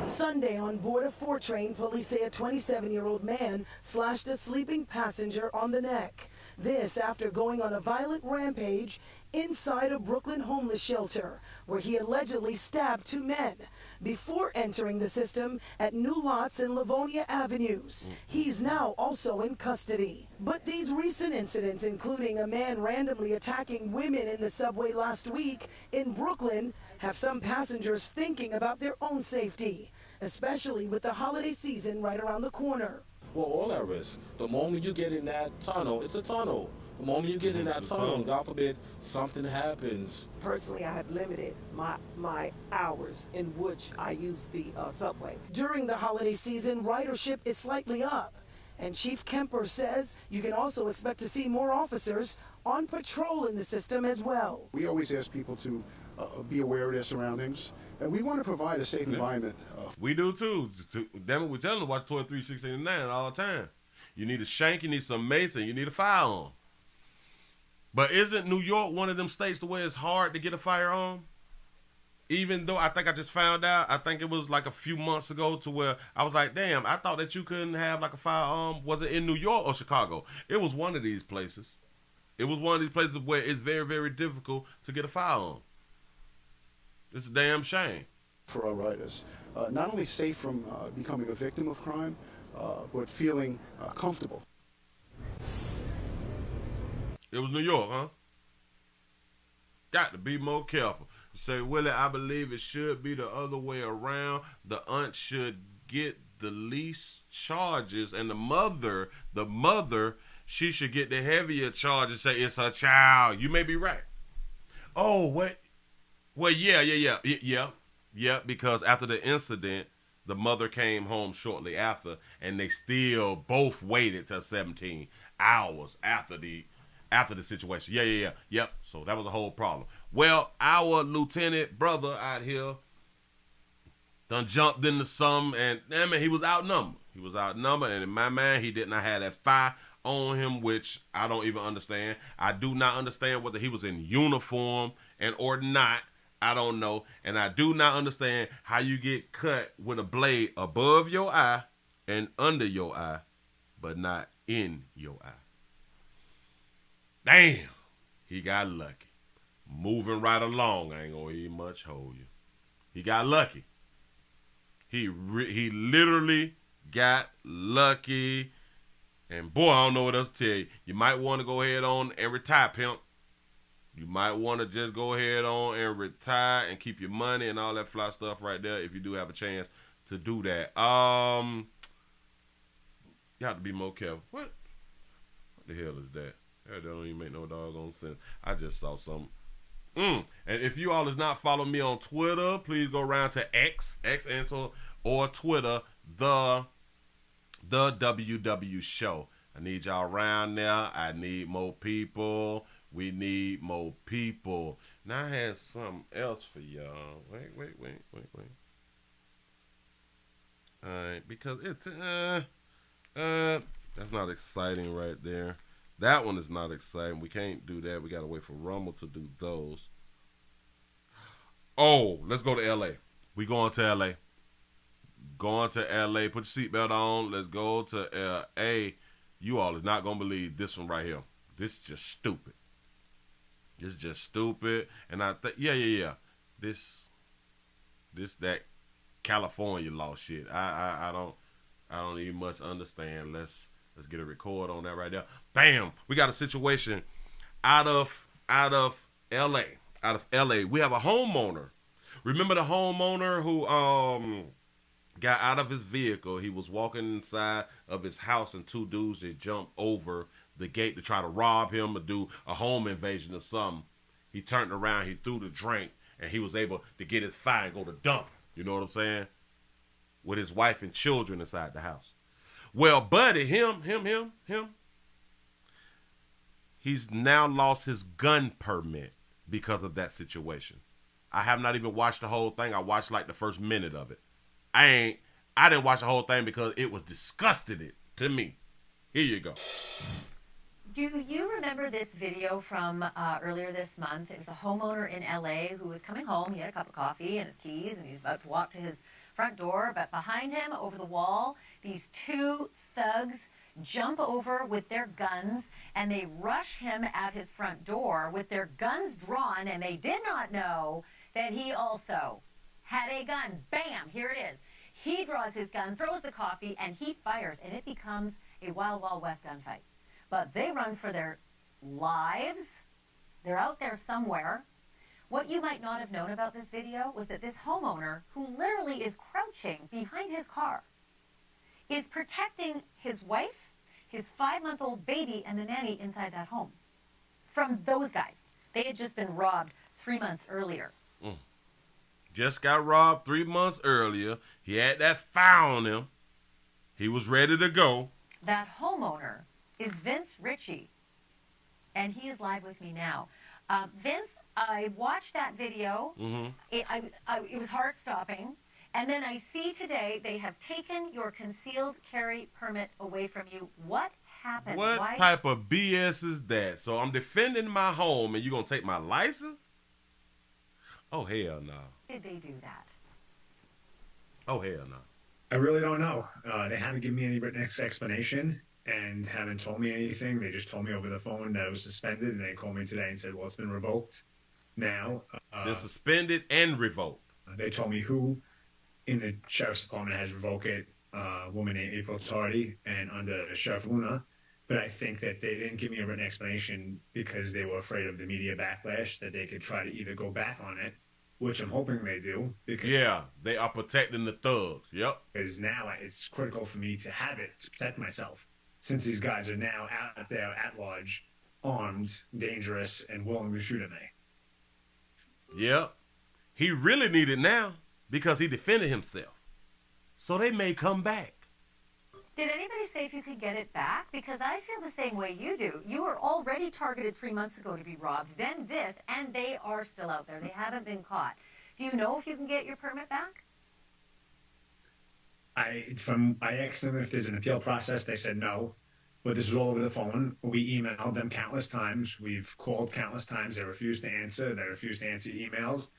Sunday, on board a 4 train, police say a 27-year-old man slashed a sleeping passenger on the neck. This after going on a violent rampage inside a Brooklyn homeless shelter, where he allegedly stabbed 2 men before entering the system at New Lots and Livonia Avenues. He's now also in custody. But these recent incidents, including a man randomly attacking women in the subway last week in Brooklyn, have some passengers thinking about their own safety, especially with the holiday season right around the corner. Well, all at risk. The moment you get in that tunnel, it's a tunnel. The moment you get in that tunnel, God forbid, something happens. Personally, I have limited my hours in which I use the subway. During the holiday season, ridership is slightly up. And Chief Kemper says you can also expect to see more officers on patrol in the system as well. We always ask people to be aware of their surroundings, and we want to provide a safe environment. We do too. Damn it, we tell them to watch 2369 all the time. You need a shank, you need some mace, and you need a firearm. But isn't New York one of them states the way it's hard to get a firearm? Even though I think I just found out, I think it was like a few months ago to where I was like, damn, I thought that you couldn't have like a firearm. Was it in New York or Chicago? It was one of these places. It was one of these places where it's very, very difficult to get a firearm. It's a damn shame. for our riders. Not only safe from becoming a victim of crime, but feeling comfortable. It was New York, huh? Got to be more careful. You say, Willie, I believe it should be the other way around. The aunt should get the least charges, and the mother, she should get the heavier charges. Say it's her child. You may be right. Oh, wait. Well, yeah. Because after the incident, the mother came home shortly after, and they still both waited till 17 hours after the situation. Yep. So that was the whole problem. Well, our lieutenant brother out here done jumped into some, and he was outnumbered. And in my mind, he did not have that fire on him, which I don't even understand. I do not understand whether he was in uniform or not. I don't know. And I do not understand how you get cut with a blade above your eye and under your eye, but not in your eye. Damn, he got lucky. Moving right along, I ain't gonna even much hold you. He got lucky. He literally got lucky. And boy, I don't know what else to tell you. You might want to go ahead on and retire, pimp. You might want to just go ahead on and retire and keep your money and all that fly stuff right there if you do have a chance to do that. You have to be more careful. What the hell is that? That don't even make no doggone sense. I just saw something. And if you all is not following me on Twitter, please go around to X or Twitter, the WW Show. I need y'all around there. I need more people. We need more people. Now I had something else for y'all. Wait. Alright, because it's that's not exciting right there. That one is not exciting. We can't do that. We gotta wait for Rumble to do those. Oh, let's go to LA. We going to LA. Going to LA. Put your seatbelt on. Let's go to LA. You all is not gonna believe this one right here. This is just stupid. This is just stupid. And I think yeah. This that California law shit. I don't even much understand. Let's get a record on that right there. Bam! We got a situation out of LA. Out of LA. We have a homeowner. Remember the homeowner who got out of his vehicle. He was walking inside of his house, and two dudes that jumped over the gate to try to rob him or do a home invasion or something. He turned around, he threw the drink, and he was able to get his fire and go to dump. You know what I'm saying? With his wife and children inside the house. Well, buddy, him, he's now lost his gun permit because of that situation. I have not even watched the whole thing. I watched like the first minute of it. I didn't watch the whole thing because it was disgusting to me. Here you go. Do you remember this video from earlier this month? It was a homeowner in LA who was coming home. He had a cup of coffee and his keys, and he's about to walk to his front door. But behind him, over the wall, these two thugs jump over with their guns, and they rush him at his front door with their guns drawn, and they did not know that he also had a gun. Bam! Here it is. He draws his gun, throws the coffee, and he fires, and it becomes a Wild Wild West gunfight. But they run for their lives. They're out there somewhere. What you might not have known about this video was that this homeowner, who literally is crouching behind his car, is protecting his wife, his 5-month-old baby, and the nanny inside that home from those guys. They had just been robbed 3 months earlier. Just got robbed 3 months earlier. He had that fire on him. He was ready to go. That homeowner is Vince Ritchie, and he is live with me now. Vince, I watched that video. It was heart-stopping. And then I see today they have taken your concealed carry permit away from you. What happened? What type of BS is that? So I'm defending my home, and you're going to take my license? Oh, hell no. Did they do that? Oh, hell no. I really don't know. They haven't given me any written explanation and haven't told me anything. They just told me over the phone that it was suspended, and they called me today and said, well, it's been revoked now. Been suspended and revoked. They told me who in the sheriff's department has revoked it, a woman named April Tardy and under Sheriff Luna. But I think that they didn't give me a written explanation because they were afraid of the media backlash, that they could try to either go back on it, which I'm hoping they do. Because Yeah, they are protecting the thugs. Yep. Because now it's critical for me to have it to protect myself, since these guys are now out there at large, armed, dangerous, and willing to shoot at me. Yep. He really needed now because he defended himself. So they may come back. Did anybody say if you could get it back? Because I feel the same way you do. You were already targeted 3 months ago to be robbed, then this, and they are still out there. They haven't been caught. Do you know if you can get your permit back? I asked them if there's an appeal process. They said no, but this was all over the phone. We emailed them countless times. We've called countless times. They refused to answer. They refused to answer emails.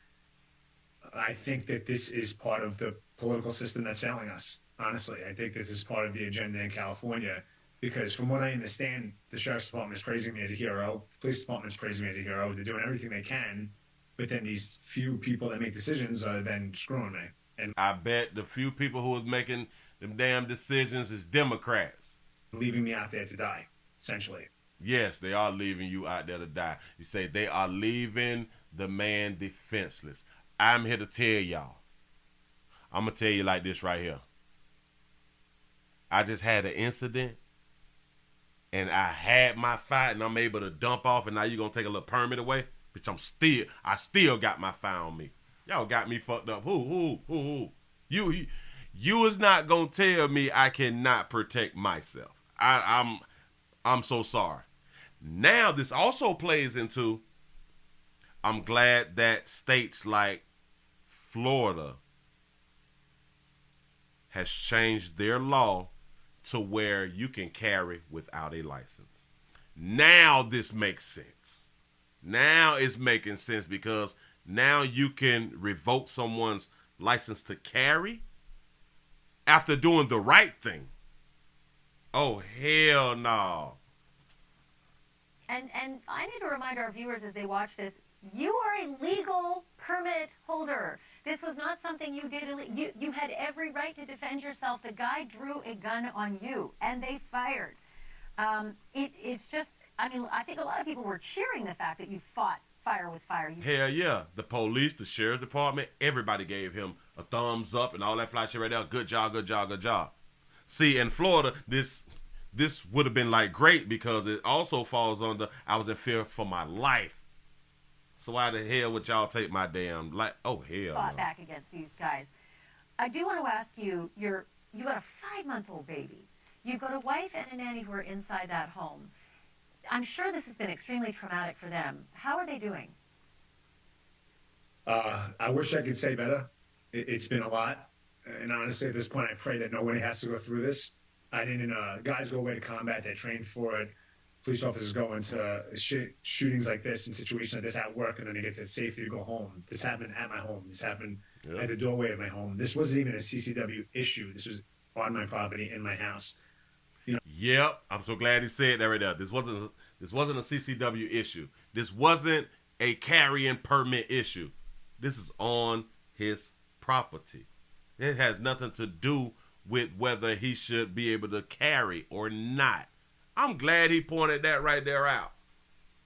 I think that this is part of the political system that's failing us. Honestly, I think this is part of the agenda in California, because from what I understand, the sheriff's department is praising me as a hero. The police department is praising me as a hero. They're doing everything they can, but then these few people that make decisions are then screwing me. And I bet the few people who is making them damn decisions is Democrats. Leaving me out there to die, essentially. Yes, they are leaving you out there to die. You say they are leaving the man defenseless. I'm here to tell y'all. I'm going to tell you like this right here. I just had an incident, and I had my fight, and I'm able to dump off, and now you're going to take a little permit away? Bitch, I still got my fight on me. Y'all got me fucked up. Who? You is not going to tell me I cannot protect myself. I'm so sorry. Now, this also plays into, I'm glad that states like Florida has changed their law to where you can carry without a license. Now this makes sense. Now it's making sense, because now you can revoke someone's license to carry after doing the right thing. Oh, hell no. And I need to remind our viewers as they watch this, you are a legal permit holder. This was not something you did. You had every right to defend yourself. The guy drew a gun on you, and they fired. It's just, I mean, I think a lot of people were cheering the fact that you fought fire with fire. Hell yeah. The police, the sheriff's department, everybody gave him a thumbs up and all that fly shit right there. Good job, good job, good job. See, in Florida, this would have been like great, because it also falls under, I was in fear for my life. So why the hell would y'all take my damn life? Oh, hell Fought no. back against these guys. I do want to ask you, you got a 5-month-old baby. You've got a wife and a nanny who are inside that home. I'm sure this has been extremely traumatic for them. How are they doing? I wish I could say better. It's been a lot. And honestly, at this point, I pray that nobody has to go through this. I didn't, guys go away to combat, they trained for it. Police officers go into shootings like this and situations like this at work, and then they get to safety to go home. This happened at my home. This happened at the doorway of my home. This wasn't even a CCW issue. This was on my property, in my house. You know? Yep, I'm so glad he said that right there. This wasn't a CCW issue. This wasn't a carrying permit issue. This is on his property. It has nothing to do with whether he should be able to carry or not. I'm glad he pointed that right there out,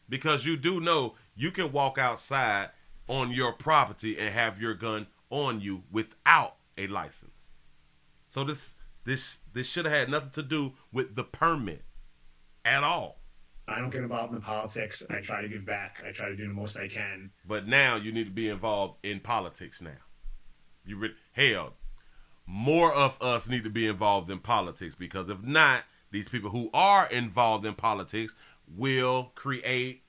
because you do know you can walk outside on your property and have your gun on you without a license. So this should have had nothing to do with the permit at all. I don't get involved in politics. I try to give back. I try to do the most I can. But now you need to be involved in politics now. Hell, more of us need to be involved in politics, because if not, these people who are involved in politics will create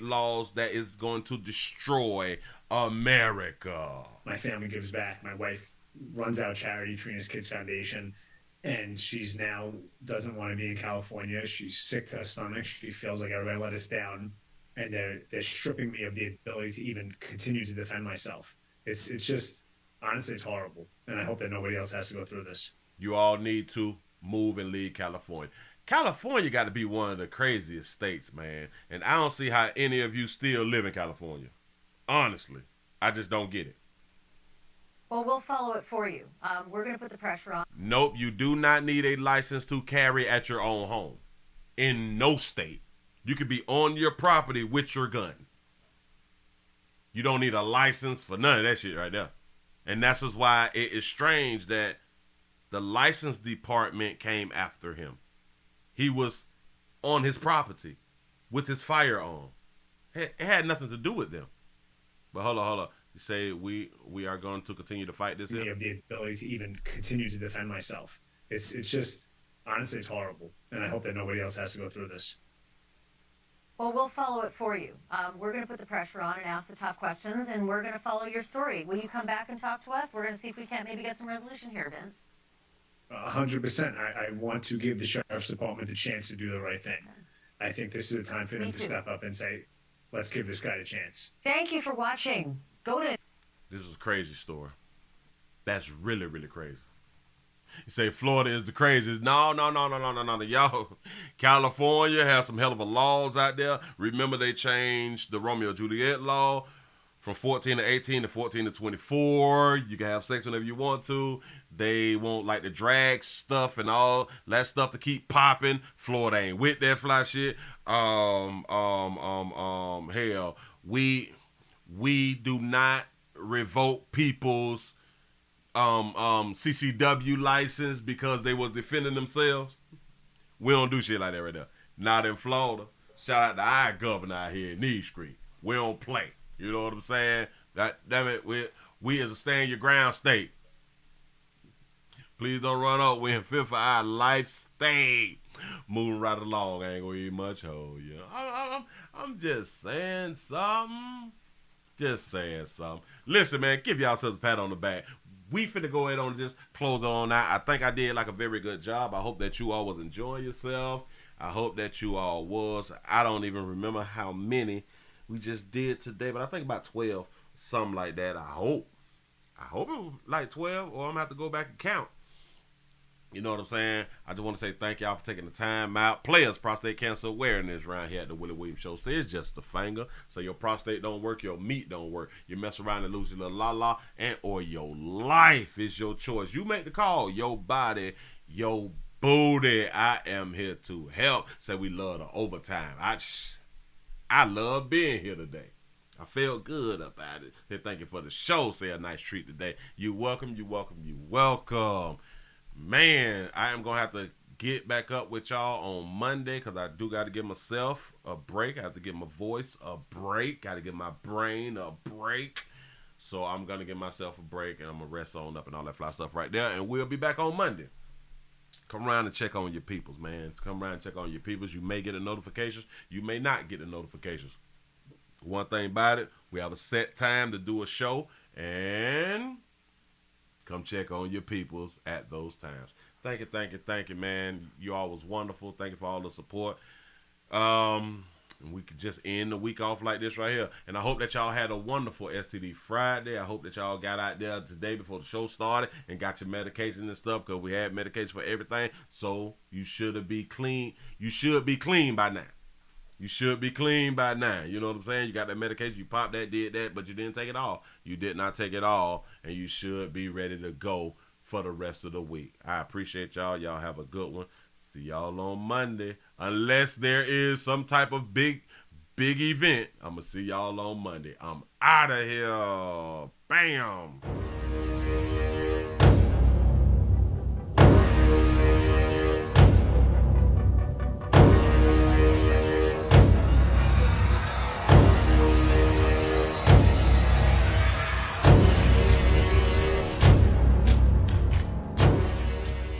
laws that is going to destroy America. My family gives back. My wife runs our charity, Trina's Kids Foundation, and she's now doesn't want to be in California. She's sick to her stomach. She feels like everybody let us down, and they're stripping me of the ability to even continue to defend myself. It's just, honestly, it's horrible, and I hope that nobody else has to go through this. You all need to move and leave California. California got to be one of the craziest states, man. And I don't see how any of you still live in California. Honestly, I just don't get it. Well, we'll follow it for you. We're going to put the pressure on. Nope, you do not need a license to carry at your own home. In no state. You could be on your property with your gun. You don't need a license for none of that shit right there. And that's just why it is strange that the license department came after him. He was on his property with his firearm. It had nothing to do with them. But hold on. You say we are going to continue to fight this? I have the ability to even continue to defend myself. It's just, honestly, it's horrible. And I hope that nobody else has to go through this. Well, we'll follow it for you. We're going to put the pressure on and ask the tough questions, and we're going to follow your story. Will you come back and talk to us? We're going to see if we can't maybe get some resolution here, Vince. 100%. I want to give the Sheriff's Department the chance to do the right thing. I think this is a time for them to step up and say, let's give this guy a chance. Thank you for watching. Go to... This is a crazy story. That's really, really crazy. You say Florida is the craziest. No. Y'all, California has some hell of a laws out there. Remember they changed the Romeo and Juliet law from 14 to 18 to 14 to 24. You can have sex whenever you want to. They won't like the drag stuff and all that stuff to keep popping. Florida ain't with that fly shit. Hell, we do not revoke people's CCW license because they was defending themselves. We don't do shit like that right there. Not in Florida. Shout out to our governor out here in Need Street. We don't play. You know what I'm saying? God damn it, we is a stand your ground state. Please don't run up. We're in fear for our life state. Moving right along. I ain't gonna eat much hoe. Yeah. I'm just saying something. Just saying something. Listen, man, give yourselves a pat on the back. We finna go ahead on just close it on out. I think I did like a very good job. I hope that you all was enjoying yourself. I hope that you all was. I don't even remember how many we just did today, but I think about 12, something like that. I hope it was like 12, or I'm gonna have to go back and count. You know what I'm saying? I just want to say thank y'all for taking the time out. Players, prostate cancer awareness around here at the Willie Williams Show. Say it's just a finger. So your prostate don't work, your meat don't work. You mess around and lose your little la-la, and or your life is your choice. You make the call. Your body, your booty. I am here to help. Say we love the overtime. I love being here today. I feel good about it. Say thank you for the show. Say a nice treat today. You welcome. Man, I am going to have to get back up with y'all on Monday because I do got to give myself a break. I have to give my voice a break. Got to give my brain a break. So I'm going to give myself a break and I'm going to rest on up and all that fly stuff right there. And we'll be back on Monday. Come around and check on your peoples, man. Come around and check on your peoples. You may get a notification. You may not get the notifications. One thing about it, we have a set time to do a show. And come check on your peoples at those times. Thank you, man. You all was wonderful. Thank you for all the support. We could just end the week off like this right here. And I hope that y'all had a wonderful STD Friday. I hope that y'all got out there today before the show started and got your medication and stuff, because we had medication for everything. So you should be clean. You should be clean by now. You should be clean by now. You know what I'm saying? You got that medication, you popped that, did that, but you didn't take it all. You did not take it all, and you should be ready to go for the rest of the week. I appreciate y'all. Y'all have a good one. See y'all on Monday. Unless there is some type of big event, I'm going to see y'all on Monday. I'm out of here. Bam.